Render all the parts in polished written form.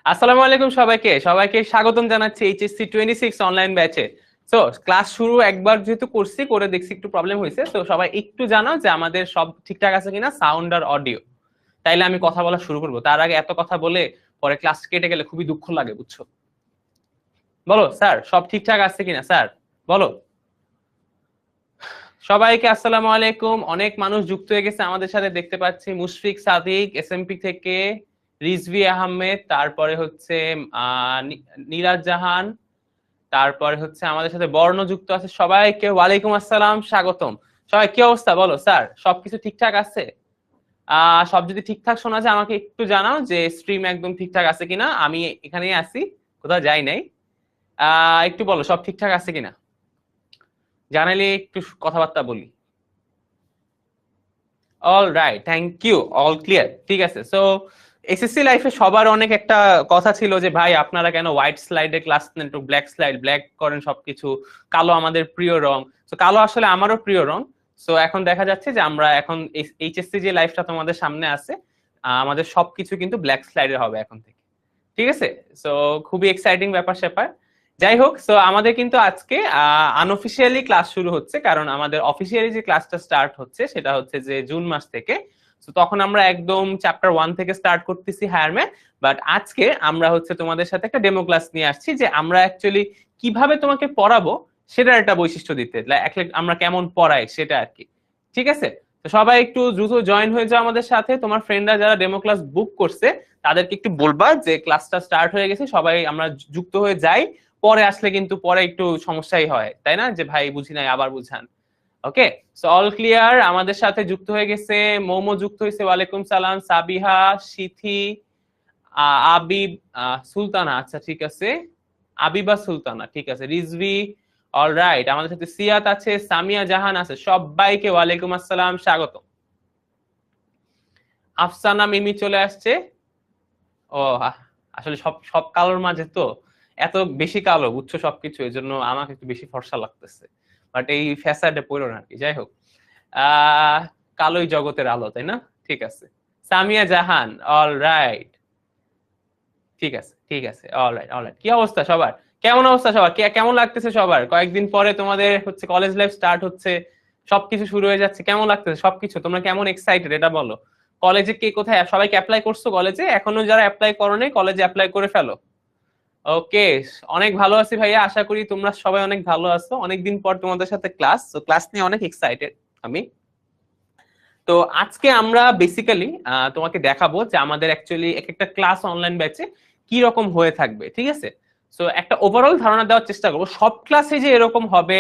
আসসালামু আলাইকুম সবাইকে সবাইকে স্বাগতম জানাচ্ছি এইচএসসি 26 অনলাইন ব্যাচে। সো ক্লাস শুরু একবার যেহেতু করছি করে দেখছি একটু প্রবলেম হয়েছে, তো সবাই একটু জানাও যে আমাদের সব ঠিকঠাক আছে কিনা, সাউন্ড আর অডিও। তাইলে আমি কথা বলা শুরু করবো, তার আগে এত কথা বলে পরে ক্লাস কেটে গেলে খুবই দুঃখ লাগে, বুঝছো? বলো স্যার, সব ঠিকঠাক আছে কিনা স্যার, বলো। সবাইকে আসসালামু আলাইকুম। অনেক মানুষ যুক্ত হয়ে গেছে আমাদের সাথে, দেখতে পাচ্ছি মুশফিক সাদিক এসএমপি থেকে, রিজভি আহমেদ, তারপরে হচ্ছে নিরাজ জাহান, তারপরে হচ্ছে আমাদের সাথে বর্ণ যুক্ত আছে। সবাইকে ওয়ালাইকুম আসসালাম, স্বাগতম। সবাই কি অবস্থা বলো স্যার, সবকিছু ঠিকঠাক আছে? সব যদি ঠিকঠাক শোনা যায় আমাকে একটু জানাও যে স্ট্রিম একদম ঠিকঠাক আছে কিনা। আমি এখানেই আছি, কোথাও যাই নাই। একটু বলো সব ঠিকঠাক আছে কিনা, জানালে একটু কথাবার্তা বলি। All right, thank you, all clear, ঠিক আছে। সো এসএসসি লাইফে সবার অনেক একটা কথা ছিল যে ভাই আপনারা কেন হোয়াইট স্লাইডে ক্লাস নেন, একটু ব্ল্যাক স্লাইড, ব্ল্যাক করেন সবকিছু। কালো আমাদের প্রিয় রং। তো কালো আসলে আমারও প্রিয় রং। সো এখন দেখা যাচ্ছে যে আমরা এখন এইচএসসি যে লাইফটা তোমাদের সামনে আছে, আমাদের সবকিছু কিন্তু ব্ল্যাক স্লাইডে হবে এখন থেকে, ঠিক আছে। সো খুবই এক্সাইটিং ব্যাপার স্যাপার। যাই হোক, সো আমাদের কিন্তু আজকে আনঅফিসিয়ালি ক্লাস শুরু হচ্ছে, কারণ আমাদের অফিসিয়ালি যে ক্লাসটা স্টার্ট হচ্ছে সেটা হচ্ছে যে জুন মাস থেকে। তো তখন আমরা একদম চ্যাপ্টার 1 থেকে স্টার্ট করতেছি হায়ার ম্যাথ। বাট আজকে আমরা হচ্ছে তোমাদের সাথে একটা ডেমো ক্লাস নিয়ে আসছি যে আমরা অ্যাকচুয়ালি কিভাবে তোমাকে পড়াবো সেটার একটা বৈশিষ্ট্য দিতে, আমরা কেমন পড়াই সেটা আর কি, ঠিক আছে। তো সবাই একটু দ্রুত জয়েন হয়ে যাও আমাদের সাথে। তোমার ফ্রেন্ডরা যারা ডেমো ক্লাস বুক করছে তাদেরকে একটু বলবা যে ক্লাসটা স্টার্ট হয়ে গেছে, সবাই আমরা যুক্ত হয়ে যাই। পরে আসলে কিন্তু পরে একটু সমস্যাই হয়, তাই না, যে ভাই বুঝি নাই আবার বুঝান। ওকে, সো অল ক্লিয়ার। আমাদের সাথে যুক্ত হয়ে গেছে মোমো, যুক্ত হয়েছে, ওয়ালাইকুম সালাম, সাবিহা, সিথি, আবিব, সুলতানা, আচ্ছা ঠিক আছে, আবিবা সুলতানা, ঠিক আছে, রিজভি, অল রাইট। আমাদের সাথে সিয়াত আছে, সামিয়া জাহান আছে, সবাইকে ওয়ালাইকুম আসসালাম, স্বাগত। আফসানা মিমি চলে আসছে। ও আসলে সব সব কালোর মাঝে তো এত বেশি কালো, বুঝছো, সবকিছু, এই জন্য আমাকে একটু বেশি ফর্সা লাগতেছে। বাট এই ফ্যাসাডে পড়ো না আর কি। যাই হোক, আহ কালোই জগতের আলো, তাই না? ঠিক আছে, সামিয়া জাহান, অল রাইট, ঠিক আছে ঠিক আছে, অল রাইট অল রাইট। কি অবস্থা সবার, কেমন অবস্থা সবার, কেমন লাগতেছে সবার? কয়েকদিন পরে তোমাদের হচ্ছে কলেজ লাইফ স্টার্ট হচ্ছে, সবকিছু শুরু হয়ে যাচ্ছে, কেমন লাগতেছে সবকিছু? তোমরা কেমন এক্সাইটেড এটা বলো। কলেজে কে কোথায়, সবাইকে অ্যাপ্লাই করছো কলেজে? এখনো যারা অ্যাপ্লাই করো নাই কলেজে অ্যাপ্লাই করে ফেলো। ওকে, অনেক ভালো আছি ভাইয়া, আশা করি তোমরা সবাই অনেক ভালো আছো। অনেকদিন পর তোমাদের সাথে ক্লাস, তো ক্লাস নিয়ে অনেক এক্সাইটেড আমি। তো আজকে আমরা বেসিক্যালি তোমাকে দেখাবো যে আমাদের অ্যাকচুয়ালি এক একটা ক্লাস অনলাইন ব্যাচে কি রকম হয়ে থাকবে, ঠিক আছে। সো একটা ওভারঅল ধারণা দেওয়ার চেষ্টা করবো। সব ক্লাসে যে এরকম হবে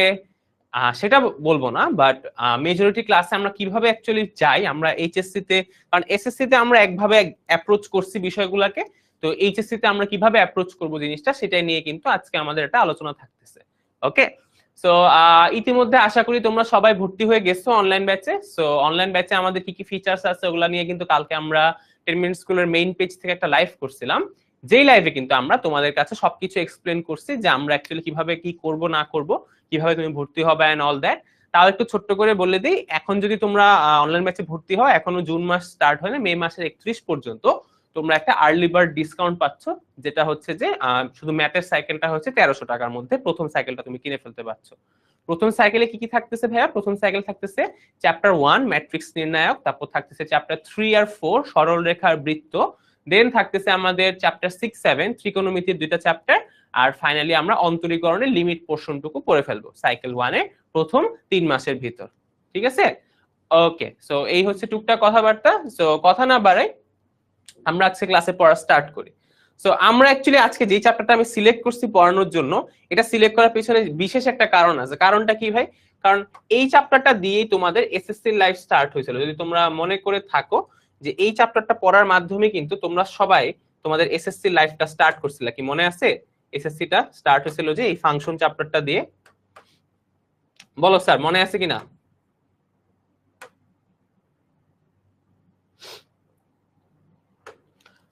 সেটা বলবো না, বাট মেজরিটি ক্লাসে আমরা কিভাবে অ্যাকচুয়ালি যাই আমরা এইচএসসি তে, কারণ এসএসসি তে আমরা একভাবে অ্যাপ্রোচ করছি বিষয়গুলোকে, তো এইচএসসি তে আমরা কিভাবে অ্যাপ্রোচ করবো জিনিসটা সেটাই নিয়ে কিন্তু আজকে আমাদের একটা আলোচনা থাকতেছে। ওকে, সো ইতিমধ্যে আশা করি তোমরা সবাই ভর্তি হয়ে গেছো অনলাইন ব্যাচে। সো অনলাইন ব্যাচে আমাদের কি কি ফিচার্স আছে ওগুলা নিয়ে কিন্তু কালকে আমরা 10 মিনিট স্কুলের মেইন পেজ থেকে একটা লাইভ করছিলাম, যেই লাইভে কিন্তু আমরা তোমাদের কাছে সবকিছু এক্সপ্লেন করছি যে আমরা অ্যাকচুয়ালি কিভাবে কি করব না করব, কিভাবে তুমি ভর্তি হবে এন্ড অল দ্যাট। তাও একটু ছোট্ট করে বলে দিই, এখন যদি তোমরা অনলাইন ব্যাচে ভর্তি হও, এখনো জুন মাস স্টার্ট হয় না, মে মাসের 31 পর্যন্ত তোমরা একটা আর্লি বার্ড ডিসকাউন্ট পাচ্ছ, যেটা হচ্ছে যে শুধু ম্যাথের সাইকেলটা হচ্ছে 1300 টাকার মধ্যে প্রথম সাইকেলটা তুমি কিনে ফেলতে পারছো। প্রথম সাইকেলে কি কি থাকতেছে ভাইয়া? প্রথম সাইকেল থাকতেছে চ্যাপ্টার 1 ম্যাট্রিক্স নির্ণায়ক, তারপর থাকতেছে চ্যাপ্টার 3 আর 4 সরল রেখার বৃত্ত, দেন থাকতেছে আমাদের চ্যাপ্টার 6-7 ত্রিকোণমিতির দুইটা চ্যাপ্টার, আর ফাইনালি আমরা অন্তরীকরণের লিমিট পোর্শনটুকু করে ফেলবো সাইকেল 1 এর প্রথম 3 মাসের ভিতর, ঠিক আছে। ওকে, সো এই হচ্ছে টুকটাক কথাবার্তা। সো কথা না বাড়াই, আমরা আজকে ক্লাসে পড়া স্টার্ট করি। সো আমরা অ্যাকচুয়ালি আজকে যে চ্যাপ্টারটা আমি সিলেক্ট করছি পড়ানোর জন্য, এটা সিলেক্ট করার পিছনে বিশেষ একটা কারণ আছে। কারণটা কি ভাই? কারণ এই চ্যাপ্টারটা দিয়েই তোমাদের এসএসসি লাইফ স্টার্ট হয়েছিল। যদি তোমরা মনে করে থাকো যে এই চ্যাপ্টারটা পড়ার মাধ্যমে কিন্তু তোমরা সবাই তোমাদের এসএসসি লাইফটা স্টার্ট করছিলে, কি মনে আছে? এসএসসিটা স্টার্ট হয়েছিল যে এই ফাংশন চ্যাপ্টারটা দিয়ে। বলো স্যার, মনে আছে কিনা?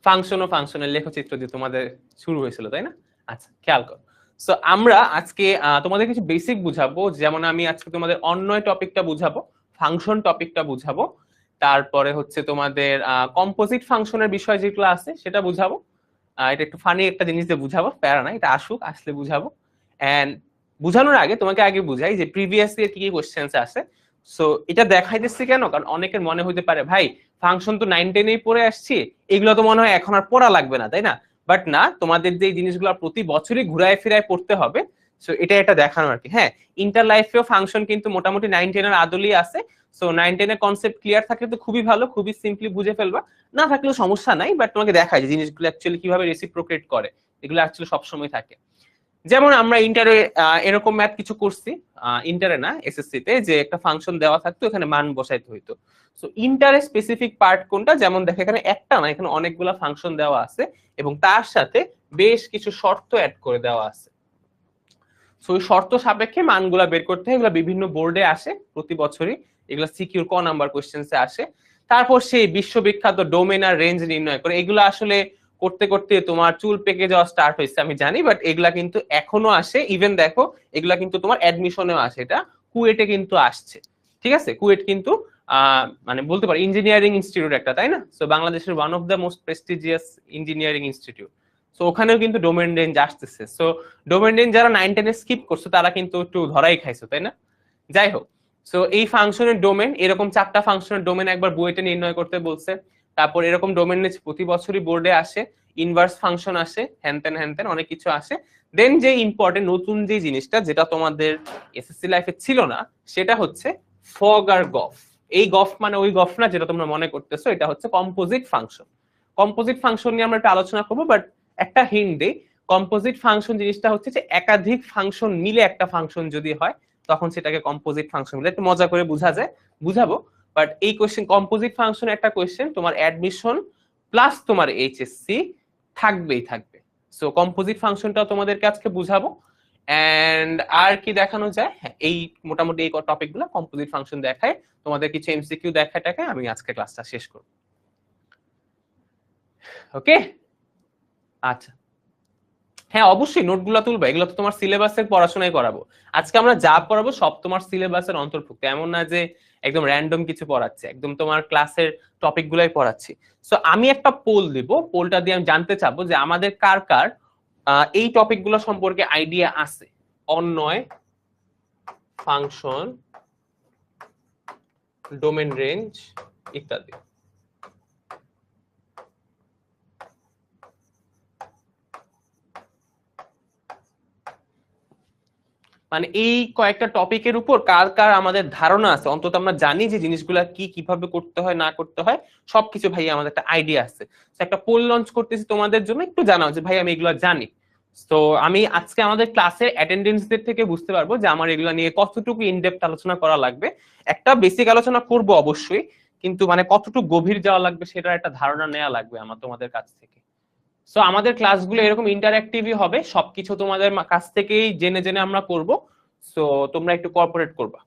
ফাংশন ও ফাংশনের লেখচিত্র দিয়ে তোমাদের শুরু হয়েছিল, তাই না? আচ্ছা, খেয়াল করো। সো আমরা আজকে তোমাদের কিছু বেসিক বুঝাবো, যেমন আমি আজকে তোমাদের অন্যয় টপিকটা বুঝাবো, ফাংশন টপিকটা বুঝাবো, তারপরে হচ্ছে তোমাদের কম্পোজিট ফাংশনের বিষয় যেগুলো আছে সেটা বুঝাবো, এটা একটু ফানি একটা জিনিস দিয়ে বুঝাবো, প্যারা না, এটা আসুক, আসলে বুঝাবো। এন্ড বুঝানোর আগে তোমাকে আগে বুঝাই যে প্রিভিয়াস ইয়ার কি কি কোশ্চেন্স আছে। সো এটা দেখাইতেছি কেন, কারণ অনেকের মনে হইতে পারে ভাই ফাংশন তো 9-10 পড়ে আসছি, এগুলো তো মনে হয় এখন আর পড়া লাগবে না, তাই না? বাট না, তোমাদের যে জিনিসগুলো প্রতি বছরই ঘুরায় ফিরায় পড়তে হবে, সো এটা দেখানো আর কি। হ্যাঁ, ইন্টার লাইফেও ফাংশন কিন্তু মোটামুটি 9-10 আদলই আছে। সো 9-10 কনসেপ্ট ক্লিয়ার থাকলে তো খুবই ভালো, খুবই সিম্পলি বুঝে ফেলবা, না থাকলেও সমস্যা নাই। বাট তোমাকে দেখায় যে জিনিসগুলো অ্যাকচুয়ালি কিভাবে রেসিপ্রোকেট করে, এগুলো অ্যাকচুয়ালি সবসময় থাকে। যেমন আমরা ইন্টারে এরকম ম্যাথ কিছু করছি, ইন্টারে না এসএসসি তে, যে একটা ফাংশন দেওয়া থাকতো, এখানে মান বসাইতে হইতো। সো ইন্টারে স্পেসিফিক পার্ট কোনটা, যেমন দেখো এখানে একটা না, এখানে অনেকগুলা ফাংশন দেওয়া আছে এবং তার সাথে বেশ কিছু শর্ত অ্যাড করে দেওয়া আছে। সো ওই শর্ত সাপেক্ষে মানগুলা বের করতে হয়, এগুলো বিভিন্ন বোর্ডে আসে প্রতি বছরই, এগুলো সিকিউর ক নাম্বার কোশ্চেন্সে আসে। তারপর সেই বিশ্ববিখ্যাত ডোমেন আর রেঞ্জ নির্ণয় করে, এগুলো আসলে করতে করতে তোমার চুল পেকে যাওয়া স্টার্ট হয়েছে আমি জানি, বাট এগুলা কিন্তু এখনো আসে। ইভেন দেখো এগুলা কিন্তু তোমার অ্যাডমিশনেও আসে, এটা কুয়েটে কিন্তু আসছে, ঠিক আছে? কুয়েট কিন্তু মানে বলতে পারো ইঞ্জিনিয়ারিং ইনস্টিটিউট একটা, তাই না? সো বাংলাদেশের one of the most prestigious engineering institute. So ওখানেও কিন্তু ডোমেন রেঞ্জ আসতেছে। সো ডোমেন রেঞ্জ যারা 9-10 স্কিপ করছো তারা কিন্তু একটু ধরাই খাইছো, তাই না? যাই হোক, সো এই ফাংশনের ডোমেন, এরকম 4টা ফাংশনের ডোমেন একবার বুয়েটে নির্ণয় করতে বলছে। তারপর এরকম ডোমেন প্রতি বছরই বোর্ডে আসে, ইনভার্স ফাংশন আসে, হ্যানতেন হ্যানতেন অনেক কিছু আসে। দেন যে ইম্পর্টেন্ট নতুন যে জিনিসটা, যেটা তোমাদের এসএসসি লাইফে ছিল না, সেটা হচ্ছে ফগ আর গফ। এই গফ মানে ওই গফ না যেটা তোমরা মনে করতেছো, এটা হচ্ছে কম্পোজিট ফাংশন। কম্পোজিট ফাংশন নিয়ে আমরা একটু আলোচনা করবো, বাট একটা হিন্ট দেই, কম্পোজিট ফাংশন জিনিসটা হচ্ছে যে একাধিক ফাংশন মিলে একটা ফাংশন যদি হয় তখন সেটাকে কম্পোজিট ফাংশন বলে। একটু মজা করে বোঝা যায়, বুঝাবো। বাট এই কোশ্চেন কম্পোজিট ফাংশন একটা কোশ্চেন তোমার অ্যাডমিশন প্লাস তোমার এইচএসসি থাকবেই থাকবে। সো কম্পোজিট ফাংশনটা তোমাদেরকে আজকে বুঝাবো। এন্ড আর কি দেখানো যায়, হ্যাঁ এই মোটামুটি এই টপিক গুলো কম্পোজিট ফাংশন দেখায়, তোমাদের কিছু এমসিকিউ দেখায় টাকে আমি আজকে ক্লাসটা শেষ করব। ওকে, আচ্ছা। হ্যাঁ অবশ্যই নোটগুলো তুলবা, এগুলো তো তোমার সিলেবাসের পড়াশোনাই করাবো। আজকে আমরা যা পড়াবো সব তোমার সিলেবাসের অন্তর্ভুক্ত, এমন না যে একদম র্যান্ডম কিছু পড়াচ্ছে, একদম তোমার ক্লাসের টপিক গুলাই পড়াচ্ছি। সো আমি একটা পোল দিব, পোলটা দিয়ে আমি জানতে চাবো যে আমাদের কার কার এই টপিক গুলো সম্পর্কে আইডিয়া আছে, অন্বয়, ফাংশন, ডোমেন রেঞ্জ ইত্যাদি। মানে এই কয়েকটা টপিকের উপর কার কার আমাদের ধারণা আছে, অন্তত আমরা জানি যে জিনিসগুলা কি কিভাবে করতে হয় না করতে হয় সবকিছু ভাই আমাদের একটা আইডিয়া আছে। একটা পোল লঞ্চ করতেছি তোমাদের জন্য, একটু জানাও যে ভাই আমি এগুলো জানি। তো আমি আজকে আমাদের ক্লাসের অ্যাটেন্ডেন্সদের থেকে বুঝতে পারবো যে আমার এগুলো নিয়ে কতটুকু ইনডেপথ আলোচনা করা লাগবে। একটা বেসিক আলোচনা করব অবশ্যই, কিন্তু মানে কতটুকু গভীর যাওয়া লাগবে সেটার একটা ধারণা নেওয়া লাগবে আমার তোমাদের কাছ থেকে। সো আমাদের ক্লাসগুলো এরকম ইন্টারঅ্যাক্টিভই হবে, সবকিছু তোমাদের কাছ থেকেই জেনে জেনে আমরা করব। সো তোমরা একটু কোঅপারেট করবা।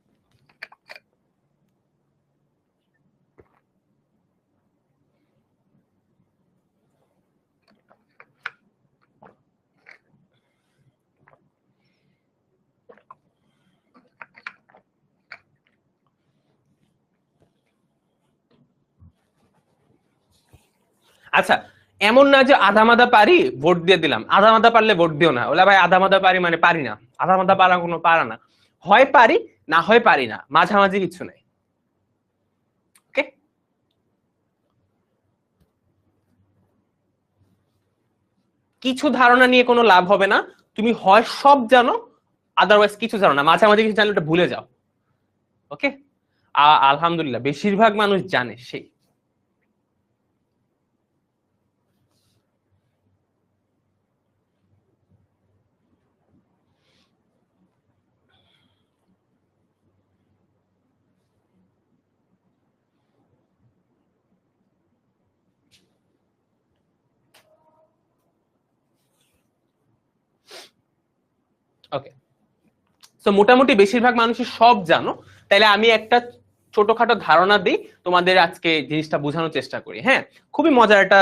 আচ্ছা, এমন না যে আধা মাদা পারি ভোট দিয়ে দিলাম, আধা মাদা পারলে ভোট দিও না, ওলা ভাই আধা মাদা পারি মানে পারি না, আধা মাদা পারা কোনো পারা না, হয় পারি না হয় পারি না, মাঝামাঝি কিছু নাই। ওকে, কিছু ধারণা নিয়ে কোনো লাভ হবে না, তুমি হয় সব জানো আদারওয়াইজ কিছু জানো না, মাঝামাঝি কিছু জানলে ওটা ভুলে যাও। ওকে, আলহামদুলিল্লাহ বেশিরভাগ মানুষ জানে সেই। ওকে, তো মোটামুটি বেশিরভাগ মানুষই সব জানো, তাইলে আমি একটা ছোটখাটো ধারণা দিই, তোমাদের আজকে জিনিসটা বোঝানোর চেষ্টা করি। হ্যাঁ, খুবই মজার একটা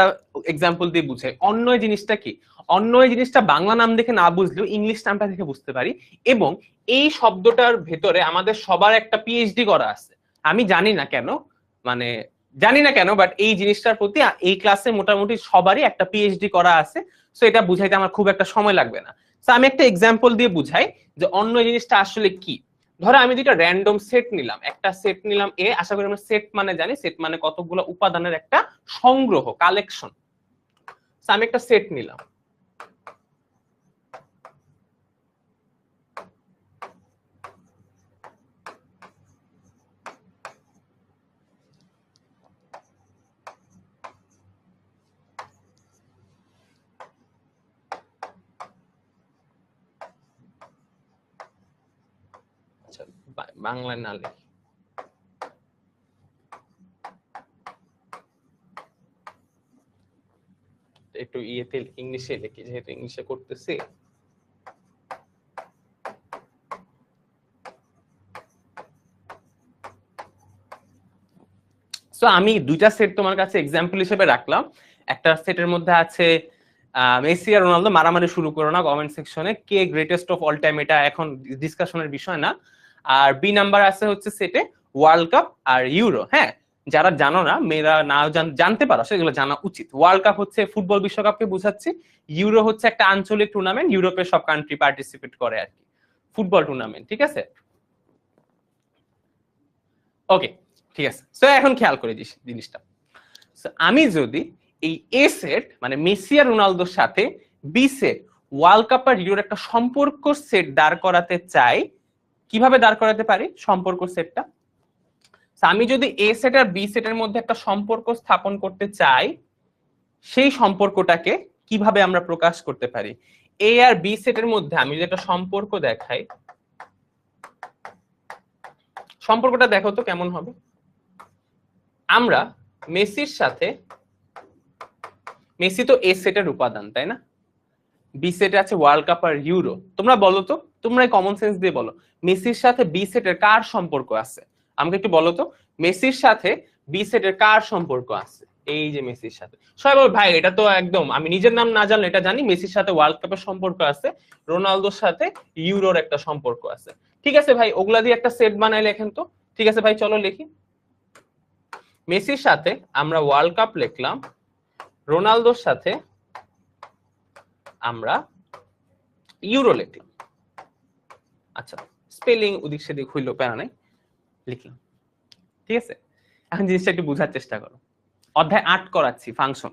এক্সাম্পল দিয়ে বুঝাই। অন্যয় জিনিসটা কি, অন্যয় জিনিসটা বাংলা নাম দেখে না বুঝলেও ইংলিশ নামটা দেখে বুঝতে পারি, এবং এই শব্দটার ভেতরে আমাদের সবার একটা পিএইচডি করা আছে। আমি জানি না কেন, মানে জানি না কেন, বাট এই জিনিসটার প্রতি এই ক্লাসে মোটামুটি সবারই একটা পিএইচডি করা আছে, সো এটা বুঝাইতে আমার খুব একটা সময় লাগবে না। সো আমি একটা এক্সাম্পল দিয়ে বুঝাই যে অন্য জিনিসটা আসলে কি। ধরো আমি দুইটা র্যান্ডম সেট নিলাম, একটা সেট নিলাম এ, আশা করি আমরা সেট মানে জানি, সেট মানে কতগুলো উপাদানের একটা সংগ্রহ, কালেকশন। আমি একটা সেট নিলাম, বাংলায় না লিখি, একটু ইয়েতে ইংলিশে লিখি যেহেতু ইংলিশে করতেছি। সো আমি দুইটা সেট তোমার কাছে এক্সাম্পল হিসেবে রাখলাম। একটা সেটের মধ্যে আছে মেসি আর রোনালদো, মারামারি শুরু করো না কমেন্ট সেকশনে, কে গ্রেটেস্ট অফ অল টাইম, এটা এখন ডিসকাশনের বিষয় না। আর বি নাম্বার আছে হচ্ছে সেটে ওয়ার্ল্ড কাপ আর ইউরো। হ্যাঁ, যারা জানো না, মেয়েরা না জানতে পারো সেগুলো জানা উচিত। ওয়ার্ল্ড কাপ হচ্ছে ফুটবল বিশ্বকাপকে বুঝাচ্ছি, ইউরো হচ্ছে একটা আঞ্চলিক টুর্নামেন্ট, ইউরোপের সব কান্ট্রি পার্টিসিপেট করে আর কি, ফুটবল টুর্নামেন্ট, ঠিক আছে? ওকে, ঠিক আছে। সো এখন খেয়াল করে জিনিসটা, আমি যদি এই এ সেট মানে মেসি আর রোনালদোর সাথে বি সেট ওয়ার্ল্ড কাপ আর ইউরোর একটা সম্পর্ক সেট দাঁড় করাতে চাই, কিভাবে দাঁড় করাতে পারি সম্পর্ক সেটটা? আমি যদি এ সেট আর বি সেটের মধ্যে একটা সম্পর্ক স্থাপন করতে চাই, সেই সম্পর্কটাকে কিভাবে আমরা প্রকাশ করতে পারি? এ আর বি সেটের মধ্যে আমি যদি একটা সম্পর্ক দেখাই, সম্পর্কটা দেখো তো কেমন হবে। আমরা মেসির সাথে, মেসি তো এ সেটের উপাদান তাই না, বি সেটে আছে ওয়ার্ল্ড কাপ আর ইউরো। তোমরা বলো তো, তোমরা কমন সেন্স দিয়ে বলো, মেসির সাথে বি সেটের কার সম্পর্ক আছে? আমাকে একটু বলো তো, মেসির সাথে বি সেটের কার সম্পর্ক আছে? এই যে মেসির সাথে, সবাই বল ভাই এটা তো একদম, আমি নিজের নাম না জানলে এটা জানি, মেসির সাথে ওয়ার্ল্ড কাপের সম্পর্ক আছে, রোনালদোর সাথে ইউরোর একটা সম্পর্ক আছে। ঠিক আছে ভাই, ওগুলা দিয়ে একটা সেট বানাই লেখেন তো। ঠিক আছে ভাই, চলো লিখি। মেসির সাথে আমরা ওয়ার্ল্ড কাপ লিখলাম, রোনালদোর সাথে আমরা ইউরো লিখলাম। আচ্ছা, স্পেলিং ওদিক সেদিক হইলো, প্যারা নাই, লিখলাম। ঠিক আছে, এখন জিনিসটা একটু বোঝার চেষ্টা করো। অধ্যায় 8 করাচ্ছি, ফাংশন।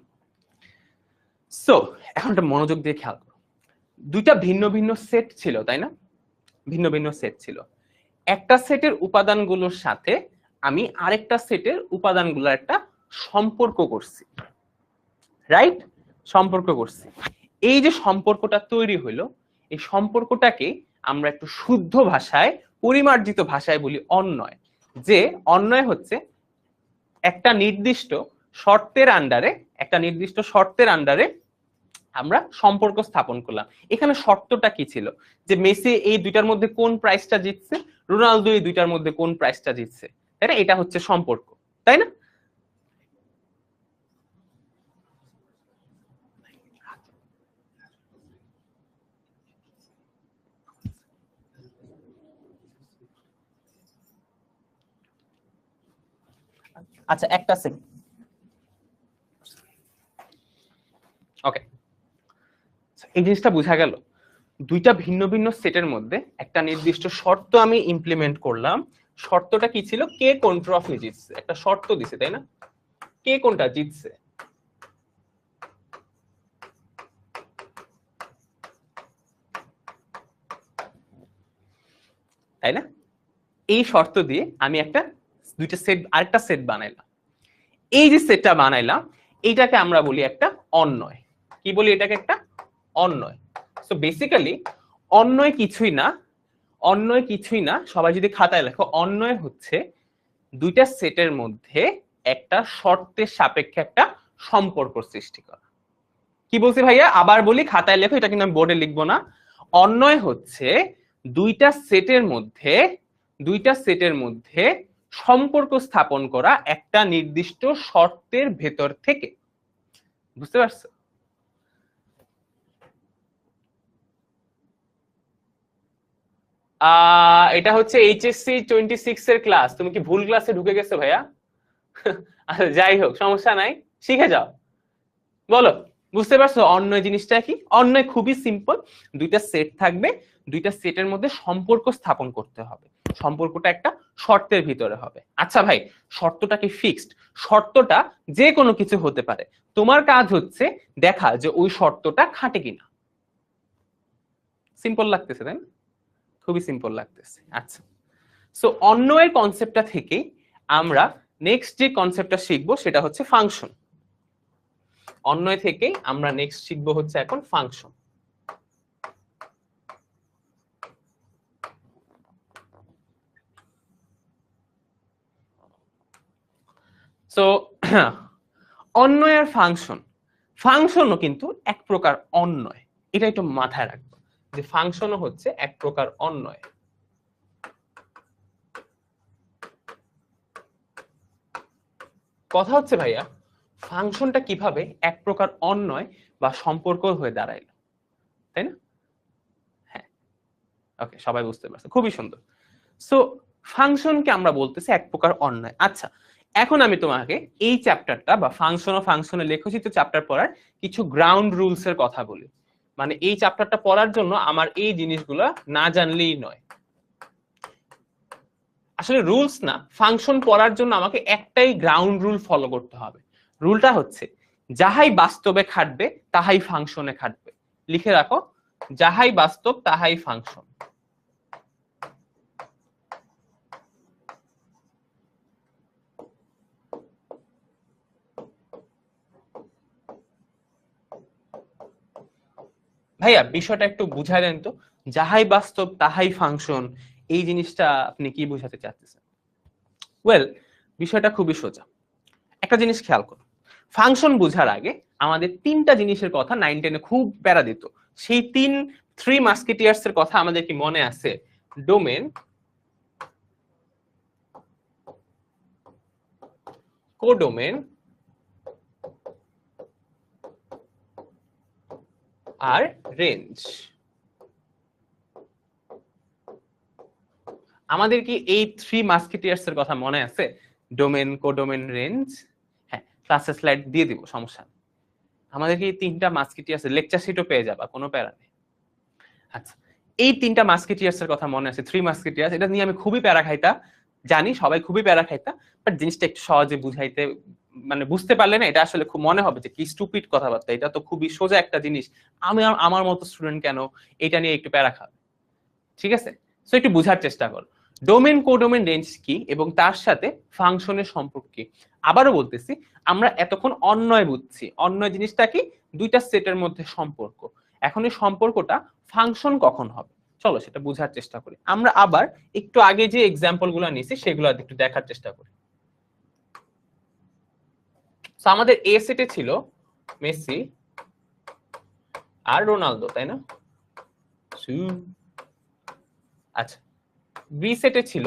সো এখন একটা মনোযোগ দিয়ে খেয়াল করো, দুইটা ভিন্ন ভিন্ন সেট ছিল তাই না, ভিন্ন ভিন্ন সেট ছিল। একটা সেটের উপাদানগুলোর সাথে আমি আরেকটা সেটের উপাদানগুলোর একটা সম্পর্ক করছি, রাইট? সম্পর্ক করছি। এই যে সম্পর্কটা তৈরি হইলো, এই সম্পর্কটাকে আমরা একটু শুদ্ধ ভাষায়, পরিমার্জিত ভাষায় বলি অন্বয়। যে অন্বয় হচ্ছে একটা নির্দিষ্ট শর্তের আন্ডারে, একটা নির্দিষ্ট শর্তের আন্ডারে আমরা সম্পর্ক স্থাপন করলাম। এখানে শর্তটা কি ছিল? যে মেসি এই দুইটার মধ্যে কোন প্রাইসটা জিতছে, রোনালদো এই দুইটার মধ্যে কোন প্রাইসটা জিতছে, তাই না? এটা হচ্ছে সম্পর্ক, তাই না? আচ্ছা, একটা সেকেন্ড। ওকে, এই জিনিসটা বোঝা গেল, দুইটা ভিন্ন ভিন্ন সেটের মধ্যে একটা নির্দিষ্ট শর্ত আমি ইমপ্লিমেন্ট করলাম। শর্তটা কি ছিল? কে কোন ট্রফি জিতছে, একটা শর্ত দিছে তাই না, কে কোনটা জিতছে, তাই না? এই শর্ত দিয়ে আমি একটা দুইটা সেট, আরেকটা সেট বানাইলাম। এই যে সেটটা বানাইলাম, এইটাকে আমরা বলি একটা অন্বয়। কি বলি এটাকে? একটা অন্বয়। সো বেসিক্যালি অন্বয় কিছুই না, অন্বয় কিছুই না, সবাই যদি খাতায় লেখো, অন্বয় হচ্ছে দুইটা সেটের মধ্যে একটা শর্তের সাপেক্ষে একটা সম্পর্ক সৃষ্টি করা। কি বলছি ভাইয়া? আবার বলি, খাতায় লেখো, এটা কিন্তু আমি বোর্ডে লিখবো না। অন্বয় হচ্ছে দুইটা সেটের মধ্যে, দুইটা সেটের মধ্যে সম্পর্ক স্থাপন করা একটা নির্দিষ্ট শর্তের ভেতর থেকে। বুঝতে পারছো? এটা হচ্ছে এইচএসসি 26 এর ক্লাস। তুমি কি ভুল ক্লাসে ঢুকে গেছো ভাইয়া? আচ্ছা যাই হোক, সমস্যা নাই, শিখে যাও। বলো, বুঝতে পারছো অন্যয় জিনিসটা কি? অন্যয় খুবই সিম্পল, দুইটা সেট থাকবে, দুইটা সেটের মধ্যে সম্পর্ক স্থাপন করতে হবে, সম্পর্কটা একটা শর্তের ভিতরে হবে। আচ্ছা ভাই, শর্তটা কি ফিক্সড? শর্তটা যে কোনো কিছু হতে পারে, তোমার কাজ হচ্ছে দেখা যে ওই শর্তটা খাটে কিনা। সিম্পল লাগতেছে তাই না? খুবই সিম্পল লাগতেছে। আচ্ছা, সো অন্যয়ের কনসেপ্টটা থেকে আমরা নেক্সট যে কনসেপ্টটা শিখবো সেটা হচ্ছে ফাংশন। অন্যয় থেকে আমরা নেক্সট শিখবো হচ্ছে এখন ফাংশন। সো অন্যয় আর ফাংশন, ফাংশনও কিন্তু এক প্রকার অন্যয়, এটা একটু মাথায় রাখবো যে ফাংশনও হচ্ছে এক প্রকার অন্যয়। কথা হচ্ছে ভাইয়া, ফাংশনটা কিভাবে এক প্রকার অন্যয় বা সম্পর্ক হয়ে দাঁড়াইলো, তাই না? হ্যাঁ, ওকে, সবাই বুঝতে পারছে, খুবই সুন্দর। সো ফাংশনকে আমরা বলতেছি এক প্রকার অন্যয়। আচ্ছা, এখন আমি তোমাকে এই চ্যাপ্টারটা বা ফাংশন ও ফাংশনের লেখচিত্র চ্যাপ্টার পড়ার কিছু গ্রাউন্ড রুলস এর কথা বলি। মানে এই চ্যাপ্টারটা পড়ার জন্য আমার এই জিনিসগুলো না জানলেই নয়। আসলে রুলস না, ফাংশন পড়ার জন্য আমাকে একটাই গ্রাউন্ড রুল ফলো করতে হবে। রুলটা হচ্ছে যাহাই বাস্তবে খাটবে তাহাই ফাংশনে খাটবে। লিখে রাখো, যাহাই বাস্তব তাহাই ফাংশন। ভাইয়া বিষয়টা একটু বুঝাই দেন তো, যাহাই বাস্তব তাহাই ফাংশন, এই জিনিসটা আপনি কি বুঝাতে চাচ্ছেন? ওয়েল, বিষয়টা খুবই সোজা। একটা জিনিস খেয়াল করো, ফাংশন বোঝার আগে আমাদের তিনটা জিনিসের কথা 9-10 খুব প্যারা দিত। সেই থ্রি মাস্কেটিয়ার্স এর কথা আমাদের কি মনে আছে? ডোমেন, কোডোমেন আর রেঞ্জ। আমাদের কি এই থ্রি মাস্কেটিয়ার্স এর কথা মনে আছে? Domain, codomain, range. হ্যাঁ, ক্লাসে স্লাইড দিয়ে দিব, সমস্যা নেই। আমাদের কি এই তিনটা মাস্কেটিয়ার্স, লেকচার শিটও পেয়ে যাবা, কোনো প্যারা নেই। আচ্ছা, এই তিনটা মাস্কেটিয়ার্স এর কথা মনে আছে, থ্রি মাস্কেটিয়ার্স, এটা নিয়ে আমি খুবই প্যারা খাইতা, জানি সবাই খুবই প্যারা খাইতা, বাট জিনিসটা একটু সহজে বুঝাইতে, মানে বুঝতে পারলে না এটা আসলে খুব মনে হবে যে কি স্টুপিড কথাবার্তা, এটা তো খুবই সোজা একটা জিনিস, আমি আমার মতো স্টুডেন্ট কেন এটা নিয়ে একটু প্যারা খাবে? ঠিক আছে, সো একটু বুঝার চেষ্টা কর ডোমেন, কোডোমেন, রেঞ্জ কি এবং তার সাথে ফাংশনের সম্পর্ক কি। আবারও বলতেছি, আমরা এতক্ষণ অন্যয় বুঝছি, অন্যয় জিনিসটা কি? দুইটা সেটের মধ্যে সম্পর্ক। এখন এই সম্পর্কটা ফাংশন কখন হবে, চলো সেটা বুঝার চেষ্টা করি। আমরা আবার একটু আগে যে এক্সাম্পল গুলো নিয়েছি সেগুলো একটু দেখার চেষ্টা করি। আমাদের এ সেটে ছিল মেসি আর রোনালদো, তাই না? আচ্ছা, বি সেটে ছিল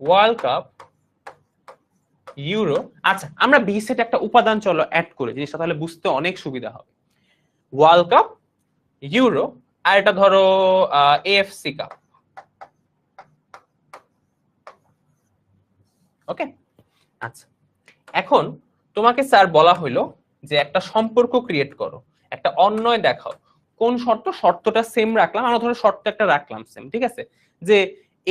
ওয়ার্ল্ড কাপ, ইউরো। আচ্ছা, আমরা বি সেটে একটা উপাদান চলো অ্যাড করি, জিনিসটা তাহলে বুঝতে অনেক সুবিধা হবে। ওয়ার্ল্ড কাপ, ইউরো, আর এটা ধরো এএফসি কাপ। ওকে, আচ্ছা, এখন তোমাকে স্যার বলা হইলো যে একটা সম্পর্ক ক্রিয়েট করো, একটা অন্যয় দেখাও। কোন শর্ত? শর্তটা সেম রাখলাম, আমরা ধরো শর্ত একটা রাখলাম সেম, ঠিক আছে, যে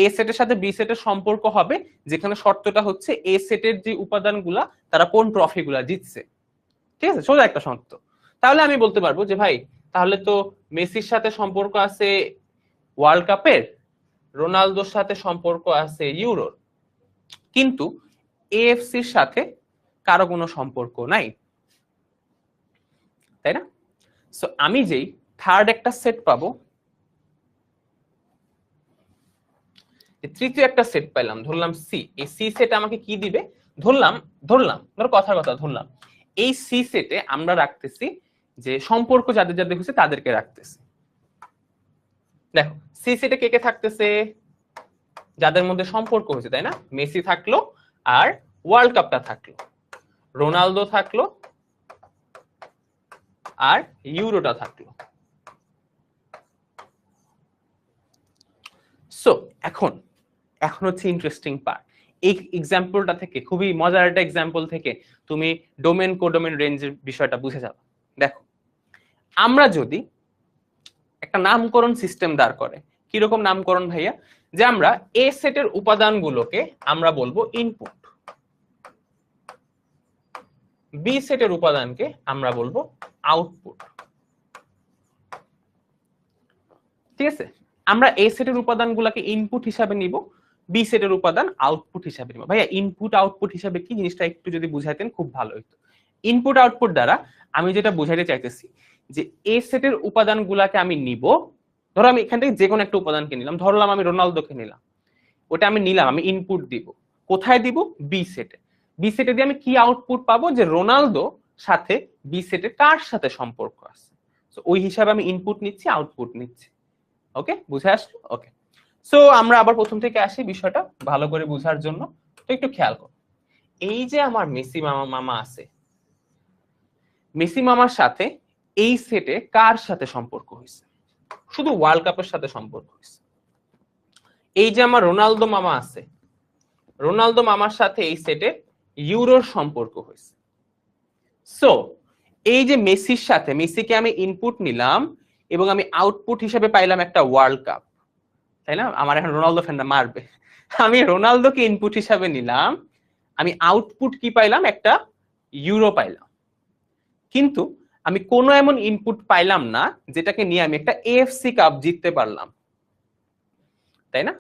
এ সেটের সাথে বি সেটের সম্পর্ক হবে, যেখানে শর্তটা হচ্ছে এ সেটের যে উপাদানগুলা তারা কোন ট্রফি গুলা জিতছে। ঠিক আছে, সোজা একটা শর্ত। তাহলে আমি বলতে পারবো যে ভাই, তাহলে তো মেসির সাথে সম্পর্ক আছে ওয়ার্ল্ড কাপের, রোনালদোর সাথে সম্পর্ক আছে ইউরোর, কিন্তু এএফসির সাথে কারো কোনো সম্পর্ক নাই, তাই না? সো আমি যেই থার্ড একটা সেট পাবো, তৃতীয় একটা সেট পাইলাম, ধরলাম সি। এই সি সেট আমাকে কি দিবে? ধরলাম ধরো কথার কথা ধরলাম এই সি সেটে আমরা রাখতেছি যে সম্পর্ক যাদের যাদের হচ্ছে তাদেরকে রাখতেছি। দেখো সি সেটে কে কে থাকতেছে? যাদের মধ্যে সম্পর্ক হয়েছে, তাই না? মেসি থাকলো, আর ওয়ার্ল্ড কাপটা থাকলো, রোনালদো থাকলো, আর ইউরোটা থাকলো। সো এখন হচ্ছে ইন্টারেস্টিং পার্ট, এই এক্সাম্পলটা থেকে, খুবই মজার একটা এক্সাম্পল থেকে তুমি ডোমেন কোডোমেন রেঞ্জের বিষয়টা বুঝে যাবে। দেখো, আমরা যদি একটা নামকরণ সিস্টেম দাঁড় করে, কিরকম নামকরণ ভাইয়া, যে আমরা এ সেটের উপাদানগুলোকে আমরা বলবো ইনপুট, বি সেটের উপাদানকে আমরা বলবো আউটপুট। ঠিক আছে, আমরা এ সেটের উপাদানগুলোকে ইনপুট হিসাবে নিব, বি সেটের উপাদান আউটপুট হিসাবে নিব। ভাইয়া ইনপুট আউটপুট হিসাবে কি জিনিসটা একটু যদি বুঝাইতেন খুব ভালো হতো। ইনপুট আউটপুট দ্বারা আমি যেটা বুঝাইতে চাইতেছি যে এ সেটের উপাদানগুলোকে আমি নিব, ধরো আমি এখান থেকে যে কোনো একটা উপাদানকে নিলাম, ধরলাম আমি রোনালদোকে নিলাম, ওটা আমি নিলাম, আমি ইনপুট দিব, কোথায় দিব? বি সেটে। বি সেটে দিয়ে আমি কি আউটপুট পাবো? যে রোনালদো সাথে বি সেটে কার সাথে সম্পর্ক আছে, তো ওই হিসাবে আমি ইনপুট নিচ্ছি, আউটপুট নিচ্ছি। ওকে, বুঝে আসলো? ওকে, সো আমরা আবার প্রথম থেকে আসি বিষয়টা ভালো করে বোঝার জন্য। তো একটু খেয়াল করো, এই যে আমার মেসি মামা আছে, মেসি মামার সাথে এই সেটে কার সাথে সম্পর্ক হয়েছে? শুধু ওয়ার্ল্ড কাপের সাথে সম্পর্ক হয়েছে। এই যে আমার রোনালদো মামা আছে, রোনালদো মামার সাথে এই সেটে ইউরোর সম্পর্ক হয়েছে। সো এই যে মেসির সাথে, মেসিকে আমি ইনপুট নিলাম এবং আমি আউটপুট হিসেবে পাইলাম একটা ওয়ার্ল্ড কাপ, তাই না? আমার এখন রোনালদো ফ্যানরা মারবে। আমি রোনালদোকে ইনপুট হিসাবে নিলাম, আমি আউটপুট কি পাইলাম? একটা ইউরো পাইলাম। কিন্তু আমি কোনো এমন ইনপুট পাইলাম না যেটাকে নিয়ে আমি একটা এএফসি কাপ জিততে পারলাম, তাই না?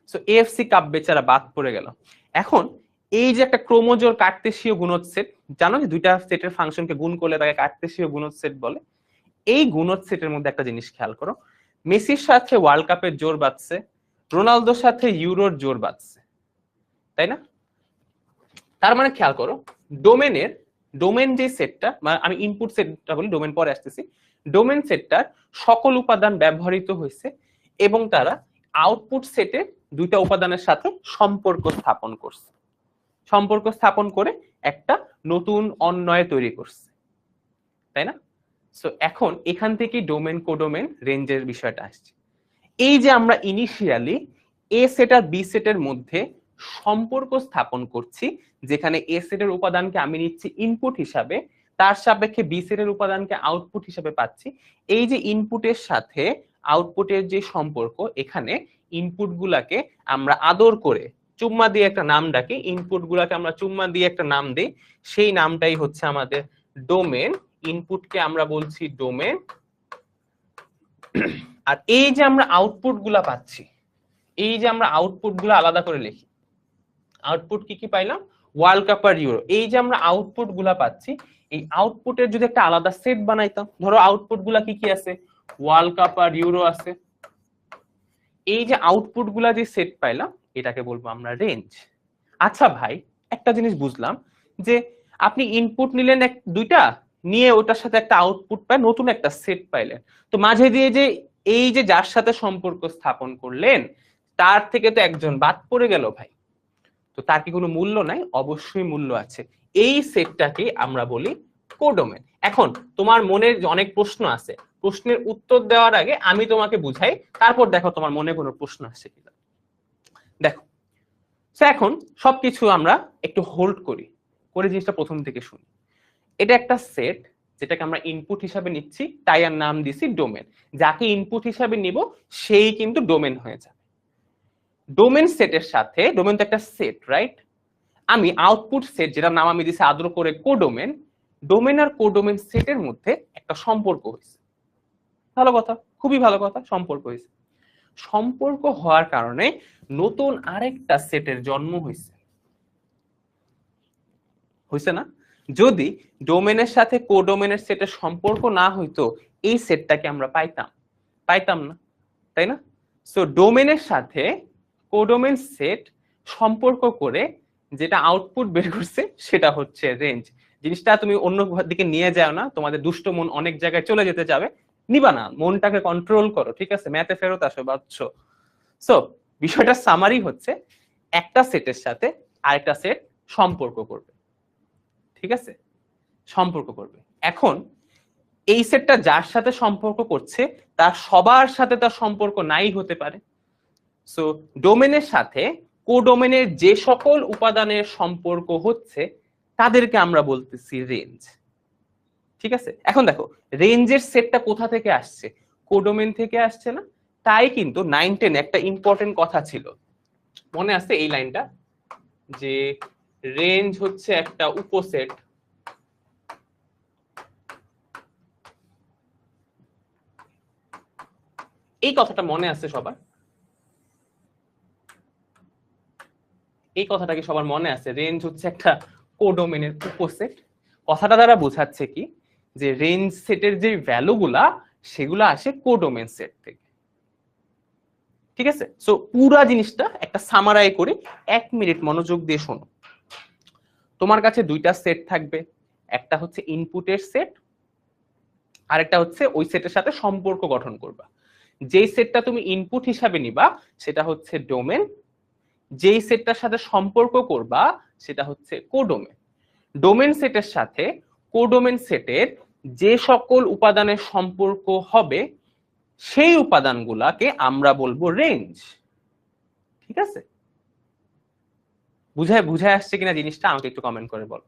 সো এএফসি কাপ বেচারা বাদ পড়ে গেল। এখন এই যে একটা ক্রোমোজোর কার্তেশীয় গুণজ সেট, জানো যে দুইটা সেটের ফাংশনকে গুণ করলে তাকে কার্তেশীয় গুণজ সেট বলে। এই গুণজ সেটের মধ্যে একটা জিনিস খেয়াল করো, মেসির সাথে ওয়ার্ল্ড কাপের জোর বাঁধছে, রোনালদোর সাথে ইউরোর জোর বাঁধছে, তাই না? তার মানে খেয়াল করো, ডোমেন যে সেটটা, আমি ইনপুট সেটটা বলি, ডোমেন পরে আসতেছি, ডোমেন সেটটার সকল উপাদান ব্যবহৃত হয়েছে এবং তারা আউটপুট সেটে দুইটা উপাদানের সাথে সম্পর্ক স্থাপন করছে, সম্পর্ক স্থাপন করে একটা নতুন অন্বয় তৈরি করছে, তাই না? সো এখন এখান থেকে ডোমেন কোডোমেন রেঞ্জের বিষয়টা আসছে। এই যে আমরা ইনিশিয়ালি এ সেট আর বি সেটের মধ্যে সম্পর্ক স্থাপন করছি, যেখানে এ সেটের উপাদানকে আমি নিচ্ছি ইনপুট হিসাবে, তার সাপেক্ষে বি সেটের উপাদানকে আউটপুট হিসাবে পাচ্ছি। এই যে ইনপুটের সাথে আউটপুটের যে সম্পর্ক, এখানে ইনপুট গুলাকে আমরা আদর করে চুম্মা দিয়ে একটা নাম ডাকি, ইনপুট গুলাকে আমরা চুম্মা দিয়ে একটা নাম দিই, সেই নামটাই হচ্ছে আমাদের ডোমেন। ইনপুটকে আমরা বলছি ডোমেন। আর এই যে আমরা আউটপুট গুলা পাচ্ছি, এই যে আমরা আউটপুট গুলো আলাদা করে লিখি, আউটপুট কি কি পাইলাম? ওয়ার্ল্ড কাপ আর ইউরো। এই যে আমরা আউটপুট গুলা পাচ্ছি, এই আউটপুটের যদি একটা আলাদা সেট বানাইতাম, ধরো আউটপুট গুলা কি কি আছে? ওয়ার্ল্ড কাপ আর ইউরো আছে। এই যে আউটপুট গুলা যে সেট পাইলাম, এটাকে বলবো আমরা রেঞ্জ। আচ্ছা ভাই, একটা জিনিস বুঝলাম যে আপনি ইনপুট নিলেন দুইটা, নিয়ে ওটার সাথে একটা আউটপুট পায়, নতুন একটা সেট পাইলেন, তো মাঝে দিয়ে যে এই যে যার সাথে সম্পর্ক স্থাপন করলেন, তার থেকে তো একজন বাদ পড়ে গেল ভাই, তো তার কি কোনো মূল্য নাই? অবশ্যই মূল্য আছে। এই সেটটাকে আমরা বলি কোডোমেন। এখন তোমার মনে অনেক প্রশ্ন আছে, প্রশ্নের উত্তর দেওয়ার আগে আমি তোমাকে বুঝাই, তারপর দেখো তোমার মনে কোনো প্রশ্ন আসছে কিনা। দেখো, এখন সবকিছু আমরা একটু হোল্ড করি, করে জিনিসটা প্রথম থেকে শুনি। এটা একটা সেট যেটাকে আমরা ইনপুট হিসাবে নিচ্ছি, তাই আর নাম দিছি ডোমেন। যাকে ইনপুট হিসাবে নিব সেই কিন্তু ডোমেন হয়ে যাবে। ডোমেন সেটের সাথে, ডোমেন তো একটা সেট, রাইট? আমি আউটপুট সেট, যেটা নাম আমি দিছি আদর করে কোডোমেন, ডোমেন আর কোডোমেন সেটের মধ্যে একটা সম্পর্ক হয়েছে। ভালো কথা, খুবই ভালো কথা, সম্পর্ক হয়েছে। সম্পর্ক হওয়ার কারণে নতুন আরেকটা সেটের জন্ম হয়েছে, হয়েছে না? যদি ডোমেনের সাথে কোডোমেনের সেটের সম্পর্ক না হইতো, এই সেটটাকে আমরা পাইতাম না, তাই না? সো ডোমেনের সাথে কোডোমেন সেট সম্পর্ক করে যেটা আউটপুট বের করছে সেটা হচ্ছে রেঞ্জ। জিনিসটা তুমি অন্য দিকে নিয়ে যাও না, তোমাদের দুষ্ট মন অনেক জায়গায় চলে যেতে যাবে, নিবা না, মনটাকে কন্ট্রোল করো, ঠিক আছে? ম্যাথে ফেরত আসো বাচ্চ। সো বিষয়টা সামারি হচ্ছে, একটা সেটের সাথে আরেকটা সেট সম্পর্ক করবে, ঠিক আছে? সম্পর্ক করবে। এখন এই সেটটা যার সাথে সম্পর্ক করছে তার সবার সাথে তার সম্পর্ক নাই হতে পারে। সো ডোমেনের সাথে কোডোমেনের যে সকল উপাদানের সম্পর্ক হচ্ছে তাদেরকে আমরা বলতেছি রেঞ্জ। ঠিক আছে, এখন দেখো রেঞ্জের সেটটা কোথা থেকে আসছে? কোডোমেন থেকে আসছে না? তাই কিন্তু 9-10 একটা ইম্পর্টেন্ট কথা ছিল, মনে আছে এই লাইনটা, যে রেঞ্জ হচ্ছে একটা উপসেট এই কথাটা মনে আছে সবার? এই কথাটা কি সবার মনে আছে? রেঞ্জ হচ্ছে একটা কোডোমেনের উপসেট। কথাটা দ্বারা বোঝাচ্ছে কি, যে রেঞ্জ সেটের যে ভ্যালুগুলা সেগুলা আসে কোডোমেন সেট থেকে। ঠিক আছে, সো পুরা জিনিসটা একটা সামারাই করে 1 মিনিট মনোযোগ দিয়ে শোনো। তোমার কাছে দুইটা সেট থাকবে, একটা হচ্ছে ইনপুটের সেট, আর একটা হচ্ছে ওই সেটের সাথে সম্পর্ক গঠন করবা। যেই সেটটা তুমি ইনপুট হিসাবে নিবা সেটা হচ্ছে ডোমেন, যেই সেটটার সাথে সম্পর্ক করবা সেটা হচ্ছে কোডোমেন। ডোমেন সেটের সাথে কোডোমেন সেটের যে সকল উপাদানের সম্পর্ক হবে সেই উপাদানগুলাকে আমরা বলবো রেঞ্জ। ঠিক আছে, বুঝায় আসছে কিনা জিনিসটা আমাকে একটু কমেন্ট করে বলো।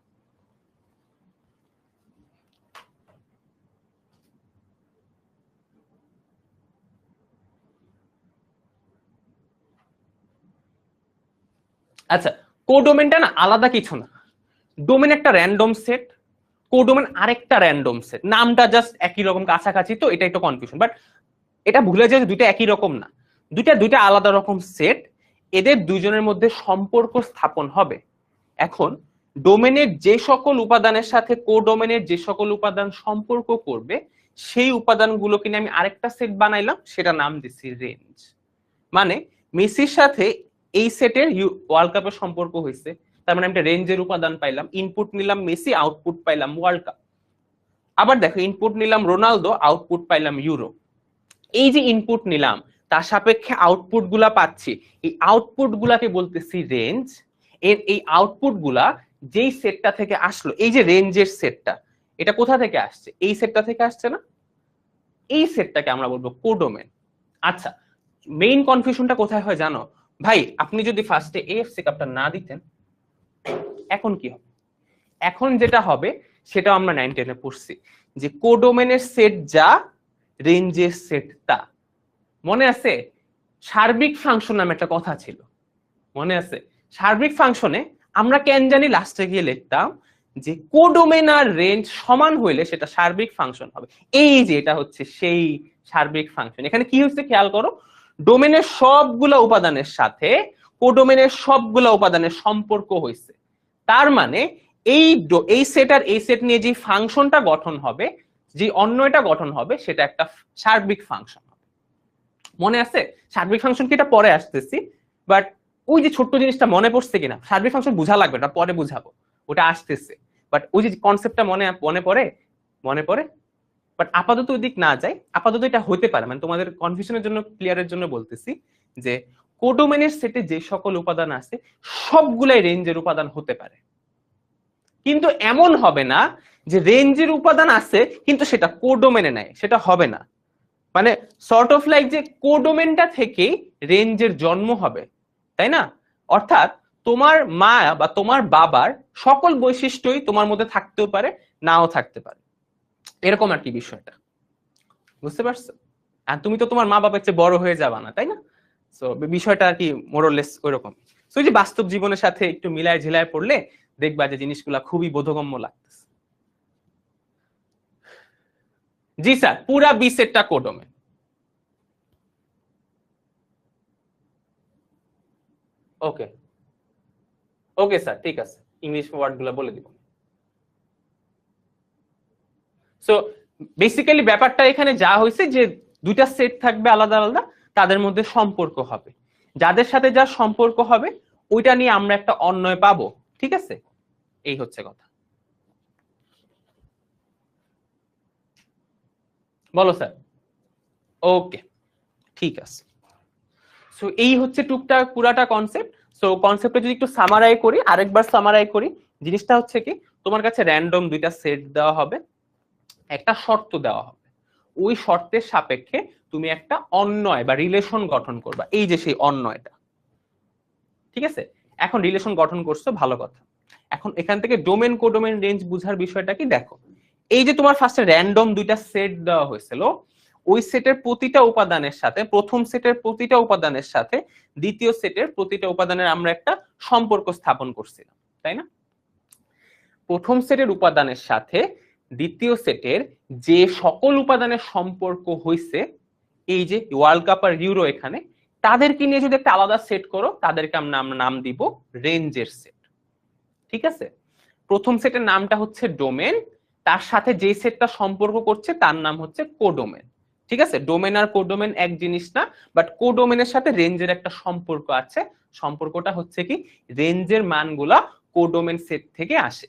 আচ্ছা, কোডোমেনটা না আলাদা কিছু না, ডোমেন একটা র্যান্ডম সেট, কোডোমেন আরেকটা র্যান্ডম সেট, নামটা জাস্ট একই রকম কাছাকাছি, তো এটা একটু কনফিউশন, বাট এটা ভুলে যায় যে দুইটা একই রকম না, দুইটা আলাদা রকম সেট, এদের দুইজনের মধ্যে সম্পর্ক স্থাপন হবে। এখন ডোমেনের যে সকল উপাদানের সাথে কোডোমেনের যে সকল উপাদান সম্পর্ক করবে সেই উপাদানগুলোকে নিয়ে আমি আরেকটা সেট বানাইলাম, সেটা নাম দিচ্ছি রেঞ্জ। মানে মেসির সাথে এই সেটের ওয়ার্ল্ড কাপের সম্পর্ক হয়েছে, তার মানে একটা রেঞ্জের উপাদান পাইলাম, ইনপুট নিলাম মেসি, আউটপুট পাইলাম ওয়ার্ল্ড কাপ। আবার দেখো ইনপুট নিলাম রোনালদো, আউটপুট পাইলাম ইউরো। এই যে ইনপুট নিলাম তার সাপেক্ষে আউটপুট গুলা পাচ্ছি, এই আউটপুট গুলাকে বলতেছি রেঞ্জ। এই আউটপুট গুলা যেই সেটটা থেকে আসলো, এই যে রেঞ্জের সেটটা, এটা কোথা থেকে আসছে? এই সেটটা থেকে আসছে না? এই সেটটাকে আমরা বলবো কোডোমেন। আচ্ছা, মেইন কনফিউশনটা কোথায় হয় জানো ভাই? আপনি যদি ফার্স্টে এএফসি কাপটা না দিতেন, এখন কি হবে? এখন যেটা হবে সেটা আমরা 9-10 এ পড়ছি, যে কোডোমেনের সেট যা, রেঞ্জের সেট তা। মনে আছে সার্বিক ফাংশন নামে একটা কথা ছিল, মনে আছে? সার্বিক ফাংশনে আমরা কেন জানি লাস্টে গিয়ে লিখতাম যে কোডোমেন আর রেঞ্জ সমান হইলে সেটা সার্বিক ফাংশন হবে। এই যে এটা হচ্ছে সেই সার্বিক ফাংশন। এখানে কি হচ্ছে খেয়াল করো, ডোমেনের সবগুলা উপাদানের সাথে কোডোমেনের সবগুলা উপাদানের সম্পর্ক হয়েছে, তার মানে এই সেট আর এই সেট নিয়ে যে ফাংশনটা গঠন হবে, যে অন্যটা গঠন হবে, সেটা একটা সার্বিক ফাংশন হবে। মনে আছে? সার্বিক ফাংশন কি, এটা পরে আসতেছি, বাট ওই যে ছোট্ট জিনিসটা মনে পড়ছে কিনা? সার্বিক ফাংশন বোঝা লাগবে, এটা পরে বুঝাবো, ওটা আসতেছে, বাট ওই যে কনসেপ্টটা মনে পড়ে। বাট আপাতত ওই দিক না যাই, আপাতত এটা হতে পারে, মানে তোমাদের কনফিউশনের জন্য, ক্লিয়ারের জন্য বলতেছি যে কোডোমেনের সেটে যে সকল উপাদান আছে সবগুলাই রেঞ্জের উপাদান হতে পারে, কিন্তু এমন হবে না যে রেঞ্জের উপাদান আছে কিন্তু সেটা কোডোমেনে নাই, সেটা হবে না। মানে সর্ট অফ লাইক যে কোডোমেনটা থেকেই রেঞ্জের জন্ম হবে, তাই না? অর্থাৎ তোমার মা বা তোমার বাবার সকল বৈশিষ্ট্যই তোমার মধ্যে থাকতেও পারে, নাও থাকতে পারে, এরকম আর কি বিষয়টা, বুঝতে পারছো? আর তুমি তো তোমার মা বাবার চেয়ে বড় হয়ে যাবা না, তাই না? তো বিষয়টা আর কি মোরলেস ওইরকম। তো যে বাস্তব জীবনের সাথে একটু মিলায় ঝিলায় পড়লে দেখবা যে জিনিসগুলা খুবই বোধগম্য লাগতেছে। জি স্যার, পুরা বি সেটটা কোডোমেন। ওকে, ওকে স্যার, ঠিক আছে, ইংলিশ ওয়ার্ড গুলা বলে দিব। সো বেসিক্যালি ব্যাপারটা এখানে যা হয়েছে যে দুইটা সেট থাকবে আলাদা আলাদা, তাদের মধ্যে সম্পর্ক হবে, যাদের সাথে যার সম্পর্ক হবে ওইটা নিয়ে আমরা একটা অন্বয় পাবো। ঠিক আছে, এই হচ্ছে কথা। বলো স্যার। ওকে, ঠিক আছে। সো এই হচ্ছে টুকটাক পুরাটা কনসেপ্ট। সো কনসেপ্টটা যদি একটু আরেকবার সামারাই করি, জিনিসটা হচ্ছে কি, তোমার কাছে র্যান্ডম দুইটা সেট দেওয়া হবে, একটা শর্ত দেওয়া হবে, ওই শর্তের সাপেক্ষে তুমি একটা অন্বয় বা রিলেশন গঠন করবা, এই যে সেই অন্বয়টা। ঠিক আছে, এখন রিলেশন গঠন করছো, ভালো কথা। এখন এখান থেকে ডোমেন কোডোমেন রেঞ্জ বুঝার বিষয়টা কি দেখো, এই যে তোমার ফার্স্টে র্যান্ডম দুইটা সেট দেওয়া হয়েছিল, ওই সেটের প্রতিটা উপাদানের সাথে, প্রথম সেটের প্রতিটা উপাদানের সাথে দ্বিতীয় সেটের প্রতিটা উপাদানের আমরা একটা সম্পর্ক স্থাপন করছিলাম, তাই না? প্রথম সেটের উপাদানের সাথে দ্বিতীয় সেটের যে সকল উপাদানের সম্পর্ক হয়েছে, এই যে ওয়ার্ল্ড কাপ আর ইউরো, এখানে তাদেরকে নিয়ে যদি একটা আলাদা সেট করো, তাদেরকে আমরা নাম দিব রেঞ্জের সেট। ঠিক আছে, প্রথম সেটের নামটা হচ্ছে ডোমেন, তার সাথে যে সেটটা সম্পর্ক করছে তার নাম হচ্ছে কোডোমেন। ঠিক আছে, ডোমেন আর কোডোমেন এক জিনিস না, বাট কোডোমেনের সাথে রেঞ্জের একটা সম্পর্ক আছে। সম্পর্কটা হচ্ছে কি, রেঞ্জের মানগুলা কোডোমেন সেট থেকে আসে।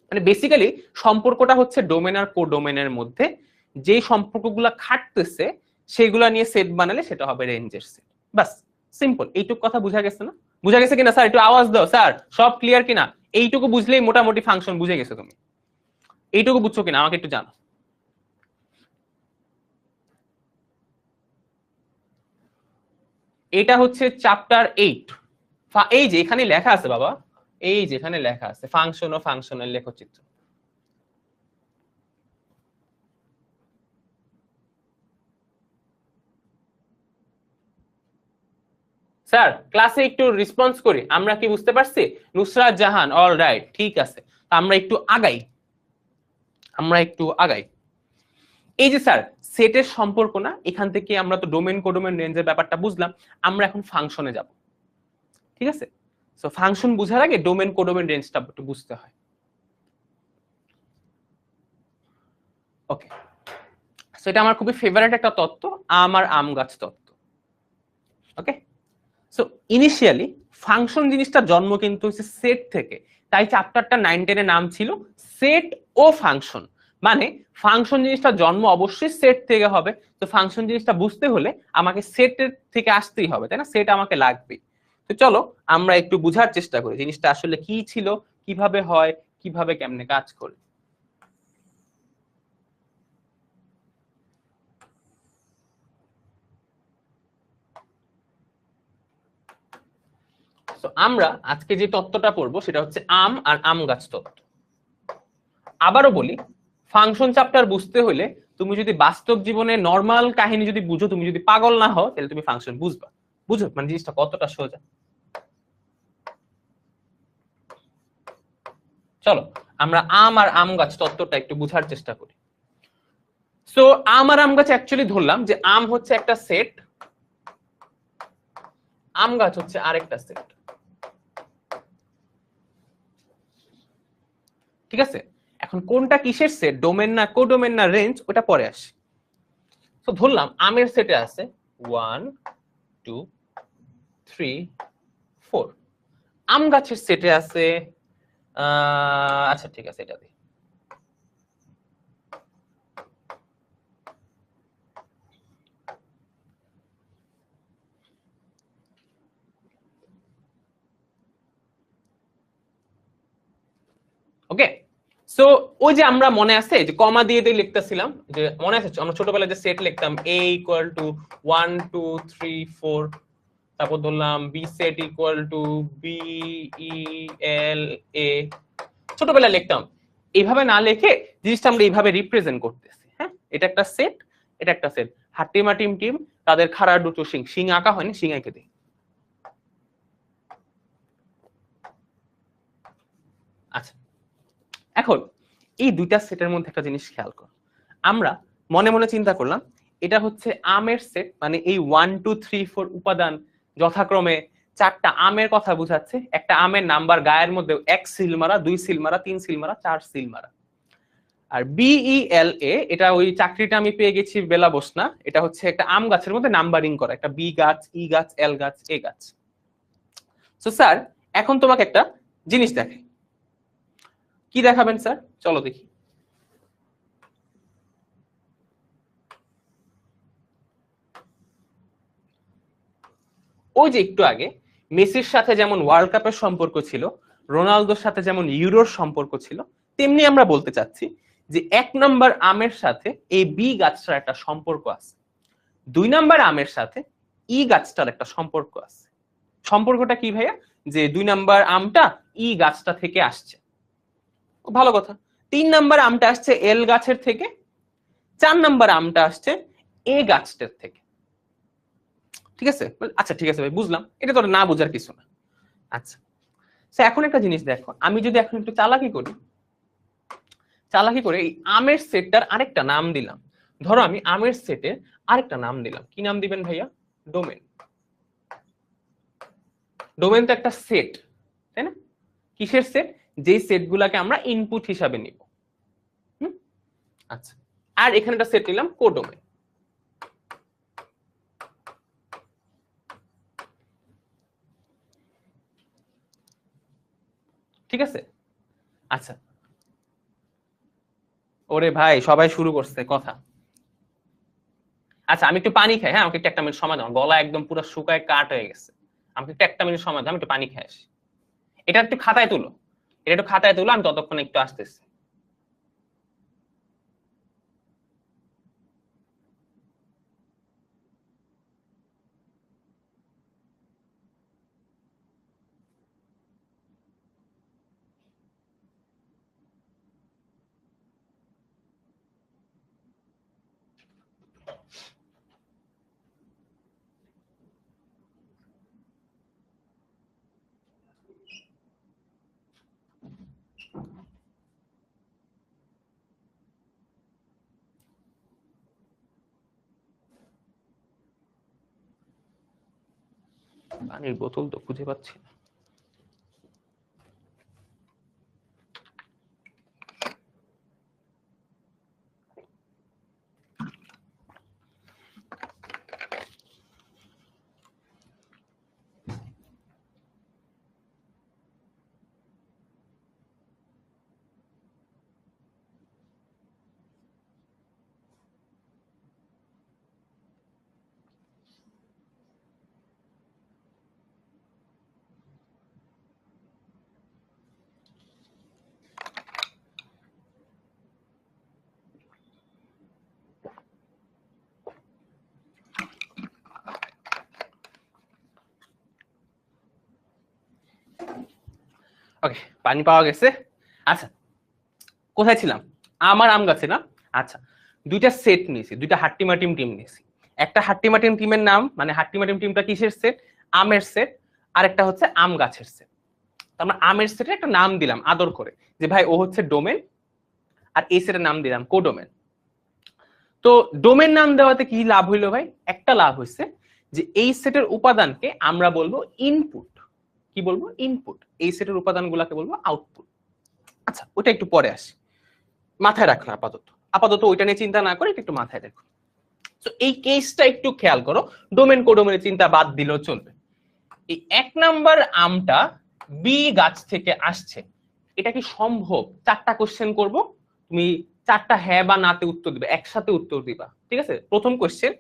মানে বেসিক্যালি সম্পর্কটা হচ্ছে ডোমেন আর কোডোমেনের মধ্যে, যে সম্পর্কগুলা খাটতেছে সেগুলা নিয়ে সেট বানালে সেটা হবে রেঞ্জের সেট। বাস, সিম্পল। এইটুকু কথা বুঝা গেছে না? বুঝা গেছে কিনা স্যার? একটু আওয়াজ দাও স্যার, সব ক্লিয়ার কিনা? এইটুকু বুঝলেই মোটামুটি ফাংশন বুঝে গেছো তুমি। এইটুকু বুঝছো কিনা আমাকে একটু জানো। এটা হচ্ছে চ্যাপ্টার 8। এই যে এখানে লেখা আছে বাবা, এই যে এখানে লেখা আছে ফাংশন ও ফাংশনের লেখচিত্র। স্যার ক্লাসে একটু রেসপন্স করি, আমরা কি বুঝতে পারছি? নুসরাত জাহান, অল রাইট, ঠিক আছে। আমরা একটু আগাই, আমরা একটু আগাই। এই যে স্যার সেটের সম্পর্ক না, এখান থেকে আমরা তো ডোমেন কোডোমেন রেঞ্জের ব্যাপারটা বুঝলাম, আমরা এখন ফাংশনে যাব। ঠিক আছে, সো ফাংশন বুঝার আগে ডোমেন কোডোমেন রেঞ্জটা একটু বুঝতে হয়। ওকে, সো এটা আমার খুবই ফেভারিট একটা তত্ত্ব, আম আর আম গাছ তত্ত্ব। ওকে, সো ইনিশিয়ালি ফাংশন জিনিসটা জন্ম কিন্তু হচ্ছে সেট থেকে, তাই চ্যাপ্টারটা 9-10 এর নাম ছিল সেট ও ফাংশন। মানে ফাংশন জিনিসটা জন্ম অবশ্যই সেট থেকে হবে, তো ফাংশন জিনিসটা বুঝতে হলে আমাকে সেটের থেকে আসতেই হবে, তাই না? সেট আমাকে লাগবে। তো চলো আমরা একটু বুঝার চেষ্টা করি জিনিসটা আসলে কি ছিল, কিভাবে হয়, কিভাবে কেমনে কাজ করে। তো আমরা আজকে যে তত্ত্বটা পড়বো সেটা হচ্ছে আম আর আম গাছ তত্ত্ব। আবারও বলি, ফাংশন চ্যাপ্টার বুঝতে হলে তুমি যদি বাস্তব জীবনে নরমাল কাহিনী যদি বুঝো, তুমি যদি পাগল না হও, তাহলে তুমি ফাংশন বুঝবা। বুঝো মানে জিনিসটা কতটা সোজা। চলো আমরা আম আর আম গাছ তত্ত্বটা একটু বুঝার চেষ্টা করি। সো আম আর আম গাছ অ্যাকচুয়ালি ধরলাম যে আম হচ্ছে একটা সেট, আম গাছ হচ্ছে আরেকটা সেট। ঠিক আছে, এখন কোনটা কিসের সেট, ডোমেন না কোডোমেন না রেঞ্জ, ওটা পরে আসে। তো ধরলাম আমের সেটে আছে 1 2 3 4, আম গাছের সেটে আছে আচ্ছা ঠিক আছে এটা দিই। ওকে, সো ওই যে আমরা মনে আছে যে কমা দিয়ে দিয়ে লিখতেছিলাম, যে মনে আছে আমরা ছোটবেলায় যে সেট লিখতাম a ইকুয়াল টু 1 2 3 4, তারপর ধরলাম B set equal to B E L A, ছোটবেলায় লিখতাম। এইভাবে না লিখে জিনিসটা আমরা এইভাবে রিপ্রেজেন্ট করতেছি। হ্যাঁ, এটা একটা সেট, এটা একটা সেট। হাট্টিমা টিম টিম তাদের খাড়া দুটো শিং, শিং আঁকা হয়নি, শিং এঁকে দিই। আচ্ছা, এখন এই দুইটা সেটের মধ্যে একটা জিনিস খেয়াল কর, আমরা মনে মনে চিন্তা করলাম এটা হচ্ছে আমের সেট, মানে এই 1 2 3 4 উপাদান যথাক্রমে 4টা আমের কথা বোঝাচ্ছে। একটা আমের নাম্বার গায়ের মধ্যে 1 সিল মারা, 2 সিল মারা, 3 সিল মারা, 4 সিল মারা। আর বিইএল এ, এটা ওই চাকরিটা আমি পেয়ে গেছি বেলা বসনা, এটা হচ্ছে একটা আম গাছের মধ্যে নাম্বারিং করা, একটা বি গাছ, ই গাছ, এল গাছ, এ গাছ। তো স্যার এখন তোমাকে একটা জিনিস দেখাই। কি দেখাবেন স্যার? চলো দেখি। ওই যে একটু আগে মেসির সাথে যেমন ওয়ার্ল্ড কাপের সম্পর্ক ছিল, রোনালদোর সাথে যেমন ইউরোর সম্পর্ক ছিল, তেমনি আমরা বলতে চাচ্ছি যে 1 নম্বর আমের সাথে এই বি গাছটার একটা সম্পর্ক আছে, 2 নম্বর আমের সাথে ই গাছটার একটা সম্পর্ক আছে। সম্পর্কটা কি ভাইয়া, যে 2 নাম্বার আমটা ই গাছটা থেকে আসছে, ভালো কথা। 3 নাম্বার আমটা আসছে এল গাছের থেকে, 4 নাম্বার আমটা আসছে এ গাছটার থেকে। ঠিক আছে, আচ্ছা ঠিক আছে ভাই, বুঝলাম, এটা তো না বোঝার কিছু না। আচ্ছা এখন একটা জিনিস দেখো, আমি যদি এখন একটু চালাকি করে এই আমের সেটটার আরেকটা নাম দিলাম, ধরো আমি আমের সেটের আরেকটা নাম দিলাম, কি নাম দিবেন ভাইয়া? ডোমেন। ডোমেন তো একটা সেট, তাই না? কিসের সেট? যেই সেট গুলাকে আমরা ইনপুট হিসাবে নিব। আচ্ছা, আর এখানে একটা সেট নিলাম কোডোমেন। ঠিক আছে, আচ্ছা ওরে ভাই সবাই শুরু করছে কথা। আচ্ছা আমি একটু পানি খাই, হ্যাঁ আমাকে একটু 1 মিনিট সময় দাও, গলা একদম পুরো শুকায় কাট হয়ে গেছে, আমাকে একটু 1 মিনিট সময় দাও, আমি একটু পানি খাই আসি। এটা একটু খাতায় তুলো, এটা একটু খাতায় তুলো, আমি ততক্ষণ একটু আসতেছি। পানির বোতল তো খুঁজে পাচ্ছি না। ওকে, পানি পাওয়া গেছে। আচ্ছা কোথায় ছিলাম? আমার আম গাছে না? আচ্ছা, দুইটা সেট নিয়েছি, দুইটা হাট্টিমাটিম টিম নিয়েছি। একটা হাট্টিমাটিম টিমের নাম, মানে হাট্টিমাটিম টিমটা কিসের সেট? আমের সেট। আর একটা হচ্ছে আম গাছের সেট। আমরা আমের সেটের একটা নাম দিলাম আদর করে, যে ভাই ও হচ্ছে ডোমেন, আর এই সেটের নাম দিলাম কোডোমেন। তো ডোমেন নাম দেওয়াতে কি লাভ হইলো ভাই? একটা লাভ হয়েছে যে এই সেটের উপাদানকে আমরা বলবো ইনপুট। কি বলবো? ইনপুট। এই সেটের উপাদানগুলোকে বলবো আউটপুট। আচ্ছা ওটা একটু পরে আসি, মাথায় রাখো আপাতত, আপাতত ওইটা নিয়ে চিন্তা না করে একটু মাথায় রাখো। তো এই কেসটা একটু খেয়াল করো, ডোমেন কোডোমেনের চিন্তা বাদ দিলেও চলবে। এই 1 নাম্বার আমটা বি গাছ থেকে আসছে, এটা কি সম্ভব? 4টা কোশ্চেন করব, তুমি 4টা হ্যাঁ বা নাতে উত্তর দিবে, একসাথে উত্তর দিবা। ঠিক আছে, প্রথম কোশ্চেন,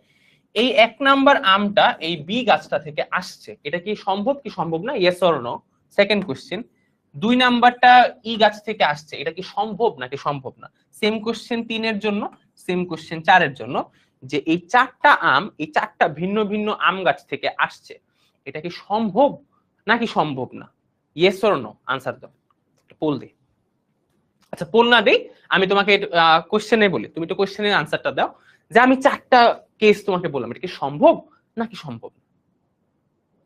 এই 1 নাম্বার আমটা এই বি গাছটা থেকে আসছে, এটা কি সম্ভব কি সম্ভব না? Yes or no. Second question, 2 নাম্বারটা ই গাছ থেকে আসছে, এটা কি সম্ভব নাকি সম্ভব না? সেম কোশ্চেন 3 এর জন্য, সেম কোশ্চেন 4 এর জন্য, যে এই 4টা আম, এই 4টা ভিন্ন ভিন্ন আম গাছ থেকে আসছে, এটা কি সম্ভব নাকি সম্ভব না? ইয়েস অর নো আনসার দাও, পোল দে। আচ্ছা পোল না দেই, আমি তোমাকে কোশ্চেনে বলি, তুমি তো কোশ্চেনের আনসারটা দাও, যে আমি 4টা কেস তোমাকে বললাম, এটা কি সম্ভব নাকি সম্ভব না?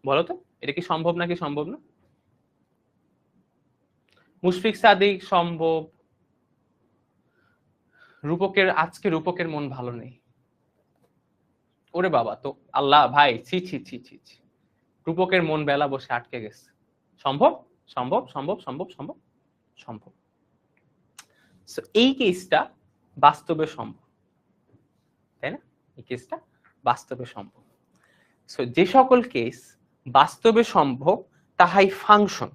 বলো তো, এটা কি সম্ভব নাকি সম্ভব না? মুশফিক সাদিক সম্ভব। রূপকের, আজকে রূপকের মন ভালো নেই। ওরে বাবা, তো আল্লাহ ভাই, ছি ছি ছি ছি ছি, রূপকের মন বেলা বসে আটকে গেছে। সম্ভব সম্ভব সম্ভব সম্ভব সম্ভব সম্ভব। এই কেসটা বাস্তবে সম্ভব, তাই না? এই কেসটা বাস্তবে সম্ভব। যে সকল কেস বাস্তবে সম্ভব তাহাই ফাংশন।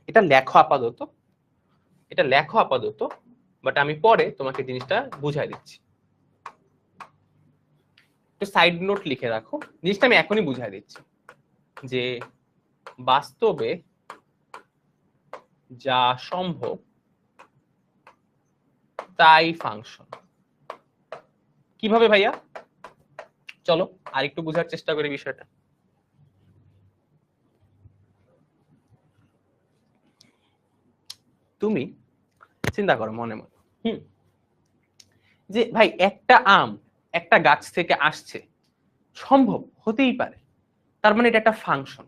এটা লেখো আপাতত, এটা লেখো আপাতত, বাট আমি পরে তোমাকে জিনিসটা বুঝাই দিচ্ছি। একটু সাইড নোট লিখে রাখো, জিনিসটা আমি এখনই বুঝাই দিচ্ছি, যে বাস্তবে যা সম্ভব তাই ফাংশন। কিভাবে ভাইয়া? চলো আর একটু বোঝার চেষ্টা করি বিষয়টা। তুমি চিন্তা করো মনে মনে যে ভাই একটা আম একটা গাছ থেকে আসছে, সম্ভব হতেই পারে, তার মানে এটা একটা ফাংশন,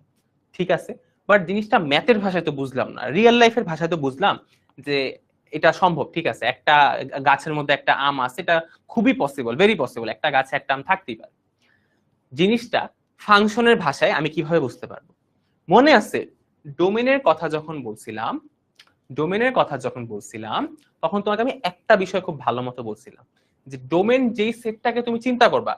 ঠিক আছে। বাট জিনিসটা ম্যাথের ভাষায় তো বুঝলাম না, রিয়েল লাইফের ভাষায় তো বুঝলাম যে এটা সম্ভব, ঠিক আছে। একটা গাছের মধ্যে একটা আম আছে, এটা খুবই পসিবল, ভেরি পসিবল, একটা গাছে একটা আম থাকতেই পারে। জিনিসটা ফাংশনের ভাষায় আমি কিভাবে বুঝতে পারবো? মনে আছে ডোমেনের কথা যখন বলছিলাম, তখন তোমাকে আমি একটা বিষয় খুব ভালো মতো বলছিলাম, যে ডোমেন যেই সেটটাকে তুমি চিন্তা করবা,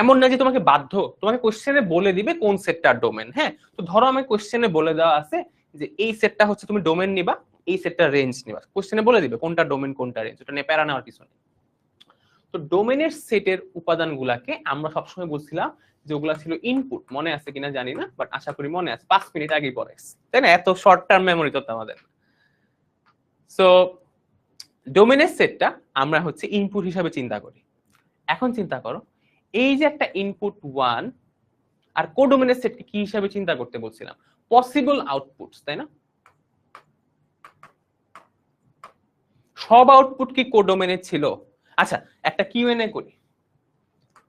এমন না যে তোমাকে বাধ্য, তোমাকে কোশ্চেনে বলে দিবে কোন সেটটার ডোমেন। হ্যাঁ, তো ধরো আমি কোশ্চেনে বলে দেওয়া আছে যে এই সেটটা হচ্ছে তুমি ডোমেন নিবা, এই সেটটার রেঞ্জ নিবা, কোশ্চেনে বলে দিবে কোনটা ডোমেন কোনটা রেঞ্জ, ওটা নিয়ে প্যারা নেওয়ার কিছু নেই। তো ডোমেনের সেটের উপাদানগুলাকে আমরা সবসময় বলছিলাম যে ওগুলা ছিল ইনপুট। মনে আছে কিনা জানি না, বাট আশা করি মনে আছে, 5 মিনিট আগেই পড়াইছি, তাই না? এত শর্ট টার্ম মেমোরি তো আমাদের। সো ডোমেনের সেটটা আমরা হচ্ছে ইনপুট হিসাবে চিন্তা করি। এখন চিন্তা করো, এই যে একটা ইনপুট 1 আর কোডোমেনের সেটকে কি হিসাবে চিন্তা করতে বলছিলাম? পসিবল আউটপুটস, তাই না? সব আউটপুট কি কোডোমেনে ছিল? আচ্ছা, একটা কিউএনএ করি,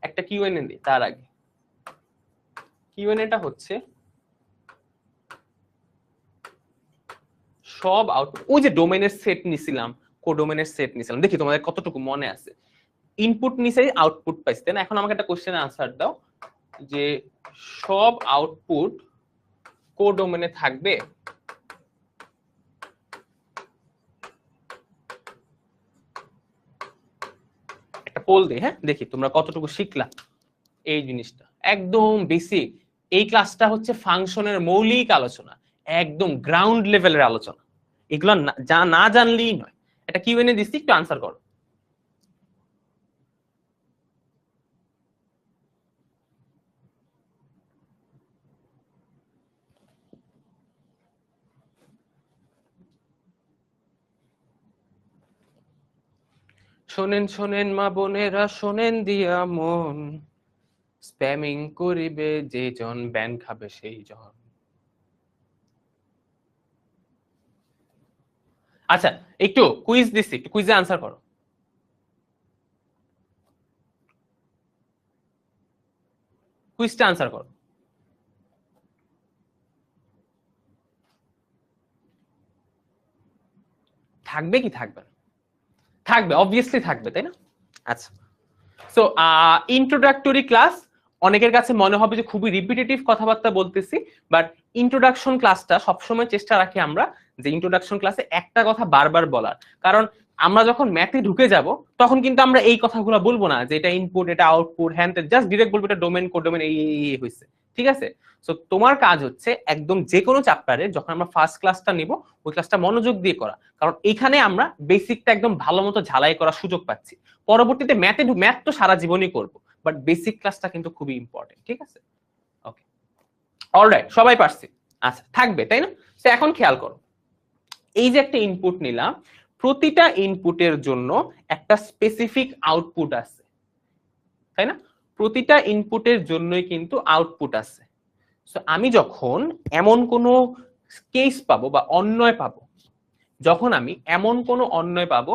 একটা কিউএনএ দিই। তার আগে কিউএনএটা হচ্ছে সব আউটপুট, ওই যে ডোমেনের সেট নিছিলাম, কোডোমেনের সেট নিছিলাম, দেখি তোমাদের কতটুকু মনে আছে। ইনপুট নিছে, আউটপুট পাইছে, তাই না? এখন আমাকে একটা কোশ্চেনের আনসার দাও যে সব আউটপুট কোডোমেনে থাকবে। একটা পোল দিই, হ্যাঁ, দেখি তোমরা কতটুকু শিখলা এই জিনিসটা। একদম বেসিক, এই ক্লাসটা হচ্ছে ফাংশনের মৌলিক আলোচনা, একদম গ্রাউন্ড লেভেলের আলোচনা, এগুলো যা না জানলেই নয়। এটা কিউএনএ দিচ্ছি, একটু আনসার করো। শোনেন শোনেন মা বোনেরা, শোনেন দিয়া মন, স্প্যামিং করিবে যে জন, ব্যান খাবে সেই জন। আচ্ছা, একটু কুইজ দিচ্ছি, একটু কুইজে আনসার করো। কুইজটা আনসার করো। থাকবে কি থাকবে না? থাকবে, অবভিয়াসলি থাকবে, তাই না? আচ্ছা, সো ইন্ট্রোডাক্টরি ক্লাস, অনেকের কাছে মনে হবে যে খুবই রিপিটেটিভ কথাবার্তা বলতেছি, বাট ইন্ট্রোডাকশন ক্লাসটা সবসময় চেষ্টা রাখি আমরা যে ইন্ট্রোডাকশন ক্লাসে একটা কথা বারবার বলার, কারণ আমরা যখন ম্যাথে ঢুকে যাব তখন কিন্তু আমরা এই কথাগুলো বলবো না যে এটা ইনপুট এটা আউটপুট হ্যান, জাস্ট ডিরেক্ট বলবো এটা ডোমেন কোডোমেন এই হয়েছে, ঠিক আছে। সো তোমার কাজ হচ্ছে একদম যে কোনো চ্যাপ্টারে যখন আমরা ফার্স্ট ক্লাসটা নিব, ওই ক্লাসটা মনোযোগ দিয়ে করা, কারণ এখানে আমরা বেসিকটা একদম ভালো মতো ঝালাই করার সুযোগ পাচ্ছি। পরবর্তীতে ম্যাথ তো সারা জীবনই করব, বাট বেসিক ক্লাসটা কিন্তু খুবই ইম্পর্টেন্ট, ঠিক আছে। ওকে, অলরাইট, সবাই পারছি। আচ্ছা, থাকবে, তাই না? তো এখন খেয়াল করো, এই যে একটা ইনপুট নিলাম, প্রতিটা ইনপুটের জন্য একটা স্পেসিফিক আউটপুট আছে, তাই না? প্রতিটা ইনপুটের জন্যই কিন্তু আউটপুট আছে। সো আমি যখন এমন কোনো কেস পাবো বা অন্যয় পাবো, যখন আমি এমন কোনো অন্যয় পাবো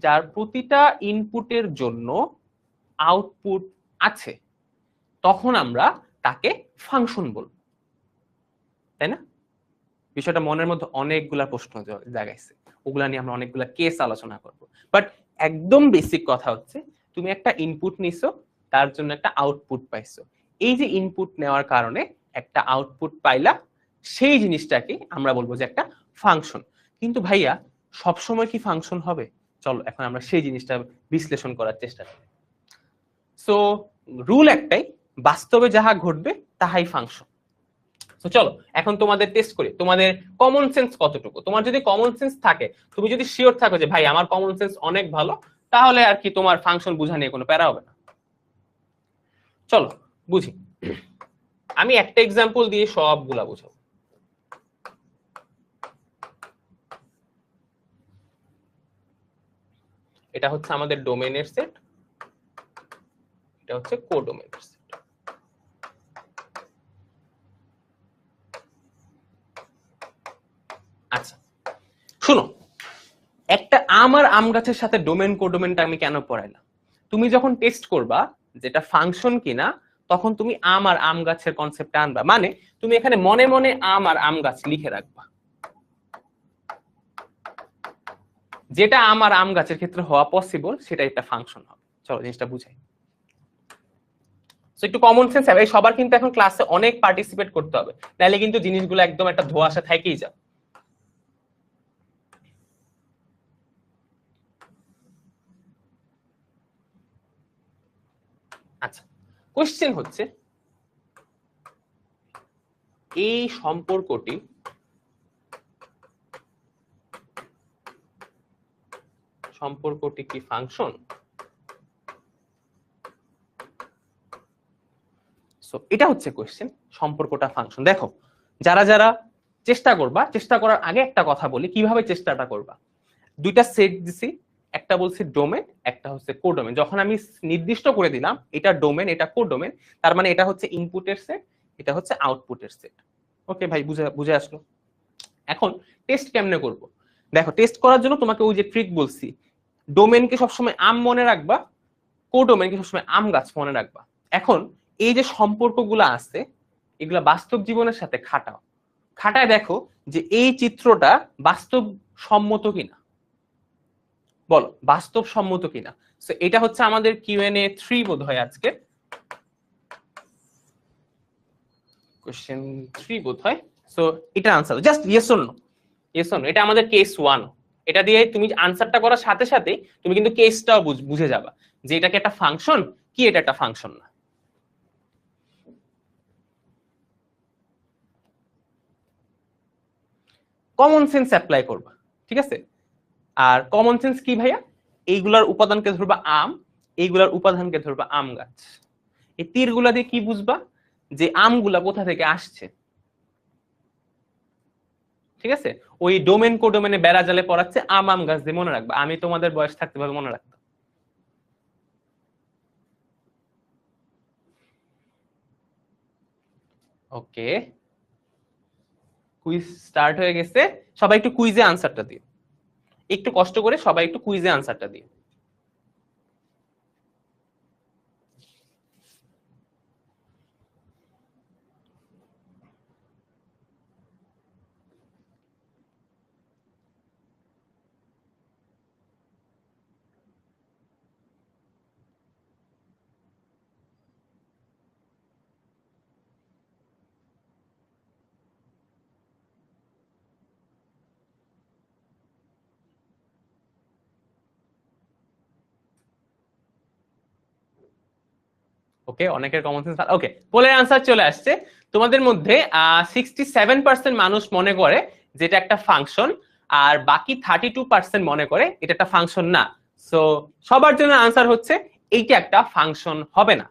যার প্রতিটা ইনপুটের জন্য আউটপুট আছে, তখন আমরা তাকে ফাংশন বলবো, তাই না? বিষয়টা মনের মধ্যে অনেকগুলা প্রশ্ন জাগাইছে, ওগুলা নিয়ে আমরা অনেকগুলা কেস আলোচনা করব, বাট একদম বেসিক কথা হচ্ছে তুমি একটা ইনপুট নিছো, তার জন্য একটা আউটপুট পাইছো, এই যে ইনপুট নেওয়ার কারণে একটা আউটপুট পাইলা, সেই জিনিসটাকে আমরা বলবো যে একটা ফাংশন। কিন্তু ভাইয়া সবসময় কি ফাংশন হবে? চলো এখন আমরা সেই জিনিসটা বিশ্লেষণ করার চেষ্টা করি। সো রুল একটাই, বাস্তবে যাহা ঘটবে তাহাই ফাংশন। তো চলো এখন তোমাদের টেস্ট করি, তোমাদের কমন সেন্স কতটুকু। তোমার যদি কমন সেন্স থাকে, তুমি যদি শিওর থাকো যে ভাই আমার কমন সেন্স অনেক ভালো, তাহলে আর কি তোমার ফাংশন বুঝা নিয়ে কোনো প্যারা হবে না। চলো বুঝি, আমি একটা এক্সাম্পল দিয়ে সবগুলা বুঝাবো। এটা হচ্ছে আমাদের ডোমেনের সেট, এটা হচ্ছে কোডোমেনের সেট। আচ্ছা শুনো, আমার আম গাছের সাথে ডোমেন কোডোমেনটা আমি কেন পড়াইলাম? তুমি যখন টেস্ট করবা যেটা ফাংশন কিনা, তখন তুমি আম আর আম গাছের কনসেপ্টে আনবা। মানে তুমি এখানে মনে মনে আম আর আম গাছ লিখে রাখবা, যেটা আমার আম গাছের ক্ষেত্রে হওয়া পসিবল সেটা একটা ফাংশন হবে। চলো জিনিসটা বুঝাই। একটু কমন সেন্স হবে সবার, কিন্তু এখন ক্লাসে অনেক পার্টিসিপেট করতে হবে, নাহলে কিন্তু জিনিসগুলো একদম একটা ধোঁয়াশা থেকেই যাবে। আচ্ছা, কোশ্চেন হচ্ছে এই সম্পর্কটি কি ফাংশন? সো এটা হচ্ছে কোশ্চেন, সম্পর্কটা ফাংশন। দেখো যারা যারা চেষ্টা করবা, চেষ্টা করার আগে একটা কথা বলি কিভাবে চেষ্টাটা করবা। দুইটা সেট দিছি, একটা বলছি ডোমেন, একটা হচ্ছে কোডোমেন। যখন আমি নির্দিষ্ট করে দিলাম এটা ডোমেন এটা কোডোমেন, তার মানে এটা হচ্ছে ইনপুটের সেট, এটা হচ্ছে আউটপুটের সেট। ওকে ভাই, বুঝে আসলো? এখন টেস্ট কেমনে করব? দেখো টেস্ট করার জন্য তোমাকে ওই যে ট্রিক বলছি, ডোমেনকে সবসময় আম মনে রাখবা, কোডোমেনকে সবসময় আম গাছ মনে রাখবা। এখন এই যে সম্পর্কগুলো আছে এগুলা বাস্তব জীবনের সাথে খাটাও, খাটায় দেখো যে এই চিত্রটা বাস্তব সম্মত কিনা। বলো বাস্তব সম্মত কিনা। সো এটা হচ্ছে আমাদের কিউএনএ 3 বোধ হয় আজকে, কোশ্চেন 3 বোধ হয়। সো এটা answer just yes or no, yes or no. এটা আমাদের কেস 1। এটা দিয়ে তুমি আনসারটা করার সাথে সাথে তুমি কিন্তু কেসটাও বুঝে যাবা যে এটা কি একটা ফাংশন কি এটা একটা ফাংশন না। কমন সেন্স অ্যাপ্লাই করবা, ঠিক আছে? আর কমন সেন্স কি ভাইয়া? এইগুলার উপাদানকে ধরবা আম, এইগুলার উপাদানকে ধরবা আম গাছ। এই তীরগুলা দিয়ে কি বুঝবা? যে আমগুলা কোথা থেকে আসছে, ঠিক আছে? ওই ডোমেন কোডোমেনে বেড়া জালে পড়াচ্ছে আম আম গাছ দিয়ে মনে রাখবা। আমি তোমাদের বয়স থাকতে ভাবে মনে রাখতাম। ওকে, কুইজ স্টার্ট হয়ে গেছে। সবাই একটু কুইজে আনসারটা দিও, একটু কষ্ট করে সবাই একটু কুইজে আনসারটা দিও। ওকে, অনেকের কমন সেন্স। ওকে, পোলের আনসার চলে আসছে। তোমাদের মধ্যে 67% মানুষ মনে করে যেটা একটা ফাংশন, আর বাকি 32% মনে করে এটা একটা ফাংশন না। সো সবার জন্য আনসার হচ্ছে এইটা একটা ফাংশন হবে না।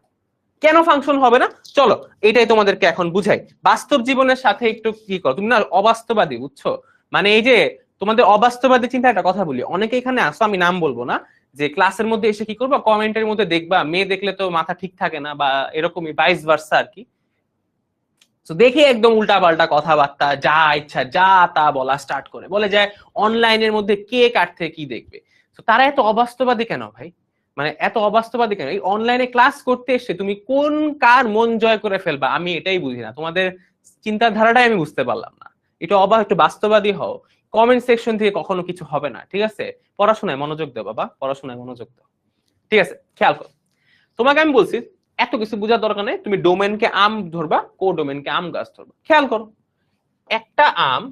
কেন ফাংশন হবে না চলো এটাই তোমাদেরকে এখন বুঝাই। বাস্তব জীবনের সাথে একটু কি করো, তুমি না অবাস্তবাদী, বুঝছো? মানে এই যে তোমাদের অবাস্তবাদী চিন্তা, একটা কথা বলি, অনেকে এখানে আসো, আমি নাম বলবো না, যে ক্লাসের মধ্যে এসে কি করবা, কমেন্টের মধ্যে দেখবা মেয়ে দেখলে তো মাথা ঠিক থাকে না, বা এরকমই ভাইস ভার্সা আর কি। তো দেখে একদম উল্টা পাল্টা কথাবার্তা, যা ইচ্ছা যা তা বলা স্টার্ট করে, বলে যায় অনলাইনের মধ্যে কে কার থেকে কি দেখবে। তো তারা এত অবাস্তবাদী কেন ভাই? মানে এত অবাস্তবাদী কেন? এই অনলাইনে ক্লাস করতে এসে তুমি কোন কার মন জয় করে ফেলবা, আমি এটাই বুঝি না। তোমাদের চিন্তাধারাটাই আমি বুঝতে পারলাম না। একটু বাস্তববাদী হও। কমেন্ট সেকশন থেকে কখনো কিছু হবে না, ঠিক আছে? পড়াশোনায় মনোযোগ দাও বাবা, পড়াশোনায় মনোযোগ দাও। ঠিক আছে, খেয়াল করো। তোমাকে আমি বলছি এত কিছু বোঝার দরকার নেই, তুমি ডোমেনকে আম ধরবা, কো ডোমেনকে আম গাছ ধরবা। খেয়াল করো, একটা আম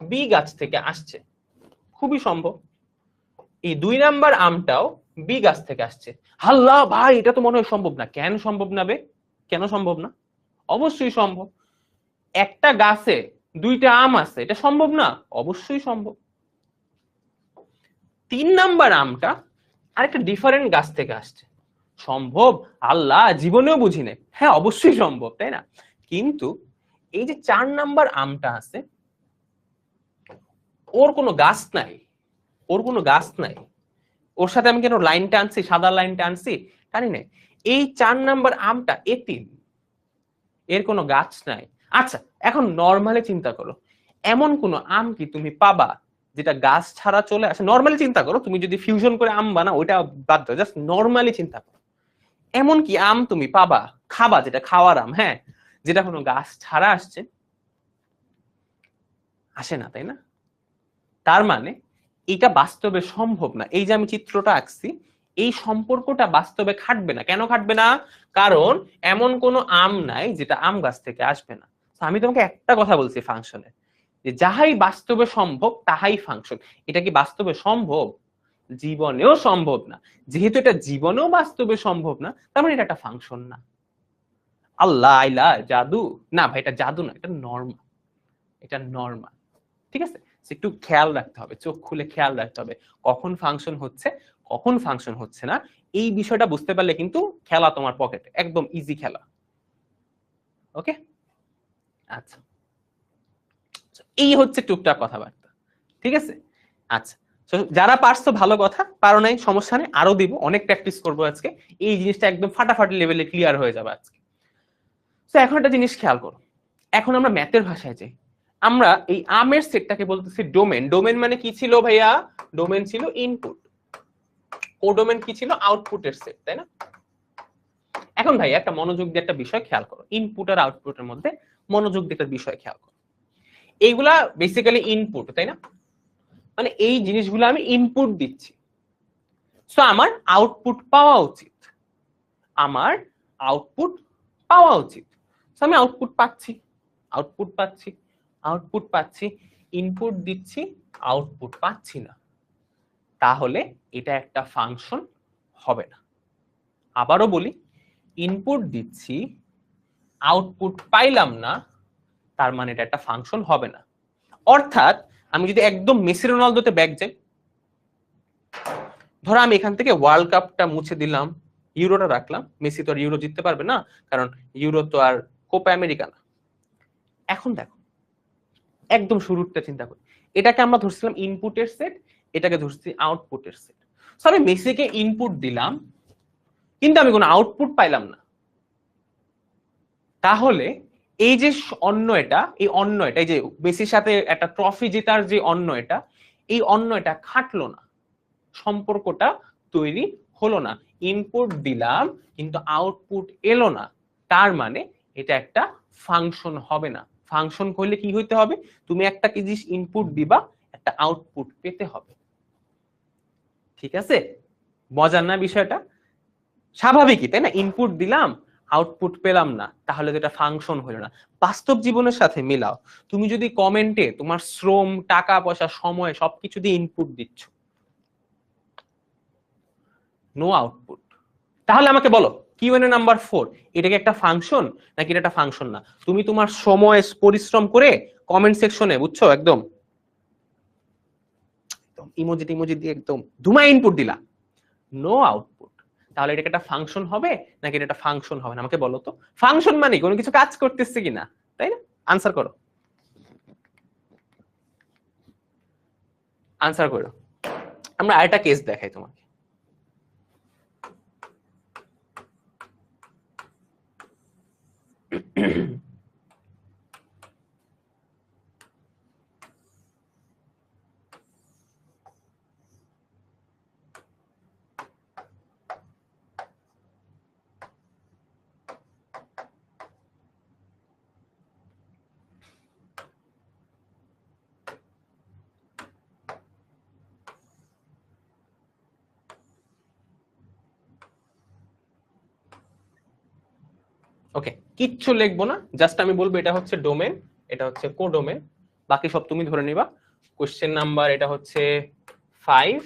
বি গাছ থেকে আসছে, খুবই সম্ভব এই 2 নাম্বার আমটাও বি গাছ থেকে আসছে। হাল্লা ভাই, এটা তো মনে হয় সম্ভব না। কেন সম্ভব না বে? কেন সম্ভব না? অবশ্যই সম্ভব। একটা গাছে 2টা আম আছে, এটা সম্ভব না? অবশ্যই সম্ভব। 3 নাম্বার আমটা আরেকটা ডিফারেন্ট গাছ থেকে আসছে, সম্ভব? আল্লাহ, জীবনেও বুঝি নাই। হ্যাঁ অবশ্যই সম্ভব, তাই না? কিন্তু এই যে 4 নাম্বার আমটা আছে, ওর কোনো গাছ নাই, ওর কোনো গাছ নাই। ওর সাথে আমি কেন লাইনটা আনছি, সাদা লাইনটা আনছি? জানি না। এই 4 নাম্বার আমটা এতিম, এর কোনো গাছ নাই। আচ্ছা, এখন নর্মালি চিন্তা করো, এমন কোন আম কি তুমি পাবা যেটা গাছ ছাড়া চলে আসে, নর্মালি চিন্তা করো, তুমি যদি ফিউশন করে আম বানাও ওইটা বাদ দাও, জাস্ট নর্মালি চিন্তা করো, এমন কি আম তুমি পাবা, খাবা, যেটা খাওয়ার আম, হ্যাঁ, যেটা কোনো গাছ ছাড়া আসছে? আসে না, তাই না? তার মানে এটা বাস্তবে সম্ভব না। এই যে আমি চিত্রটা আঁকছি, এই সম্পর্কটা বাস্তবে খাটবে না। কেন খাটবে না? কারণ এমন কোনো আম নাই যেটা আম গাছ থেকে আসবে না। আমি তোমাকে একটা কথা বলছি ফাংশনে, যে যাহাই বাস্তবে সম্ভব তাহাই ফাংশন। এটা কি বাস্তবে সম্ভব? জীবনেও সম্ভব না। যেহেতু এটা জীবনেও বাস্তবে সম্ভব না, তার মানে এটা একটা ফাংশন না। আল্লাহ আইলা জাদু, না ভাই, এটা জাদু না, এটা নরমাল, এটা নরমাল। ঠিক আছে, একটু খেয়াল রাখতে হবে, চোখ খুলে খেয়াল রাখতে হবে কখন ফাংশন হচ্ছে, কখন ফাংশন হচ্ছে না। এই বিষয়টা বুঝতে পারলে কিন্তু খেলা তোমার পকেটে, একদম ইজি খেলা। ওকে, আচ্ছা, এই হচ্ছে টুকটাক কথাবার্তা। ঠিক আছে, আচ্ছা, যারা পারছো ভালো কথা, পারো নাই সমস্যা নেই, আরো দিব, অনেক প্র্যাকটিস করবো আজকে, এই জিনিসটা একদম ফাটাফাটি লেভেলে ক্লিয়ার হয়ে যাবে আজকে। তো এখন একটা জিনিস খেয়াল করো, এখন আমরা ম্যাথের ভাষায় যাই। আমরা এই আমের সেটটাকে বলতেছি ডোমেন। ডোমেন মানে কি ছিল ভাইয়া? ডোমেন ছিল ইনপুট, কোডোমেন কি ছিল? আউটপুটের সেট, তাই না? এখন ভাই একটা মনোযোগ দিয়ে একটা বিষয় খেয়াল করো, ইনপুট আর আউটপুটের মধ্যে মনোযোগ দিয়ে একটা বিষয় খেয়াল করো। এইগুলা বেসিক্যালি ইনপুট, তাই না? মানে এই জিনিসগুলো আমি ইনপুট দিচ্ছি, সো আমার আউটপুট পাওয়া উচিত, আমার আউটপুট পাওয়া উচিত। সো আমি আউটপুট পাচ্ছি, আউটপুট পাচ্ছি, আউটপুট পাচ্ছি, ইনপুট দিচ্ছি, আউটপুট পাচ্ছি না, তাহলে এটা একটা ফাংশন হবে না। আবারও বলি, ইনপুট দিচ্ছি, আউটপুট পাইলাম না, তার মানে এটা একটা ফাংশন হবে না। অর্থাৎ আমি যদি একদম মেসি রোনালদোতে ব্যাক যাই, ধরো আমি এখান থেকে ওয়ার্ল্ড কাপটা মুছে দিলাম, ইউরোটা রাখলাম, মেসি তো আর ইউরো জিততে পারবে না, কারণ ইউরো তো আর কোপা আমেরিকা না। এখন দেখো, একদম শুরুটা চিন্তা করি, এটাকে আমরা ধরছিলাম ইনপুটের সেট, এটাকে ধরছি আউটপুটের সেট। আমি মেসিকে ইনপুট দিলাম, কিন্তু আমি কোনো আউটপুট পাইলাম না, তাহলে এই যে অন্য এটা, এই অন্য এটা, এই যে মেসির সাথে একটা ট্রফি জেতার যে অন্য এটা, এই অন্য এটা খাটলো না, সম্পর্কটা তৈরি হলো না। ইনপুট দিলাম কিন্তু আউটপুট এলো না, তার মানে এটা একটা ফাংশন হবে না। ফাংশন করলে কি হইতে হবে? তুমি একটা জিনিস ইনপুট দিবা, একটা আউটপুট পেতে হবে। ঠিক আছে, মজার না বিষয়টা? স্বাভাবিকই, তাই না? ইনপুট দিলাম, আউটপুট পেলাম না, তাহলে তো এটা ফাংশন হলো না। বাস্তব জীবনের সাথে মিলাও, তুমি যদি কমেন্টে তোমার শ্রম, টাকা পয়সা, সময় সবকিছু দিয়ে ইনপুট দিচ্ছ, নো আউটপুট, তাহলে আমাকে বলো কিউএনএ নাম্বার 4 এটা কি একটা ফাংশন নাকি এটা একটা ফাংশন না? তুমি তোমার সময় পরিশ্রম করে কমেন্ট সেকশনে, বুঝছো, একদম ইমোজি টিমোজি দিয়ে একদম ধুমা ইনপুট দিলা, নো আউটপুট, তাহলে এটা একটা ফাংশন হবে নাকি এটা একটা ফাংশন হবে না? আমাকে বলো তো। ফাংশন মানে কোনো কিছু কাজ করতেছে কিনা, তাই না? আনসার করো, আনসার করো। আমরা আরেকটা কেস দেখাই তোমাকে। ওকে, কিচ্ছু লিখবো না, জাস্ট আমি বলবো এটা হচ্ছে ডোমেন, এটা হচ্ছে কোডোমেন, বাকি সব তুমি ধরে নিবা। কোশ্চেন নাম্বার এটা হচ্ছে 5,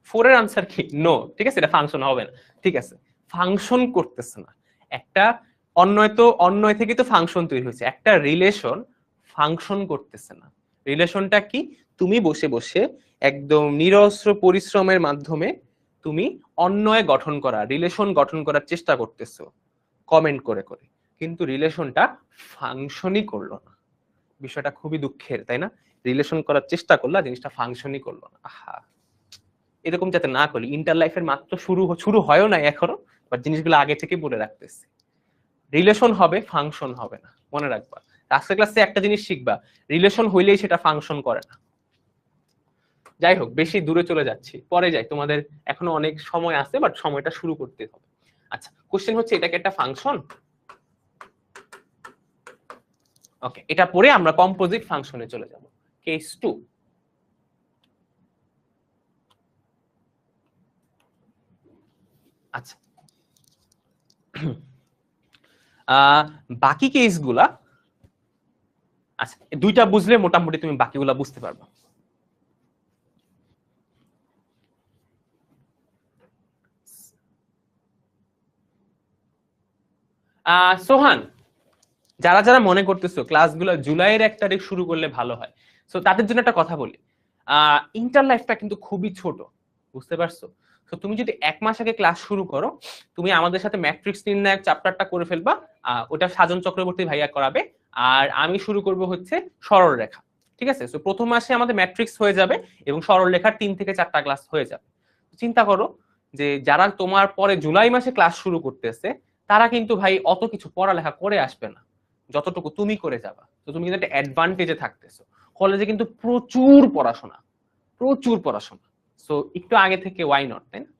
4 এর আনসার কি? নো। ঠিক আছে, এটা ফাংশন হবে না। ঠিক আছে, ফাংশন করতেছে না একটা অন্যয়, তো অন্যয় থেকে তো ফাংশন তৈরি হয়েছে, একটা রিলেশন ফাংশন করতেছে না। রিলেশনটা কি? তুমি বসে বসে একদম নিরস্ত্র পরিশ্রমের মাধ্যমে তুমি অন্যয় গঠন করা, রিলেশন গঠন করার চেষ্টা করতেছো কমেন্ট করে করে, কিন্তু রিলেশনটা ফাংশনই করলো না। বিষয়টা খুবই দুঃখের, তাই না? রিলেশন করার চেষ্টা করলা, জিনিসটা ফাংশনই করলো না। আহা, এরকম যাতে না করি। ইন্টার লাইফের মাত্র শুরু হয়ও নাই এখনো, বাট জিনিসগুলো আগে থেকে বলে রাখতেছি। রিলেশন হবে, ফাংশন হবে না, মনে রাখবা। আজকের ক্লাসে একটা জিনিস শিখবা, রিলেশন হইলেই সেটা ফাংশন করে না। যাই হোক, বেশি দূরে চলে যাচ্ছি, পরে যাই, তোমাদের এখনো অনেক সময় আছে, বাট সময়টা শুরু করতে হবে। আচ্ছা, কোশ্চেন হচ্ছে এটাকে একটা ফাংশন। ওকে, এটা পরে আমরা কম্পোজিট ফাংশনে চলে যাব। কেস 2। আচ্ছা, বাকি কেসগুলা, আচ্ছা দুইটা বুঝলে মোটামুটি তুমি বাকিগুলা বুঝতে পারবে। সোহান, যারা যারা মনে করতেছো ক্লাসগুলো জুলাইয়ের 1 তারিখ শুরু করলে ভালো হয়, সো তাদের জন্য একটা কথা বলি, ইন্টার লাইফটা কিন্তু খুবই ছোট, বুঝতে পারছো? তো তুমি যদি 1 মাস আগে ক্লাস শুরু করো, তুমি আমাদের সাথে ম্যাট্রিক্স নির্ণায়ক চ্যাপ্টারটা করে ফেলবা, ওটা সাজন চক্রবর্তী ভাইয়া করাবে, আর আমি শুরু করব হচ্ছে সরল রেখা। ঠিক আছে? তো প্রথম মাসে আমাদের ম্যাট্রিক্স হয়ে যাবে এবং সরল রেখার 3 থেকে 4টা ক্লাস হয়ে যাবে। চিন্তা করো যে যারা তোমার পরে জুলাই মাসে ক্লাস শুরু করতেছে, তারা কিন্তু ভাই অত কিছু পড়ালেখা করে আসবে না যতটুকু তুমি করে যাবা। তো তুমি কিন্তু একটা অ্যাডভান্টেজে থাকতেছো। কলেজে কিন্তু প্রচুর পড়াশোনা, প্রচুর পড়াশোনা। সো একটু আগে থেকে ওয়াই নট, তাই না?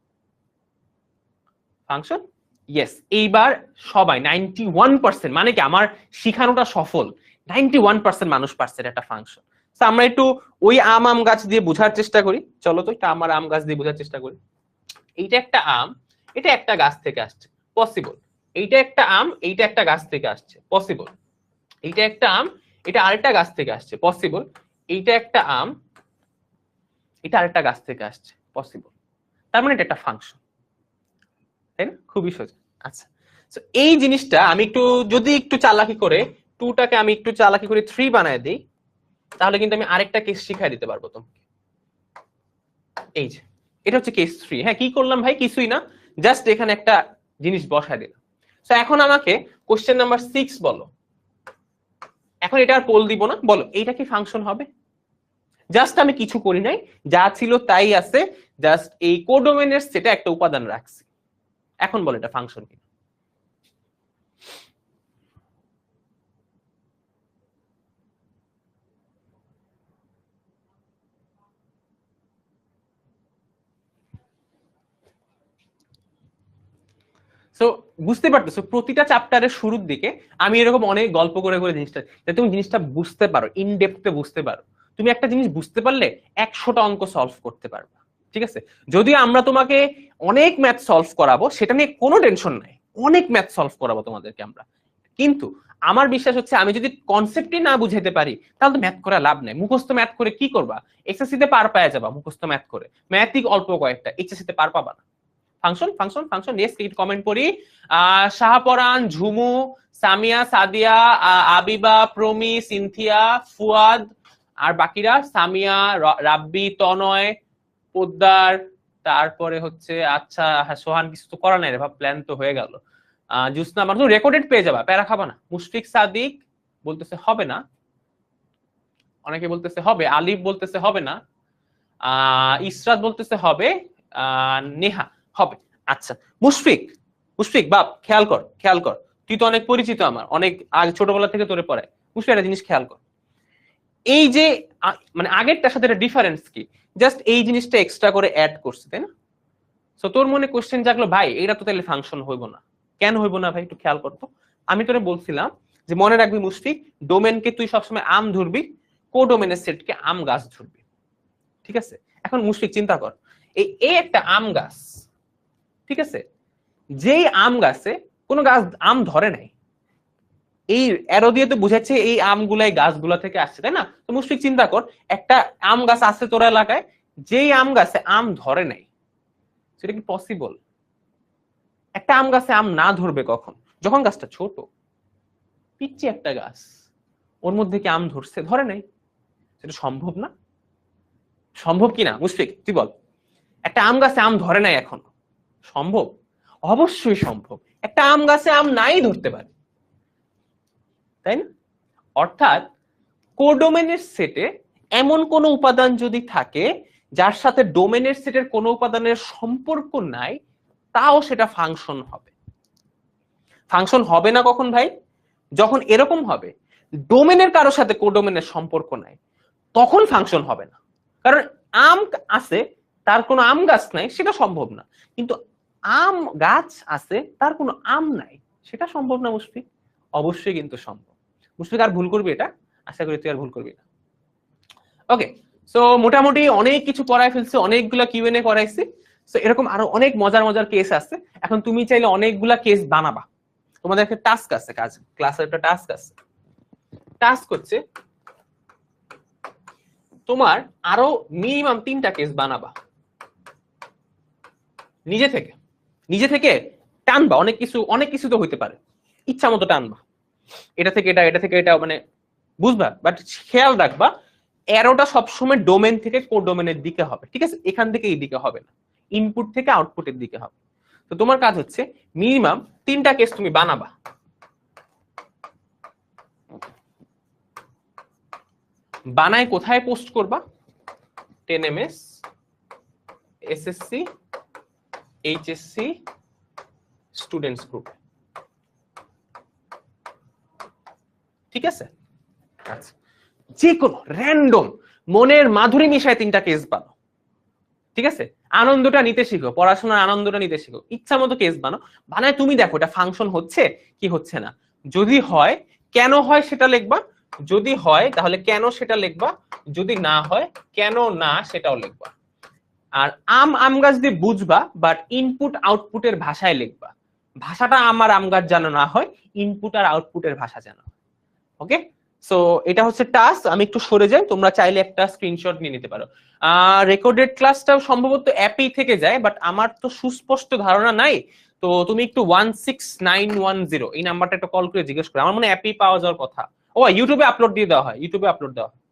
ফাংশন, ইয়েস, এইবার সবাই 91%, মানে কি আমার শিখানোটা সফল, 91% মানুষ পারছে একটা ফাংশন। আমরা একটু ওই আম গাছ দিয়ে বোঝার চেষ্টা করি, চলো তো, এটা আমার আম গাছ দিয়ে বোঝার চেষ্টা করি। এইটা একটা আম, এটা একটা গাছ থেকে আসছে, পসিবল। এইটা একটা আম, এইটা একটা গাছ থেকে আসছে, পসিবল। এইটা একটা আম, এটা আরেকটা গাছ থেকে আসছে, পসিবল। এইটা একটা আম, এটা আরেকটা গাছ থেকে আসছে, পসিবল। তার মানে এটা একটা ফাংশন, তাই না? খুবই সোজা। আচ্ছা, তো এই জিনিসটা আমি একটু যদি একটু চালাকি করে 2টাকে আমি একটু চালাকি করে 3 বানায় দিই, তাহলে কিন্তু আমি আরেকটা কেস শিখাই দিতে পারবো তোমাকে। এই যে এটা হচ্ছে কেস 3। হ্যাঁ, কি করলাম ভাই? কিছুই না, জাস্ট এখানে একটা জিনিস বসায় দিলাম। তো এখন আমাকে কোশ্চেন নাম্বার 6 বলো। এখন এটা আর পোল দিব না, বলো এইটা কি ফাংশন হবে? জাস্ট আমি কিছু করি নাই, যা ছিল তাই আছে, জাস্ট এই কোডোমেনের সেটে একটা উপাদান রাখছি। এখন বলো এটা ফাংশন কি? সো বুঝতে পারতেছো, প্রতিটা চ্যাপ্টারের শুরুর দিকে আমি এরকম অনেক গল্প করে করে জিনিসটা, যাতে তুমি জিনিসটা বুঝতে পারো, ইন ডেপথে বুঝতে পারো। তুমি একটা জিনিস বুঝতে পারলে 100টা অঙ্ক সলভ করতে পারবে। ঠিক আছে? যদিও আমরা তোমাকে অনেক ম্যাথ সলভ করাবো, সেটা নিয়ে কোনো টেনশন নাই, অনেক ম্যাথ সলভ করাবো তোমাদেরকে আমরা, কিন্তু আমার বিশ্বাস হচ্ছে আমি যদি কনসেপ্টই না বুঝাইতে পারি, তাহলে তো ম্যাথ করে লাভ নাই। মুখস্থ ম্যাথ করে কি করবা? এসএসসি তে পার পাওয়া যাবা মুখস্থ ম্যাথ করে, ম্যাথিক অল্প কয়েকটা, এইচএসসি তে পার পাবা না। Function function function, yes, comment করি। শাহপরান, ঝুমু, সামিয়া, সাদিয়া, আবিবা, প্রমি, সিনথিয়া, ফুয়াদ, আর বাকিরা সামিয়া, রাব্বি, তনয়, পোদ্দার, তারপরে হচ্ছে আচ্ছা হ্যাঁ সোহান, কিছু তো করা নাই রে ভাব, প্ল্যান তো হয়ে গেল। জুসনা, মানে তুমি রেকর্ডেড পেয়ে যাবা, প্যারা খাবা না। মুশফিক সাদিক বলতেছে হবে না, অনেকে বলতেছে হবে, আলিফ বলতেছে হবে না, ইসরাত বলতেছে হবে, নেহা হবে। আচ্ছা, মুশফিক, মুশফিক বাপ, খেয়াল কর, খেয়াল কর, তুই তো অনেক পরিচিত আমার, অনেক আগে ছোটবেলা থেকে তোরে পড়ায়। মুশফিক একটা জিনিস খেয়াল কর, এই যে মানে আগেরটার সাথে একটা ডিফারেন্স কি, জাস্ট এই জিনিসটা এক্সট্রা করে অ্যাড করছে, তাই না? সো তোর মনে কোশ্চেন জাগলো, ভাই এটা তো তাহলে ফাংশন হইব না। কেন হইব না ভাই, একটু খেয়াল করতো। আমি তোরে বলছিলাম যে মনে রাখবি মুশফিক, ডোমেনকে তুই সবসময় আম ধরবি, কোডোমেনের সেটকে আম গাছ ধরবি। ঠিক আছে? এখন মুশফিক চিন্তা কর, এই একটা আম গাছ, ঠিক আছে, যেই আম গাছে কোনো গাছ আম ধরে নাই, এই অ্যারো দিয়ে তো বুঝাচ্ছে এই আমগুলাই গাছগুলা থেকে আসছে, তাই না? তো মুশফিক চিন্তা কর, একটা আম গাছ আছে তোর এলাকায়, যেই আম গাছে আম ধরে নাই, সেটা কি পসিবল? একটা আম গাছে আম না ধরবে কখন? যখন গাছটা ছোট, পিচ্চি একটা গাছ, ওর মধ্যে কি আম ধরছে? ধরে নাই। সেটা সম্ভব না? সম্ভব কি না মুশফিক, তুই বল। একটা আম গাছে আম ধরে নাই এখন, সম্ভব? অবশ্যই সম্ভব। একটা আম গাছে আম নাই ধরতে পারে, তাই না? অর্থাৎ কোডোমেনের সেটে এমন কোন উপাদান যদি থাকে যার সাথে ডোমেনের সেটের কোন উপাদানের সম্পর্ক নাই, তাও সেটা ফাংশন হবে। ফাংশন হবে না কখন ভাই? যখন এরকম হবে, ডোমেনের কারোর সাথে কোডোমেনের সম্পর্ক নাই, তখন ফাংশন হবে না। কারণ আম আছে তার কোনো আম গাছ নাই সেটা সম্ভব না, কিন্তু আম গাছ আছে তার কোনো আম নাই সেটা সম্ভব না মুশফিক? অবশ্যই কিন্তু সম্ভব। মুশফিক আর ভুল করবি এটা? আশা করি তুই আর ভুল করবি না। ওকে, সো মোটামুটি অনেক কিছু পড়াই ফেলছে, অনেকগুলা কিউএনএ করাইছি। সো এরকম আরো অনেক মজার মজার কেস আছে। এখন তুমি চাইলে অনেকগুলা কেস বানাবা। তোমাদের একটা টাস্ক আছে, কাজ ক্লাসের একটা টাস্ক আছে। টাস্ক হচ্ছে তোমার আরো মিনিমাম 3টা কেস বানাবা নিজে থেকে। নিজে থেকে টানবা, অনেক কিছু তো হইতে পারে, ইচ্ছা মতো টানবা, এটা থেকে এটা, এটা থেকে এটা, মানে বুঝবা। বাট খেয়াল রাখবা অ্যারোটা সবসময় ডোমেন থেকে কোড ডোমেনের দিকে হবে, ঠিক আছে? এখান থেকে এই দিকে হবে না, ইনপুট থেকে আউটপুটের দিকে হবে। তো তোমার কাজ হচ্ছে মিনিমাম 3টা কেস তুমি বানাবা। বানায় কোথায় পোস্ট করবা? 10ms, SSC, HSC, students group, ঠিক আছে? আচ্ছা, যে কোনো র্যান্ডম মনের মাধুরী মিশায় 3টা কেস বানো, ঠিক আছে? আনন্দটা নিতে শিখো, পড়াশোনার আনন্দটা নিতে শিখো, ইচ্ছা মতো কেস বানো। বানায় তুমি দেখো এটা ফাংশন হচ্ছে কি হচ্ছে না। যদি হয় কেন হয় সেটা লিখবা, যদি হয় তাহলে কেন সেটা লিখবা, যদি না হয় কেন না সেটাও লিখবা। আর আম গাছ দিয়ে বুঝবা, বাট ইনপুট আউটপুটের ভাষায় লিখবা। ভাষাটা আমার আম গাছ যেন না হয়, ইনপুট আর আউটপুটের ভাষা যেন। ওকে, সো এটা হচ্ছে টাস্ক। আমি একটু সরে যাই, তোমরা চাইলে একটা স্ক্রিনশট নিয়ে নিতে পারো। রেকর্ডেড ক্লাসটা সম্ভবত অ্যাপেই থেকে যায়, বাট আমার তো সুস্পষ্ট ধারণা নাই। তো তুমি একটু 16910 এই নাম্বারটা একটা কল করে জিজ্ঞেস করো, আমার মনে হয় অ্যাপেই পাওয়া যাওয়ার কথা। ও ইউটিউবে আপলোড দিয়ে দেওয়া হয়, ইউটিউবে আপলোড দেওয়া হয়।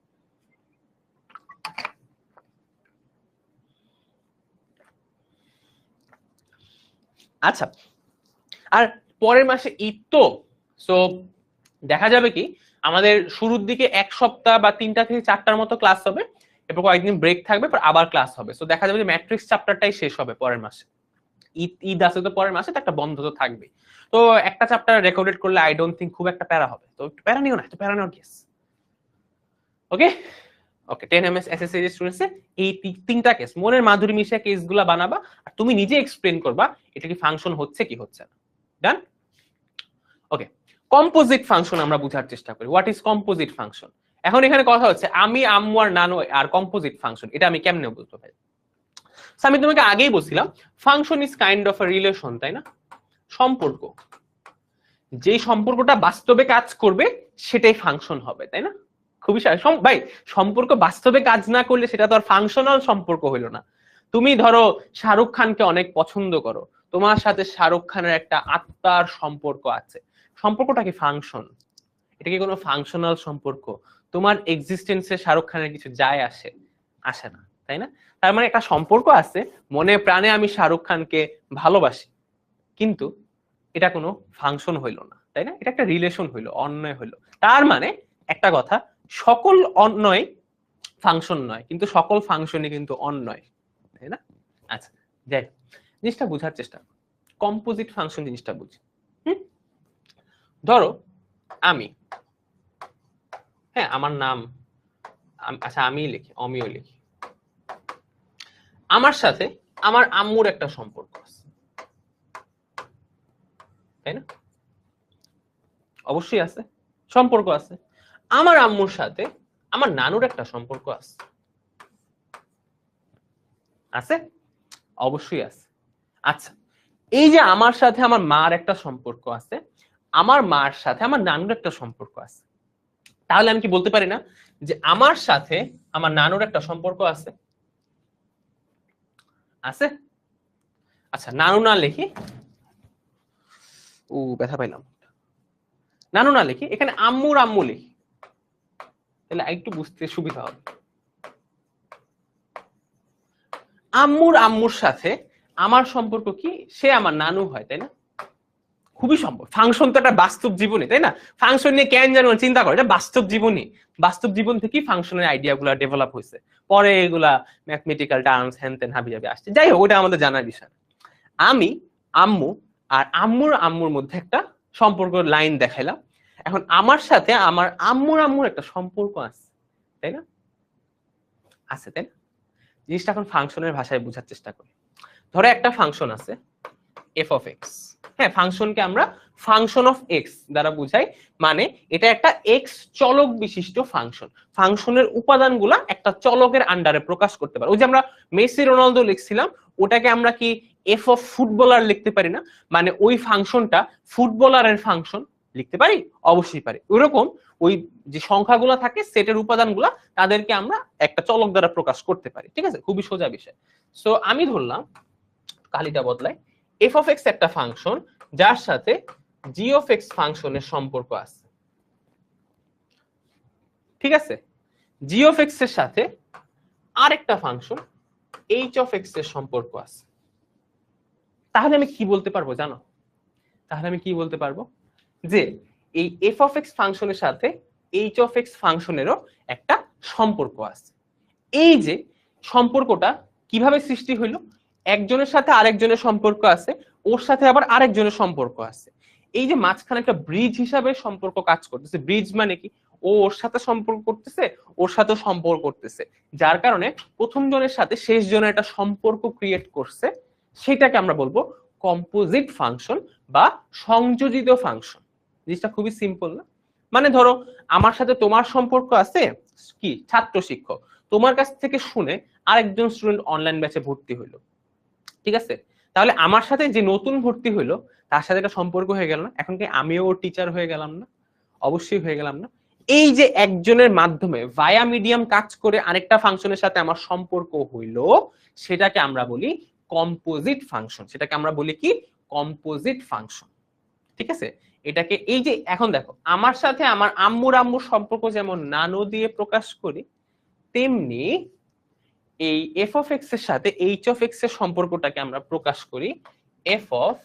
আচ্ছা, আর পরের মাসে ঈদ তো, সো দেখা যাবে কি আমাদের শুরুর দিকে 1 সপ্তাহ বা 3টা থেকে 4টার মতো ক্লাস হবে, এরপর কয়েকদিন ব্রেক থাকবে, পর আবার ক্লাস হবে। সো দেখা যাবে যে ম্যাট্রিক্স চ্যাপ্টারটাই শেষ হবে পরের মাসে। ঈদ আছে তো পরের মাসে, তো একটা বন্ধ তো থাকবে। তো একটা চ্যাপ্টার রেকর্ডেড করলে আই ডোন্ট থিঙ্ক খুব একটা প্যারা হবে, তো একটু প্যারা নিও না, একটু প্যারা নেওয়ার কেস। ওকে ওকে, 10ms এসএসসি স্টুডেন্টস এই 3টা কেস মনের মাধুরী মিশা কেসগুলা বানাবা, আর তুমি নিজে এক্সপ্লেন করবা এটা কি ফাংশন হচ্ছে কি হচ্ছে না। ডান? ওকে, কম্পোজিট ফাংশন আমরা বুঝার চেষ্টা করি। What is composite function? এখন এখানে কথা হচ্ছে আমি, আম্মু আর নানু আর কম্পোজিট ফাংশন, এটা আমি কেমনে বুঝবো ভাই? আমি তোমাকে আগেই বলছিলাম function is kind of a relation, তাই না? সম্পর্ক, যেই সম্পর্কটা বাস্তবে কাজ করবে সেটাই ফাংশন হবে, তাই না? খুবই ভাই, সম্পর্ক বাস্তবে কাজ না করলে সেটা তো আর ফাংশনাল সম্পর্ক হইলো না। তুমি ধরো শাহরুখ খানকে অনেক পছন্দ করো, তোমার সাথে শাহরুখ খানের একটা আত্মার সম্পর্ক আছে, সম্পর্কটা কি ফাংশন? এটা কি কোনো ফাংশনাল সম্পর্ক? তোমার এক্সিস্টেন্সে শাহরুখ খানের কিছু যায় আসে? আসে না, তাই না? তার মানে একটা সম্পর্ক আছে, মনে প্রাণে আমি শাহরুখ খানকে ভালোবাসি, কিন্তু এটা কোনো ফাংশন হইলো না, তাই না? এটা একটা রিলেশন হইলো, অন্যয় হইলো। তার মানে একটা কথা, সকল অন্যয় ফাংশন নয়, কিন্তু সকল ফাংশনই কিন্তু অন্যয়, তাই না? আচ্ছা, যাই জিনিসটা বোঝার চেষ্টা, কম্পোজিট ফাংশন জিনিসটা বুঝি। ধরো আমি, হ্যাঁ আমার নাম, আচ্ছা আমি লিখি, অমিও লিখি, আমার সাথে আমার আম্মুর একটা সম্পর্ক আছে, তাই না? অবশ্যই আছে, সম্পর্ক আছে। আমার আম্মুর সাথে আমার নানুর একটা সম্পর্ক আছে, আছে? অবশ্যই আছে। আচ্ছা, এই যে আমার সাথে আমার মার একটা সম্পর্ক আছে, আমার মার সাথে আমার নানুর একটা সম্পর্ক আছে, তাহলে আমি কি বলতে পারি না যে আমার সাথে আমার নানুর একটা সম্পর্ক আছে? আছে? আচ্ছা, নানু না লিখি, ও ব্যথা পাইলাম, নানু না লিখি, এখানে আম্মুর আম্মু লিখি, তাহলে একটু বুঝতে সুবিধা হবে। আম্মুর আম্মুর সাথে আমার সম্পর্ক কি? সে আমার নানু হয়, তাই না? খুবই সম্ভব। ফাংশন তো একটা বাস্তব জীবনী, তাই না? ফাংশন নিয়ে কেন জানো চিন্তা করে, এটা বাস্তব জীবনী, বাস্তব জীবন থেকেই ফাংশনের আইডিয়া গুলা ডেভেলপ হয়েছে, পরে এগুলা ম্যাথমেটিক্যাল টার্মস হ্যান তেন হাবি যাবি আসছে। যাই হোক, ওটা আমাদের জানার বিষয়। আমি, আম্মু আর আম্মুর আম্মুর মধ্যে একটা সম্পর্ক লাইন দেখাইলাম। এখন আমার সাথে আমার আম্মুর আম্মুর একটা সম্পর্ক আছে, তাই না? আছে, তাই না? জিনিসটা এখন ফাংশনের ভাষায় বোঝার চেষ্টা করি। ধরো একটা ফাংশন আছে এফ অফ এক্স। হ্যাঁ, ফাংশনকে আমরা ফাংশন অফ এক্স দ্বারা বুঝাই, মানে এটা একটা এক্স চলক বিশিষ্ট ফাংশন। ফাংশনের উপাদানগুলা একটা চলকের আন্ডারে প্রকাশ করতে পারে। ওই যে আমরা মেসি রোনালদো লিখছিলাম, ওটাকে আমরা কি এফ অফ ফুটবলার লিখতে পারি না? মানে ওই ফাংশনটা ফুটবলারের ফাংশন লিখতে পারি, অবশ্যই পারি। ওইরকম ওই যে সংখ্যাগুলো থাকে সেটের উপাদানগুলা, তাদেরকে আমরা একটা চলক দ্বারা প্রকাশ করতে পারি। ঠিক আছে, খুবই সোজা বিষয়। সো আমি ধরলাম, কালিটা বদলায়, এফ অফ এক্স একটা ফাংশন যার সাথে জি অফ এক্স ফাংশনের সম্পর্ক আছে। ঠিক আছে, জি অফ এক্স এর সাথে আরেকটা ফাংশন এইচ অফ এক্স এর সম্পর্ক আছে। তাহলে আমি কি বলতে পারবো জানো? তাহলে আমি কি বলতে পারবো যে এই এফ অফ এক্স ফাংশনের সাথে এইচ অফ এক্স ফাংশনেরও একটা সম্পর্ক আছে। এই যে সম্পর্কটা কিভাবে সৃষ্টি হইলো, একজনের সাথে আরেকজনের সম্পর্ক আছে, ওর সাথে আবার আরেকজনের সম্পর্ক আছে। এই যে মাঝখানে একটা ব্রিজ হিসাবে সম্পর্ক কাজ করতেছে। ব্রিজ মানে কি, ও ওর সাথে সম্পর্ক করতেছে, ওর সাথে সম্পর্ক করতেছে, যার কারণে প্রথম জনের সাথে শেষ জনের একটা সম্পর্ক ক্রিয়েট করছে। সেটাকে আমরা বলবো কম্পোজিট ফাংশন বা সংযোজিত ফাংশন। জিনিসটা খুবই সিম্পল না? মানে ধরো আমার সাথে তোমার সম্পর্ক আছে কি, ছাত্র শিক্ষক, তোমার কাছ থেকে শুনে আরেকজন স্টুডেন্ট অনলাইন ব্যাচে ভর্তি হইলো। ঠিক আছে, তাহলে আমার সাথে যে নতুন ভর্তি হইলো তার সাথে একটা সম্পর্ক হয়ে গেল না? এখন কি আমিও ওর টিচার হয়ে গেলাম না? অবশ্যই হয়ে গেলাম না? এই যে একজনের মাধ্যমে ভায়া মিডিয়াম কাজ করে আরেকটা ফাংশনের সাথে আমার সম্পর্ক হইলো, সেটাকে আমরা বলি কম্পোজিট ফাংশন। সেটাকে আমরা বলি কি, কম্পোজিট ফাংশন। ঠিক আছে, এটাকে এই যে এখন দেখো, আমার সাথে আমার আম্মুর সম্পর্ক যেমন নানো দিয়ে প্রকাশ করি, তেমনি এই এফ অফ এক্স এর সাথে এইচ অফ এক্স এর সম্পর্কটাকে আমরা প্রকাশ করি এফ অফ,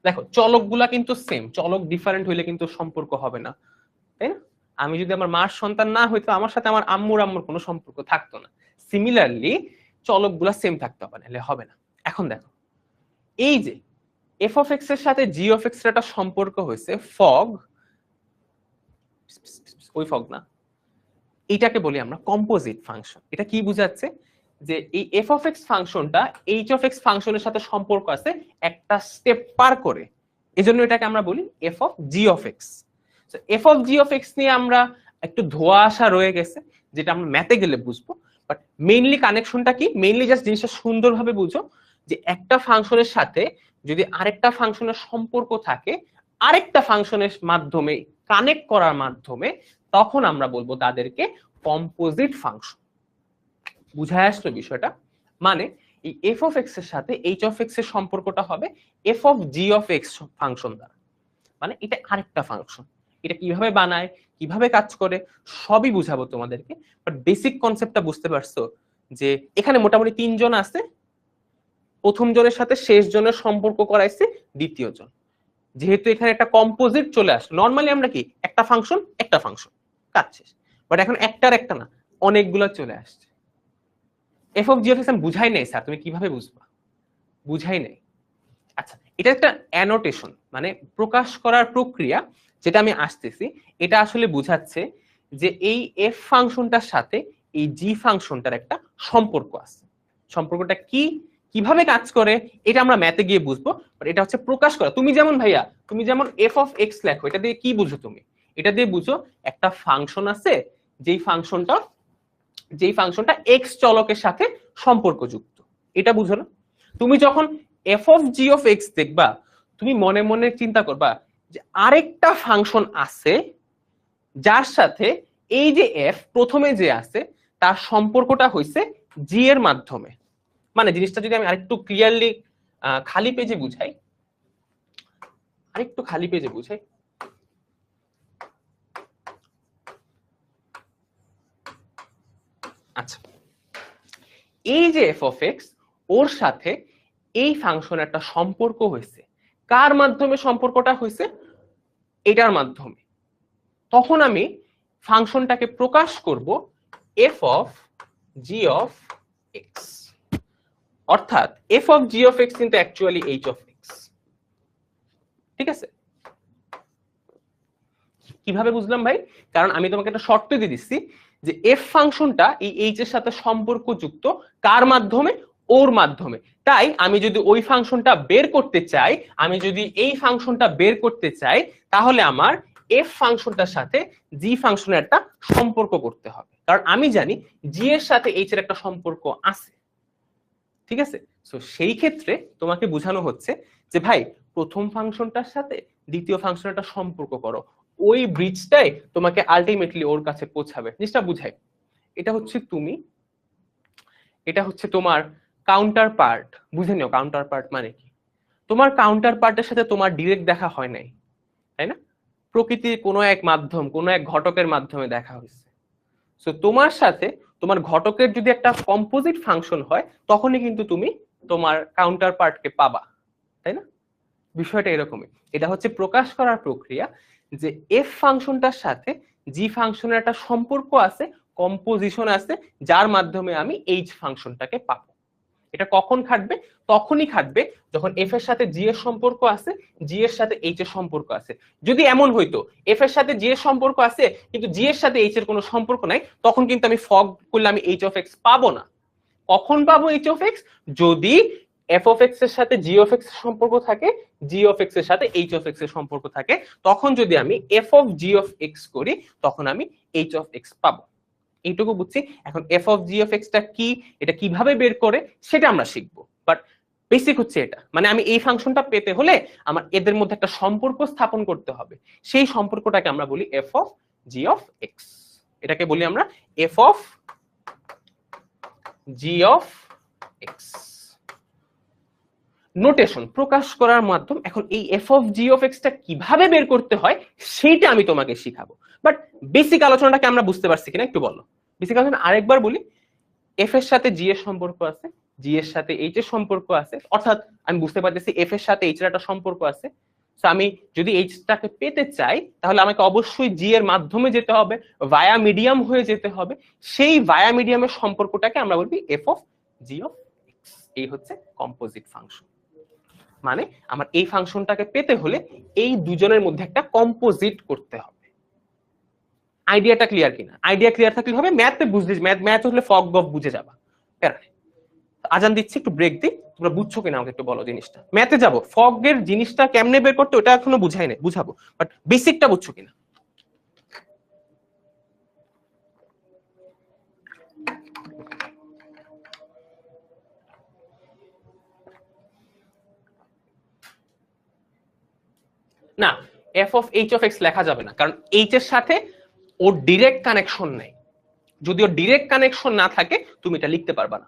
দেখো চলকগুলা কিন্তু সেম, চলক ডিফারেন্ট হইলে কিন্তু সম্পর্ক হবে না, তাই না? আমি যদি আমার মার সন্তান না হইতো, আমার সাথে আমার আম্মুর কোনো সম্পর্ক থাকতো না। সিমিলারলি চলকগুলা সেম থাকতে হবে, নাহলে হবে না। এখন দেখো, এই যে এফ অফ এক্স এর সাথে জি অফ এক্স এর একটা সম্পর্ক হয়েছে ফগ, ওই ফগ না, এটাকে বলি আমরা কম্পোজিট ফাংশন। এটা কি বোঝাচ্ছে, যে এই এফ অফ এক্স ফাংশনটা এইচ অফ এক্স ফাংশনের সাথে সম্পর্ক আছে একটা স্টেপ পার করে, এজন্য এটাকে আমরা বলি f of g of x. F of g of x নিয়ে আমরা একটু ধোয়া আসা রয়ে গেছে, যেটা আমরা ম্যাথে গেলে বুঝবো। বাট মেইনলি কানেকশনটা কি, মেইনলি জাস্ট জিনিসটা সুন্দরভাবে বুঝো, যে একটা ফাংশনের সাথে যদি আরেকটা ফাংশনের সম্পর্ক থাকে আরেকটা ফাংশনের মাধ্যমে, কানেক্ট করার মাধ্যমে, তখন আমরা বলবো তাদেরকে কম্পোজিট ফাংশন। বুঝায় আসলো বিষয়টা? মানে এই এফ অফ এক্স এর সাথে এইচ অফ এক্স এর সম্পর্কটা হবে F of g of x function দ্বারা। মানে এটা আরেকটা ফাংশন। এটা কিভাবে বানায়, কিভাবে কাজ করে, সবই বুঝাবো তোমাদেরকে। বাট বেসিক কনসেপ্টটা বুঝতে পারছো, যে এখানে মোটামুটি তিনজন আছে, প্রথম জনের সাথে শেষ জনের সম্পর্ক করাইছে দ্বিতীয় জন। যেহেতু এখানে একটা কম্পোজিট চলে আসলো, নর্মালি আমরা কি একটা ফাংশন কাজ শেষ। বাট এখন একটার একটা না, অনেকগুলো চলে আসছে। F of g of x আমি বুঝাই নাই স্যার, তুমি কিভাবে বুঝবা? বুঝাই নাই। আচ্ছা, এটা একটা অ্যানোটেশন, মানে প্রকাশ করার প্রক্রিয়া, যেটা আমি আসতেছি। এটা আসলে বুঝাচ্ছে যে এই এফ ফাংশনটার সাথে এই জি ফাংশনটার একটা সম্পর্ক আছে। সম্পর্কটা কি, কিভাবে কাজ করে, এটা আমরা ম্যাথে গিয়ে বুঝবো। বাট এটা হচ্ছে প্রকাশ করা। তুমি যেমন ভাইয়া, তুমি যেমন এফ অফ এক্স লেখো, এটা দিয়ে কি বুঝো তুমি? এটা দিয়ে বুঝো একটা ফাংশন আছে, যেই ফাংশনটা এক্স চলকের সাথে সম্পর্কযুক্ত, এটা বুঝো না? তুমি যখন f of g of x দেখবা, তুমি মনে মনে চিন্তা করবা যে আরেকটা ফাংশন আছে যার সাথে এই যে এফ প্রথমে যে আছে তার সম্পর্কটা হইছে জি এর মাধ্যমে। মানে জিনিসটা যদি আমি আরেকটু ক্লিয়ারলি খালি পেজে বুঝাই, আচ্ছা, এই যে এফ অফ এক্স, ওর সাথে এই ফাংশন একটা সম্পর্ক হয়েছে। কার মাধ্যমে সম্পর্কটা হয়েছে? এটার মাধ্যমে। তখন আমি ফাংশনটাকে প্রকাশ করব f of g of x, অর্থাৎ f of g of x কিন্তু অ্যাকচুয়ালি এইচ অফ এক্স। ঠিক আছে, কিভাবে বুঝলাম ভাই? কারণ আমি তোমাকে একটা শর্ত দিয়ে দিচ্ছি যে এফ ফাংশনটা এই এইচ এর সাথে সম্পর্কযুক্ত কার মাধ্যমে, ওর মাধ্যমে। তাই আমি যদি ওই ফাংশনটা বের করতে চাই, আমি যদি এই ফাংশনটা বের করতে চাই, তাহলে আমার এফ ফাংশনটার সাথে জি ফাংশনের একটা সম্পর্ক করতে হবে, কারণ আমি জানি জি এর সাথে এইচ এর একটা সম্পর্ক আছে। ঠিক আছে, সো সেই ক্ষেত্রে তোমাকে বোঝানো হচ্ছে যে ভাই প্রথম ফাংশনটার সাথে দ্বিতীয় ফাংশনের একটা সম্পর্ক করো, ওই ব্রিজটাই তোমাকে আলটিমেটলি ওর কাছে পৌঁছাবে। জিনিসটা বুঝাই, এটা হচ্ছে তুমি, এটা হচ্ছে তোমার কাউন্টার পার্ট। বুঝে নিও কাউন্টার পার্ট মানে কি। তোমার কাউন্টার পার্টের সাথে তোমার ডিরেক্ট দেখা হয় নাই, তাই না? প্রকৃতির কোনো এক মাধ্যম, কোনো এক ঘটকের মাধ্যমে দেখা হয়েছে। সো তোমার সাথে তোমার ঘটকের যদি একটা কম্পোজিট ফাংশন হয়, তখনই কিন্তু তুমি তোমার কাউন্টার পার্টকে পাবা, তাই না? বিষয়টা এরকমই। এটা হচ্ছে প্রকাশ করার প্রক্রিয়া যে এফ ফাংশনটার সাথে জি ফাংশনের একটা সম্পর্ক আছে, কম্পোজিশন আছে, যার মাধ্যমে আমি এইচ ফাংশনটাকে পাবো। এটা কখন খাটবে? তখনই খাটবে যখন এফ এর সাথে জি এর সম্পর্ক আছে, জি এর সাথে এইচ এর সম্পর্ক আছে। যদি এমন হইতো এফ এর সাথে জি এর সম্পর্ক আছে কিন্তু জি এর সাথে এইচ এর কোনো সম্পর্ক নাই, তখন কিন্তু আমি ফগ করলে আমি এইচ অফ এক্স পাবো না। কখন পাবো এইচ অফ এক্স? যদি এফ অফ এক্স এর সাথে জি অফ এক্স এর সম্পর্ক থাকে, জি অফ এক্স এর সাথে এইচ অফ এক্স এর সম্পর্ক থাকে, তখন যদি আমি F of g of x করি, তখন আমি এইচ অফ এক্স পাবো। এইটুকু বুঝছি। এখন F of g of x টা কি, এটা কিভাবে বের করে সেটা আমরা শিখবো, বাট বেসিক হচ্ছে এটা। মানে আমি এই ফাংশনটা পেতে হলে আমার এদের মধ্যে একটা সম্পর্ক স্থাপন করতে হবে, সেই সম্পর্কটাকে আমরা বলি f of g of x. এটাকে বলি আমরা f of g of x. Notation প্রকাশ করার মাধ্যম। এখন এই f of g of x টা কিভাবে বের করতে হয় সেইটা আমি তোমাকে শিখাবো, বাট বেসিক আলোচনাটাকে আমরা বুঝতে পারছি কিনা একটু বলো। বেসিক আলোচনা আরেকবার বলি। এফ এর সাথে জি এর সম্পর্ক আছে, জি এর সাথে এইচ এর সম্পর্ক আছে, অর্থাৎ আমি বুঝতে পারতেছি এফ এর সাথে এইচ এর একটা সম্পর্ক আছে। তো আমি যদি এইচ টাকে পেতে চাই, তাহলে আমাকে অবশ্যই জি এর মাধ্যমে যেতে হবে, ভায়া মিডিয়াম হয়ে যেতে হবে। সেই ভায়া মিডিয়ামের সম্পর্কটাকে আমরা বলবি F of g of x. এই হচ্ছে কম্পোজিট ফাংশন। মানে আমার এই ফাংশনটাকে পেতে হলে এই দুজনের মধ্যে একটা কম্পোজিট করতে হবে। আইডিয়াটা ক্লিয়ার কিনা? আইডিয়া ক্লিয়ার থাকলে হবে, ম্যাথে বুঝতে, ম্যাথ হলে ফগ গফ বুঝে যাবা। আজান দিচ্ছি, একটু ব্রেক দিই, তোমরা বুঝছো কিনা আমাকে একটু বলো জিনিসটা। ম্যাথে যাবো, ফগ এর জিনিসটা কেমনে বের করতে ওটা এখনো বুঝাই নাই, বুঝাবো, বাট বেসিকটা বুঝছো কিনা। না, F of H of x লেখা যাবে না, কারণ এইচ এর সাথে ওর ডিরেক্ট কানেকশন নাই। যদি ওর ডিরেক্ট কানেকশন না থাকে তুমি এটা লিখতে পারবা না।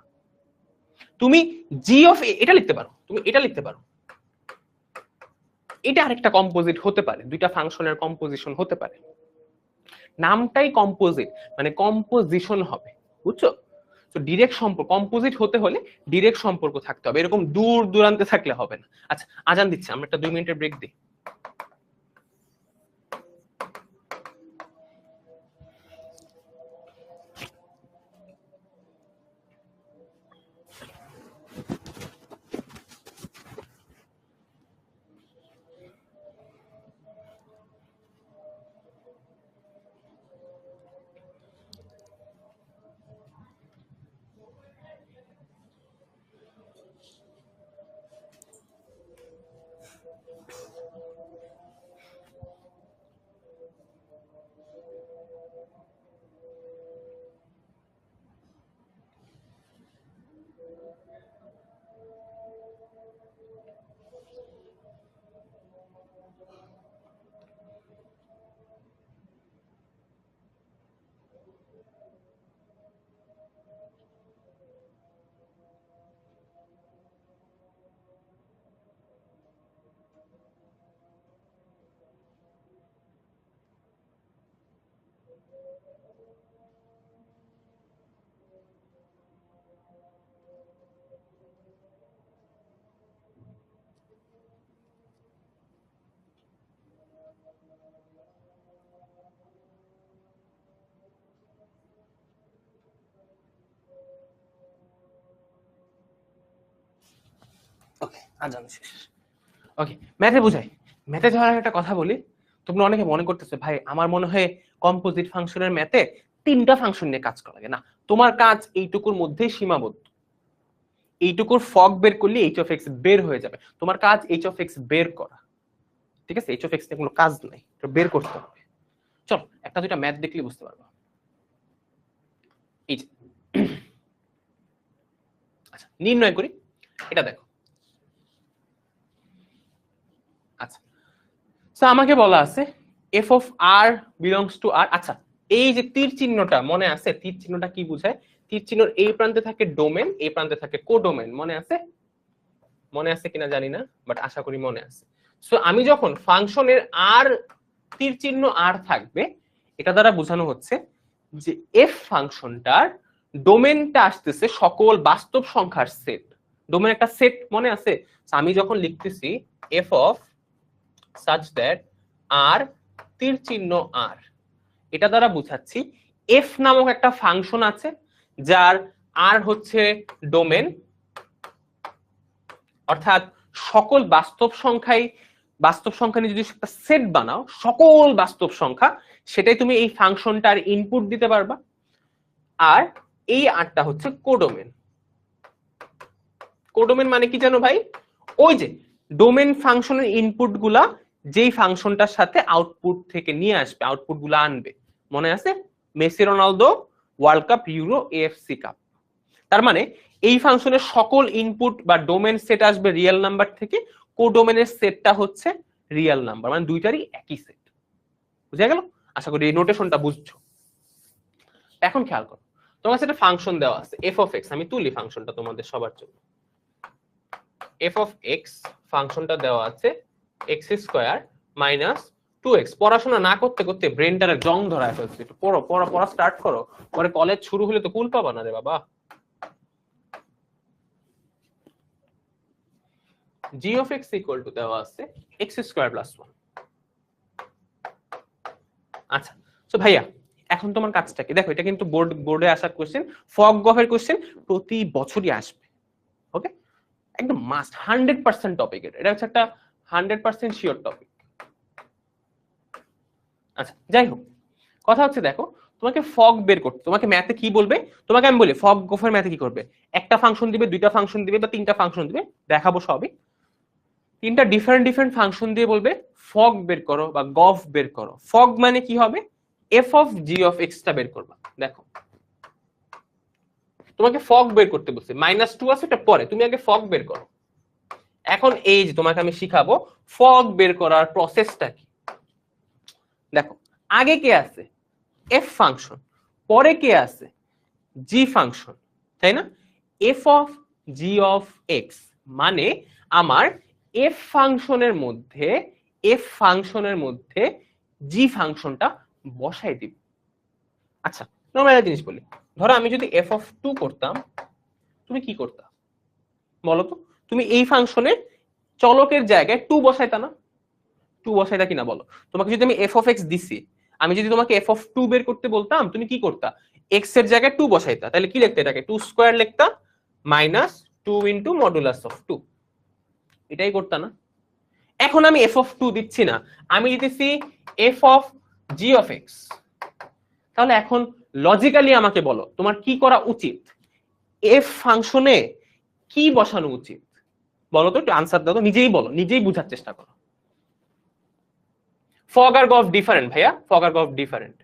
তুমি জি অফ এটা লিখতে পারো, তুমি এটা লিখতে পারো, এটা আরেকটা কম্পোজিট হতে পারে, দুইটা ফাংশনের কম্পোজিশন হতে পারে। নামটাই কম্পোজিট, মানে কম্পোজিশন হবে, বুঝছো? তো ডিরেক্ট সম্পর্ক, কম্পোজিট হতে হলে ডিরেক্ট সম্পর্ক থাকতে হবে, এরকম দূর দূরান্তে থাকলে হবে না। আচ্ছা আজান দিচ্ছে, আমরা একটা 2 মিনিটের ব্রেক দিই। ওকে, আজান শেষ। ওকে, ম্যাথে বুঝাই। ম্যাথে যাওয়ার একটা কথা বলি। তোমরা অনেকে মনে করতেছো ভাই আমার মনে হয় কম্পোজিট ফাংশনের ম্যাথে তিনটা ফাংশন নিয়ে কাজ করা লাগে না, তোমার কাজ এইটুকুর মধ্যেই সীমাবদ্ধ। এইটুকুর ফগ বের করলে এইচ অফ এক্স বের হয়ে যাবে, তোমার কাজ এইচ অফ এক্স বের করা, ঠিক আছে? এইচ অফ এক্স নিয়ে কোনো কাজ নাই, বের করতে হবে। চলো একটা দুইটা ম্যাথ দেখলে বুঝতে পারবো। এই যে আচ্ছা নির্ণয় করি, এটা দেখো। আচ্ছা তো আমাকে বলা আছে f of R belongs to R. আচ্ছা এই যে তীর চিহ্নটা মনে আছে, তীর চিহ্নটা কি বোঝায়? তীর চিহ্নর এই প্রান্তে থাকে ডোমেন, এই প্রান্তে থাকে কোডোমেন, মনে আছে? মনে আছে কিনা জানি না, বাট আশা করি মনে আছে। সো আমি যখন ফাংশনের আর তীর চিহ্ন আর থাকবে, এটা দ্বারা বোঝানো হচ্ছে যে এফ ফাংশনটার ডোমেনটা আসতেছে সকল বাস্তব সংখ্যার সেট। ডোমেন একটা সেট মনে আছে? আমি যখন লিখতেছি এফ অফ such that আর তীর চিহ্ন আর, এটা দ্বারা বুঝাচ্ছি এফ নামক একটা ফাংশন আছে যার আর হচ্ছে ডোমেন, অর্থাৎ সকল বাস্তব সংখ্যা নিয়ে যদি একটা সেট বানাও, সকল বাস্তব সংখ্যা, সেটাই তুমি এই ফাংশনটার ইনপুট দিতে পারবা। আর এই আরটা হচ্ছে কোডোমেন। কোডোমেন মানে কি জানো ভাই? ওই যে ডোমেন ফাংশনের ইনপুট গুলা যেই ফাংশনটার সাথে আউটপুট থেকে নিয়ে আসবে, আউটপুট গুলা আনবে, মনে আছে? Messi, Ronaldo, world cup, euro, AFC cup. তার মানে এই ফাংশনের সকল ইনপুট বা ডোমেন সেট আসবে রিয়েল নাম্বার থেকে, কোডোমেনের সেটটা হচ্ছে রিয়েল নাম্বার, মানে দুইটারই একই সেট। বুঝা গেল? আশা করি এই নোটেশনটা বুঝছো। এখন খেয়াল করো, তোমার কাছে একটা ফাংশন দেওয়া আছে এফ অফ এক্স। আমি তুলি ফাংশনটা তোমাদের সবার জন্য। এফ অফ এক্স ফাংশনটা দেওয়া আছে এক্স স্কোয়ার মাইনাস 2x। পড়াশোনা না করতে করতে ব্রেনটারে জং ধরায় ফেলছে, একটু পড়া স্টার্ট করো, পরে কলেজ শুরু হলে তো কুল পাবা না রে বাবা। g of x equal to দেওয়া আছে x স্কয়ার প্লাস 1। আচ্ছা তো ভাইয়া এখন তোমার কাজটা কি? দেখো এটা কিন্তু বোর্ডে আসা কোশ্চেন, ফগ গফের কোশ্চেন প্রতি বছরই আসবে। ওকে, একদম মাস্ট 100% টপিক। এটা হচ্ছে একটা 100% শিওর টপিক। আচ্ছা যাই হোক, কথা হচ্ছে দেখো তোমাকে ফগ বের করতে, তোমাকে ম্যাথে কি বলবে? তোমাকে আমি বলি ফগ গফের ম্যাথে কি করবে? একটা ফাংশন দিবে, দুইটা ফাংশন দিবে, বা তিনটা ফাংশন দিবে, দেখাবো সবই। তিনটা ডিফারেন্ট ফাংশন দিয়ে বলবে ফগ বের করো বা গফ বের করো। ফগ মানে কি হবে? F of g of extra বের করবা। দেখো তোমাকে ফগ বের করতে বলছে, -2 আছে এটা পরে, তুমি আগে ফগ বের করো। এখন এই যে তোমাকে আমি শিখাবো ফগ বের করার প্রসেসটা কি। দেখো আগে কে আছে? এফ ফাংশন, পরে কে আছে? জি ফাংশন, তাই না? F of g of x মানে আমার এফ ফাংশনের মধ্যে জি ফাংশনটা বসাই দিব। আচ্ছা নরমাল একটা জিনিস বলি, ধরো আমি যদি এফ অফ 2 করতাম, তুমি কি করতা বলো তো? তুমি এই ফাংশনের চলকের জায়গায় 2 বসাইতা না? 2 বসাইতা কিনা বলো? তোমাকে যদি আমি এফ অফ এক্স দিছি, আমি যদি তোমাকে এফ অফ 2 বের করতে বলতাম, তুমি কি করতা? এক্স এর জায়গায় 2 বসাইতা, তাহলে কি লিখতে? এটাকে 2 স্কয়ার লিখতা মাইনাস 2 ইনটু মডুলাস অফ 2, এটাই করতা না? এখন আমি এফ অফ 2 দিচ্ছি না, আমি দিতেছি F of g of x. তাহলে এখন লজিক্যালি আমাকে বলো তোমার কি করা উচিত? এফ ফাংশনে কি বসানো উচিত বলো তো, একটু আনসার দাও তো, নিজেই বলো, নিজেই বুঝার চেষ্টা করো। ফগ আর গফ ডিফারেন্ট ভাইয়া, ফগ আর গফ ডিফারেন্ট।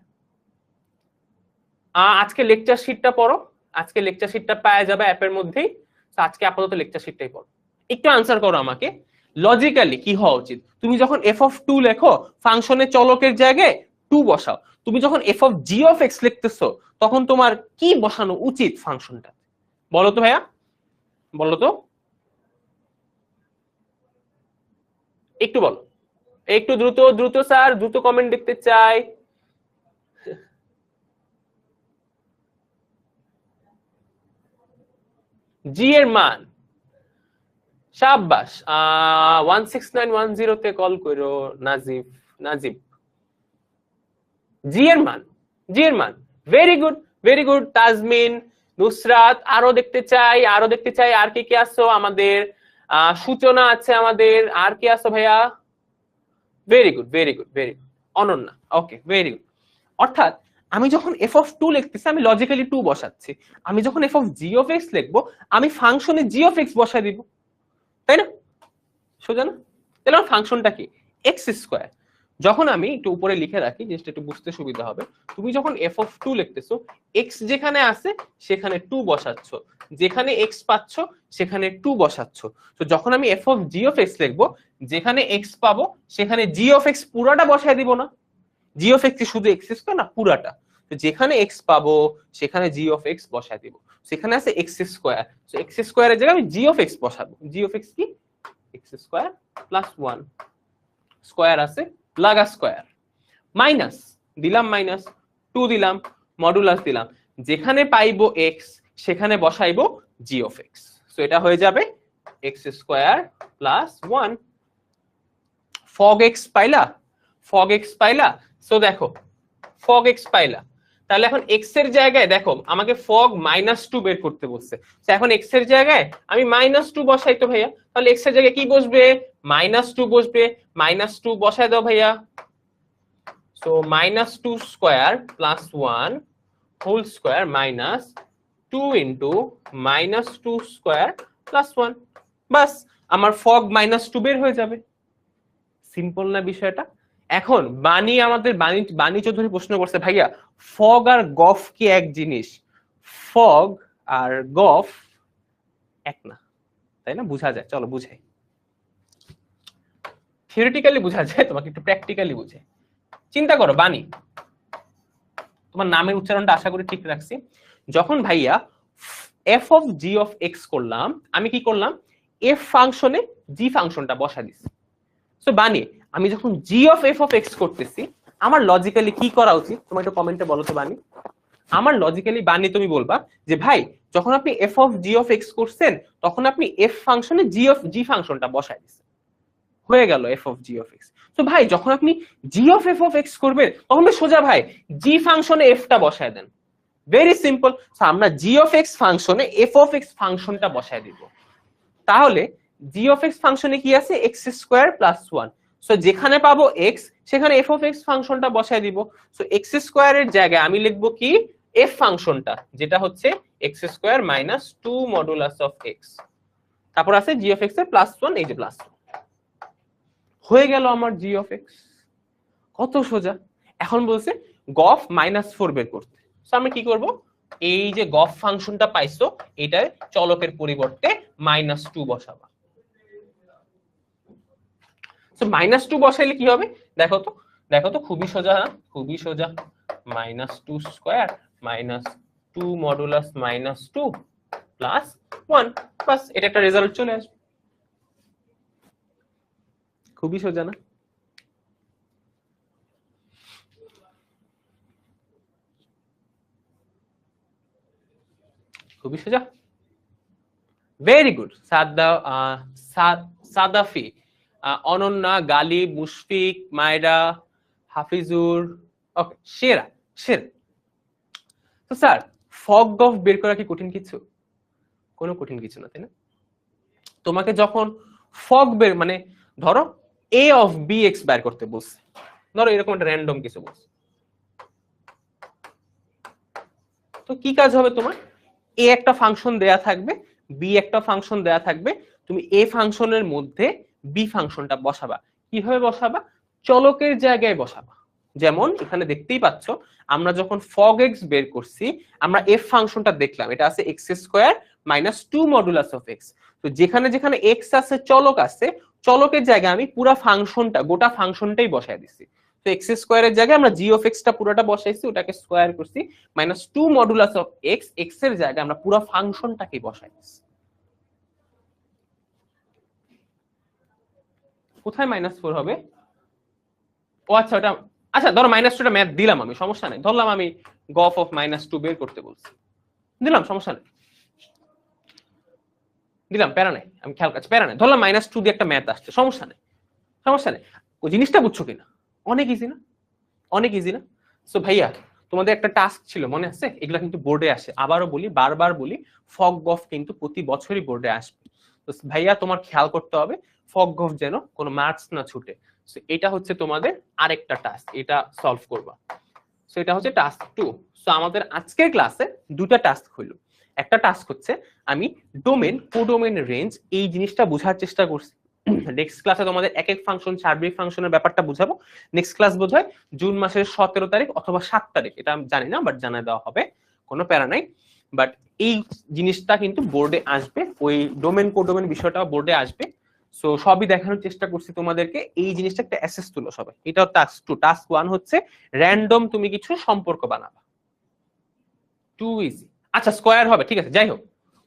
আজকে লেকচার শিটটা পড়ো, আজকে লেকচার শিটটা পাওয়া যাবে অ্যাপের মধ্যেই। তো আজকে আপাতত লেকচার শিটটাই পড়ো, একটু আনসার করো আমাকে লজিক্যালি কি হওয়া উচিত। তুমি যখন এফ অফ 2 লেখো, ফাংশনের চলকের জায়গায় 2 বসাও। তুমি যখন f of g of x লিখতেছো, তখন তোমার কি বসানো উচিত ফাংশনটা বলো তো ভাইয়া, বলো তো, একটু বলো, একটু দ্রুত দ্রুত স্যার, দ্রুত কমেন্ট দেখতে চাই। জি এর মান, শাবাশ, 16910 তে কল করো নাজিব। জি এর মান, জি এর মান, very good very good. Tajmin, Nusrat, আরো দেখতে চাই, আরো দেখতে চাই। আর কে কে আসছো? আমাদের সূচনা আছে, আমাদের আর কে আসছো ভাইয়া? Very good very good very good. Ananya, okay very good. অর্থাৎ আমি যখন এফ অফ টু লিখতেছি আমি লজিক্যালি টু বসাচ্ছি, আমি যখন f of g of x লিখবো আমি ফাংশনে জি অফ এক্স বসাই দিব, তাই না? সোজা না? তাহলে আমার ফাংশনটা কি? X square. যখন আমি একটু উপরে লিখে রাখি জিনিসটা একটু বুঝতে সুবিধা হবে, তুমি যখন এফ অফ টু লিখতেছো এক্স যেখানে আছে সেখানে টু বসাচ্ছ, যেখানে এক্স পাচ্ছ সেখানে টু বসাচ্ছ। তো যখন আমি F of g of x লিখবো যেখানে এক্স পাবো সেখানে জি অফ এক্স পুরাটা বসায় দিব না, জি অফ এক্স শুধু এক্স স্কোয়ার না পুরাটা, তো যেখানে এক্স পাবো সেখানে জি অফ এক্স বসায় দিব। সেখানে আছে এক্স স্কোয়ার, তো এক্স স্কোয়ারের জায়গায় আমি জি অফ এক্স বসাবো। জি অফ এক্স কি? X square plus one, square আছে লাগা স্কোয়ার, মাইনাস দিলাম মাইনাস, টু দিলাম, মডুলাস দিলাম, যেখানে পাইবো এক্স সেখানে বসাইবো জি অফ এক্স। সো এটা হয়ে যাবে x square plus one. Fog x পাইলা, ফগ এক্স পাইলা। সো দেখো ফগ এক্স পাইলা, তাহলে এখন এক্স এর জায়গায় দেখো আমাকে ফগ মাইনাস টু বের করতে বলছে, এখন এক্স এর জায়গায় আমি মাইনাস টু বসাই তো ভাইয়া, তাহলে এক্স এর জায়গায় কি বসবে? মাইনাস টু বসবে, মাইনাস টু বসাই দাও ভাইয়া। So minus two square plus one whole square minus two into minus two square plus one, বাস আমার ফগ মাইনাস টু বের হয়ে যাবে। সিম্পল না বিষয়টা? এখন আমাদের বাণী চৌধুরী প্রশ্ন করছে, ভাইয়া ফগ আর গফ কি এক জিনিস? ফগ আর গফ এক না, তাই না? বুঝা যায়, চলো বুঝাই। থিওরিটিক্যালি বুঝা যায়, তোমাকে একটু প্র্যাকটিক্যালি বুঝে। চিন্তা করো বাণী, তোমার নামের উচ্চারণটা আশা করি ঠিক রাখছি। যখন ভাইয়া F of g of x করলাম, আমি কি করলাম? এফ ফাংশনে জি ফাংশনটা বসা দিছি। সো বানি আমি যখন জি অফ এফ অফ এক্স করতেছি আমার লজিক্যালি কি করা উচিত? তোমার একটু কমেন্টে বলো তো বানি। আমার লজিক্যালি বানি তুমি বলবা যে ভাই যখন আপনি F of g of x করছেন তখন আপনি এফ ফাংশনে জি অফ জি ফাংশনটা বসাই দিচ্ছেন, হয়ে গেল F of g of x. তো ভাই যখন আপনি জি অফ এফ অফ এক্স করবেন তখন তো সোজা ভাই জি ফাংশনে এফটা বসায় দেন, ভেরি সিম্পল। আমরা জি অফ এক্স ফাংশনে এফ অফ এক্স ফাংশনটা বসায় দিব, তাহলে জি অফ এক্স ফাংশনে কি আছে? X square plus one. So যেখানে পাবো এক্স সেখানে এফ অফ এক্স ফাংশনটা বসায় দিব। সো এক্স স্কোয়ারের জায়গায় আমি লিখবো কি? এফ ফাংশনটা, যেটা হচ্ছে x square minus two modulus of x, তারপর আছে জি অফ এক্স এর প্লাস ওয়ান, এই যে প্লাস হয়ে গেল আমার জি অফ এক্স। কত সোজা। এখন বলছে গফ মাইনাস ফোর বের করতে, সো আমি কি করব? এই যে গফ ফাংশনটা পাইছো এটার চলকের পরিবর্তে মাইনাস টু বসাবা। সো মাইনাস টু বসাইলে কি হবে? দেখো তো, দেখো তো, খুবই সোজা না? খুবই সোজা। Minus two square minus two modulus minus two plus one, বাস এটা একটা রেজাল্ট চলে আসবে। খুবই সোজা না? খুবই সোজা, ভেরি গুড। সাদাফি, অনন্যা, গালিব, মুশফিক, মায়রা, হাফিজুর, ওকে সেরা সেরা। তো স্যার ফগ গফ বের করা কি কঠিন কিছু? কোনো কঠিন কিছু না, তাই না? তোমাকে যখন ফগ বের মানে ধরো এ অফ বি এক্স বের করতে বলছে, ধরো এরকম একটা র্যান্ডম কিছু বলছে, তো কি কাজ হবে তোমার? এ একটা ফাংশন দেয়া থাকবে, বি একটা ফাংশন দেয়া থাকবে, তুমি এ ফাংশনের মধ্যে বি ফাংশনটা বসাবা। কিভাবে বসাবা? চলকের জায়গায় বসাবা। যেমন এখানে দেখতেই পাচ্ছ আমরা যখন ফগ এক্স বের করছি আমরা এফ ফাংশনটা দেখলাম, এটা আছে x square minus two modulus of x. তো যেখানে যেখানে এক্স আছে চলক আছে, চলকের জায়গায় আমি পুরো ফাংশনটা গোটা ফাংশনটাই বসাই দিচ্ছি। তো এক্স স্কোয়ারের জায়গায় আমরা জি অফ এক্সটা পুরোটা বসাইছি, ওটাকে স্কোয়ার করছি, minus two modulus of x, x এর জায়গায় আমরা পুরো ফাংশনটাকে বসাইছি। কোথায় মাইনাস ফোর হবে? ও আচ্ছা, ওটা আচ্ছা ধরো মাইনাস টুটা ম্যাথ দিলাম আমি, সমস্যা নেই, ধরলাম আমি গফ অফ মাইনাস টু বের করতে বলছি, দিলাম, সমস্যা নেই, দিলাম, প্যারা নেই, আমি খেয়াল করছি, প্যারা নেই, ধরলাম মাইনাস টু দিয়ে একটা ম্যাথ আসছে, সমস্যা নেই, সমস্যা নেই। ওই জিনিসটা বুঝছো কিনা? অনেক ইজি না? অনেক ইজি না? সো ভাইয়া তোমাদের একটা টাস্ক ছিল মনে আছে, এগুলা কিন্তু বোর্ডে আসে, আবারও বলি, বারবার বলি, ফগ গফ কিন্তু প্রতি বছরই বোর্ডে আসবে। তো ভাইয়া তোমার খেয়াল করতে হবে ফগ গফ যেন কোনো মার্কস না ছুটে। সো এটা হচ্ছে তোমাদের আরেকটা টাস্ক, এটা সলভ করবা। সো এটা হচ্ছে টাস্ক 2। সো আমাদের আজকের ক্লাসে দুটা টাস্ক হলো। একটা টাস্ক হচ্ছে আমি ডোমেন কোডোমেন রেঞ্জ এই জিনিসটা বোঝার চেষ্টা করছি। নেক্সট ক্লাসে তোমাদের এক এক ফাংশন সার্বিক ফাংশনের ব্যাপারটা বুঝাবো। নেক্সট ক্লাস বোধহয় জুন মাসের 17 তারিখ অথবা 7 তারিখ, এটা আমি জানি না, বাট জানাই দেওয়া হবে, কোনো প্যারা নাই। বাট এই জিনিসটা কিন্তু বোর্ডে আসবে, ওই ডোমেন কোডোমেন বিষয়টা বোর্ডে আসবে। সো সবই দেখানোর চেষ্টা করছি তোমাদেরকে। এই জিনিসটা একটা অ্যাসেস তুলো সবাই। এটা টাস্ক 2। টাস্ক 1 হচ্ছে র্যান্ডম তুমি কিছু সম্পর্ক বানাবা, টু ইজি। আচ্ছা স্কয়ার হবে, ঠিক আছে, যাই হোক,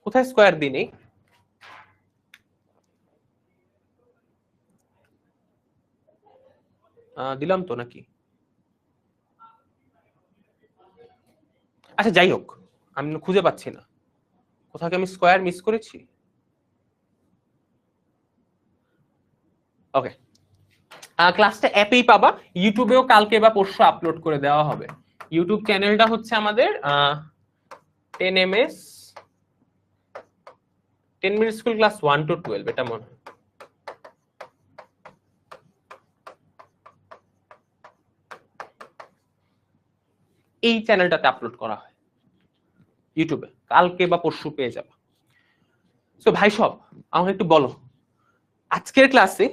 কোথায় স্কয়ার দিই নেই, দিলাম তো নাকি? আচ্ছা যাই হোক, আমি খুঁজে পাচ্ছি না কোথাকে আমি স্কয়ার মিস করেছি। ওকে, ক্লাসটা অ্যাপেই পাবা, ইউটিউবেও কালকে বা পরশু আপলোড করে দেওয়া হবে। ইউটিউব চ্যানেলটা হচ্ছে আমাদের 10ms 10 minute school class 1 to 12, এটা মনে হয়। এই চ্যানেলটাতে আপলোড করা হয় ইউটিউবে, কালকে বা পরশু পেয়ে যাবে। সো ভাই সব আমাকে একটু বলো, আজকের ক্লাসে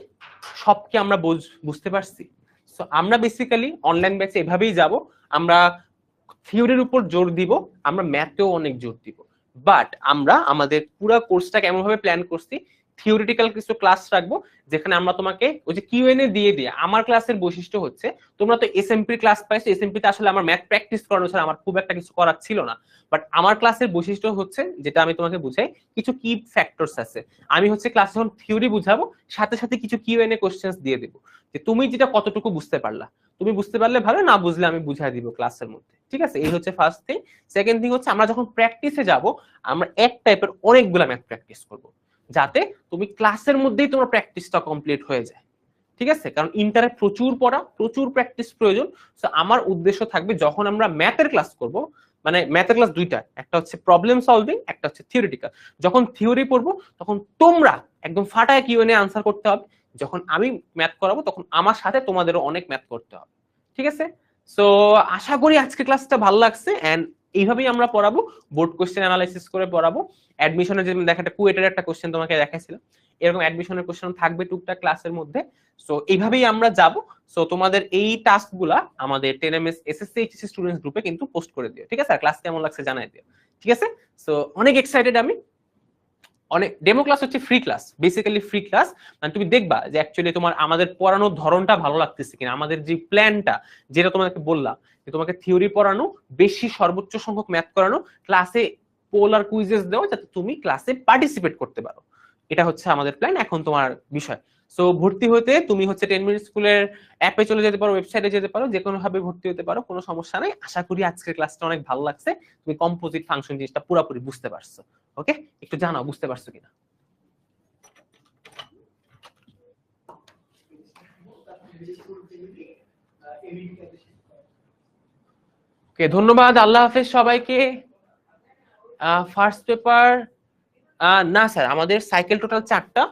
সব কি আমরা বুঝতে পারছি? সো আমরা বেসিক্যালি অনলাইন ব্যাচে এভাবেই যাব, আমরা থিওরির উপর জোর দিব, আমরা ম্যাথেও অনেক জোর দিব। বাট আমরা আমাদের পুরো কোর্সটাকে এমন ভাবে প্ল্যান করছি, থিওরিটিক্যাল কিছু ক্লাস রাখবো যেখানে আমরা তোমাকে ওই যে কিউএনএ দিয়ে দিয়ে, আমার ক্লাসের বৈশিষ্ট্য হচ্ছে তোমরা তো এসএমপি ক্লাস পাইছো, এসএমপি তে আসলে আমার ম্যাথ প্র্যাকটিস করানো ছাড়া আমার খুব একটা কিছু করার ছিল না। বাট আমার ক্লাসের বৈশিষ্ট্য হচ্ছে, যেটা আমি তোমাকে বুঝাই, কিছু কি ফ্যাক্টরস আছে। আমি হচ্ছে ক্লাসে যখন থিওরি বুঝাবো সাথে সাথে কিছু কিউএনএ কোশ্চেন্স দিয়ে দেবো, যে তুমি যেটা কতটুকু বুঝতে পারলা, তুমি বুঝতে পারলে ভালো, না বুঝলে আমি বুঝাই দিব ক্লাসের মধ্যে, ঠিক আছে? এই হচ্ছে ফার্স্ট থিং। সেকেন্ড থিং হচ্ছে আমরা যখন প্র্যাকটিসে যাব, আমরা এক টাইপের অনেকগুলা ম্যাথ প্র্যাকটিস করব, যাতে তুমি ক্লাসের মধ্যেই তোমার প্র্যাকটিসটা কমপ্লিট হয়ে যায়, ঠিক আছে? কারণ ইন্টারে প্রচুর পড়া, প্রচুর প্র্যাকটিস প্রয়োজন। তো আমার উদ্দেশ্য থাকবে যখন আমরা ম্যাথের ক্লাস করব, মানে ম্যাথের ক্লাস দুইটা, একটা হচ্ছে প্রবলেম সলভিং, একটা হচ্ছে থিওরিটিক্যাল। যখন থিওরি পড়বো তখন তোমরা একদম ফাটায় কিউএনএ আনসার করতে হবে, যখন আমি ম্যাথ করাবো তখন আমার সাথে তোমাদেরও অনেক ম্যাথ করতে হবে, ঠিক আছে? সো আশা করি আজকের ক্লাসটা ভালো লাগছে, এন্ড এইভাবেই আমরা পড়াবো, বোর্ড কোশ্চেন অ্যানালাইসিস করে পড়াবো। অ্যাডমিশনের যে দেখা একটা কুয়েটের একটা কোশ্চেন তোমাকে দেখাইছিলাম, এরকম অ্যাডমিশনের কোশ্চেন থাকবে টুকটাক ক্লাসের মধ্যে। সো এইভাবেই আমরা যাব। সো তোমাদের এই টাস্কগুলা আমাদের 10ms এসএসসি এইচএসসি স্টুডেন্টস গ্রুপে কিন্তু পোস্ট করে দিও, ঠিক আছে? আর ক্লাস কেমন লাগছে জানাই দিও, ঠিক আছে? সো অনেক এক্সাইটেড আমি। অনেক ডেমো ক্লাস হচ্ছে free class, basically free class, মানে তুমি দেখবা যে অ্যাকচুয়ালি তোমার আমাদের পড়ানোর ধরনটা ভালো লাগতেছে কিনা, আমাদের যে প্ল্যানটা, যেটা তোমাকে বললাম যে তোমাকে থিওরি পড়ানো, বেশি সর্বোচ্চ সংখ্যক ম্যাথ করানো, ক্লাসে পোলার কুইজেস দেওয়া, যাতে তুমি ক্লাসে পার্টিসিপেট করতে পারো, এটা হচ্ছে আমাদের প্ল্যান। এখন তোমার বিষয়, সো ভর্তি হতে তুমি হচ্ছে 10 মিনিট স্কুলের অ্যাপে চলে যেতে পারো, ওয়েবসাইটে যেতে পারো, যে কোনো ভাবে ভর্তি হতে পারো, কোনো সমস্যা নাই। আশা করি আজকের ক্লাসটা অনেক ভালো লাগছে, তুমি কম্পোজিট ফাংশন জিনিসটা পুরোপুরি বুঝতে পারছো। ওকে, একটু জানাও বুঝতে পারছো কিনা। ওকে, ধন্যবাদ, আল্লাহ হাফেজ সবাইকে। ফার্স্ট পেপার না স্যার, আমাদের সাইকেল টোটাল 4টা।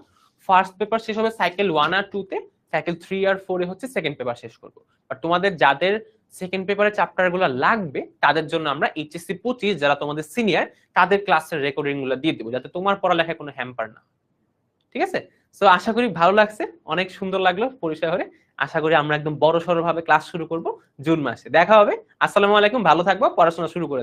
ফার্স্ট পেপার শেষ হবে সাইকেল 1 আর 2 তে, সাইকেল 3 আর 4 এ হচ্ছে সেকেন্ড পেপার শেষ করব। বাট তোমাদের যাদের সেকেন্ড পেপারের চ্যাপ্টারগুলো লাগবে তাদের জন্য আমরা এইচএসসি 25 যারা তোমাদের সিনিয়র, তাদের ক্লাসের রেকর্ডিং গুলো দিয়ে দেবো, যাতে তোমার পড়ালেখায় কোনো হ্যাম্পার না, ঠিক আছে? সো আশা করি ভালো লাগছে, অনেক সুন্দর লাগলো পরিচয় হয়ে। আশা করি আমরা একদম বড় সড়ো ভাবে ক্লাস শুরু করব জুন মাসে। দেখা হবে। আসসালামু আলাইকুম, ভালো থাকবো, পড়াশোনা শুরু করে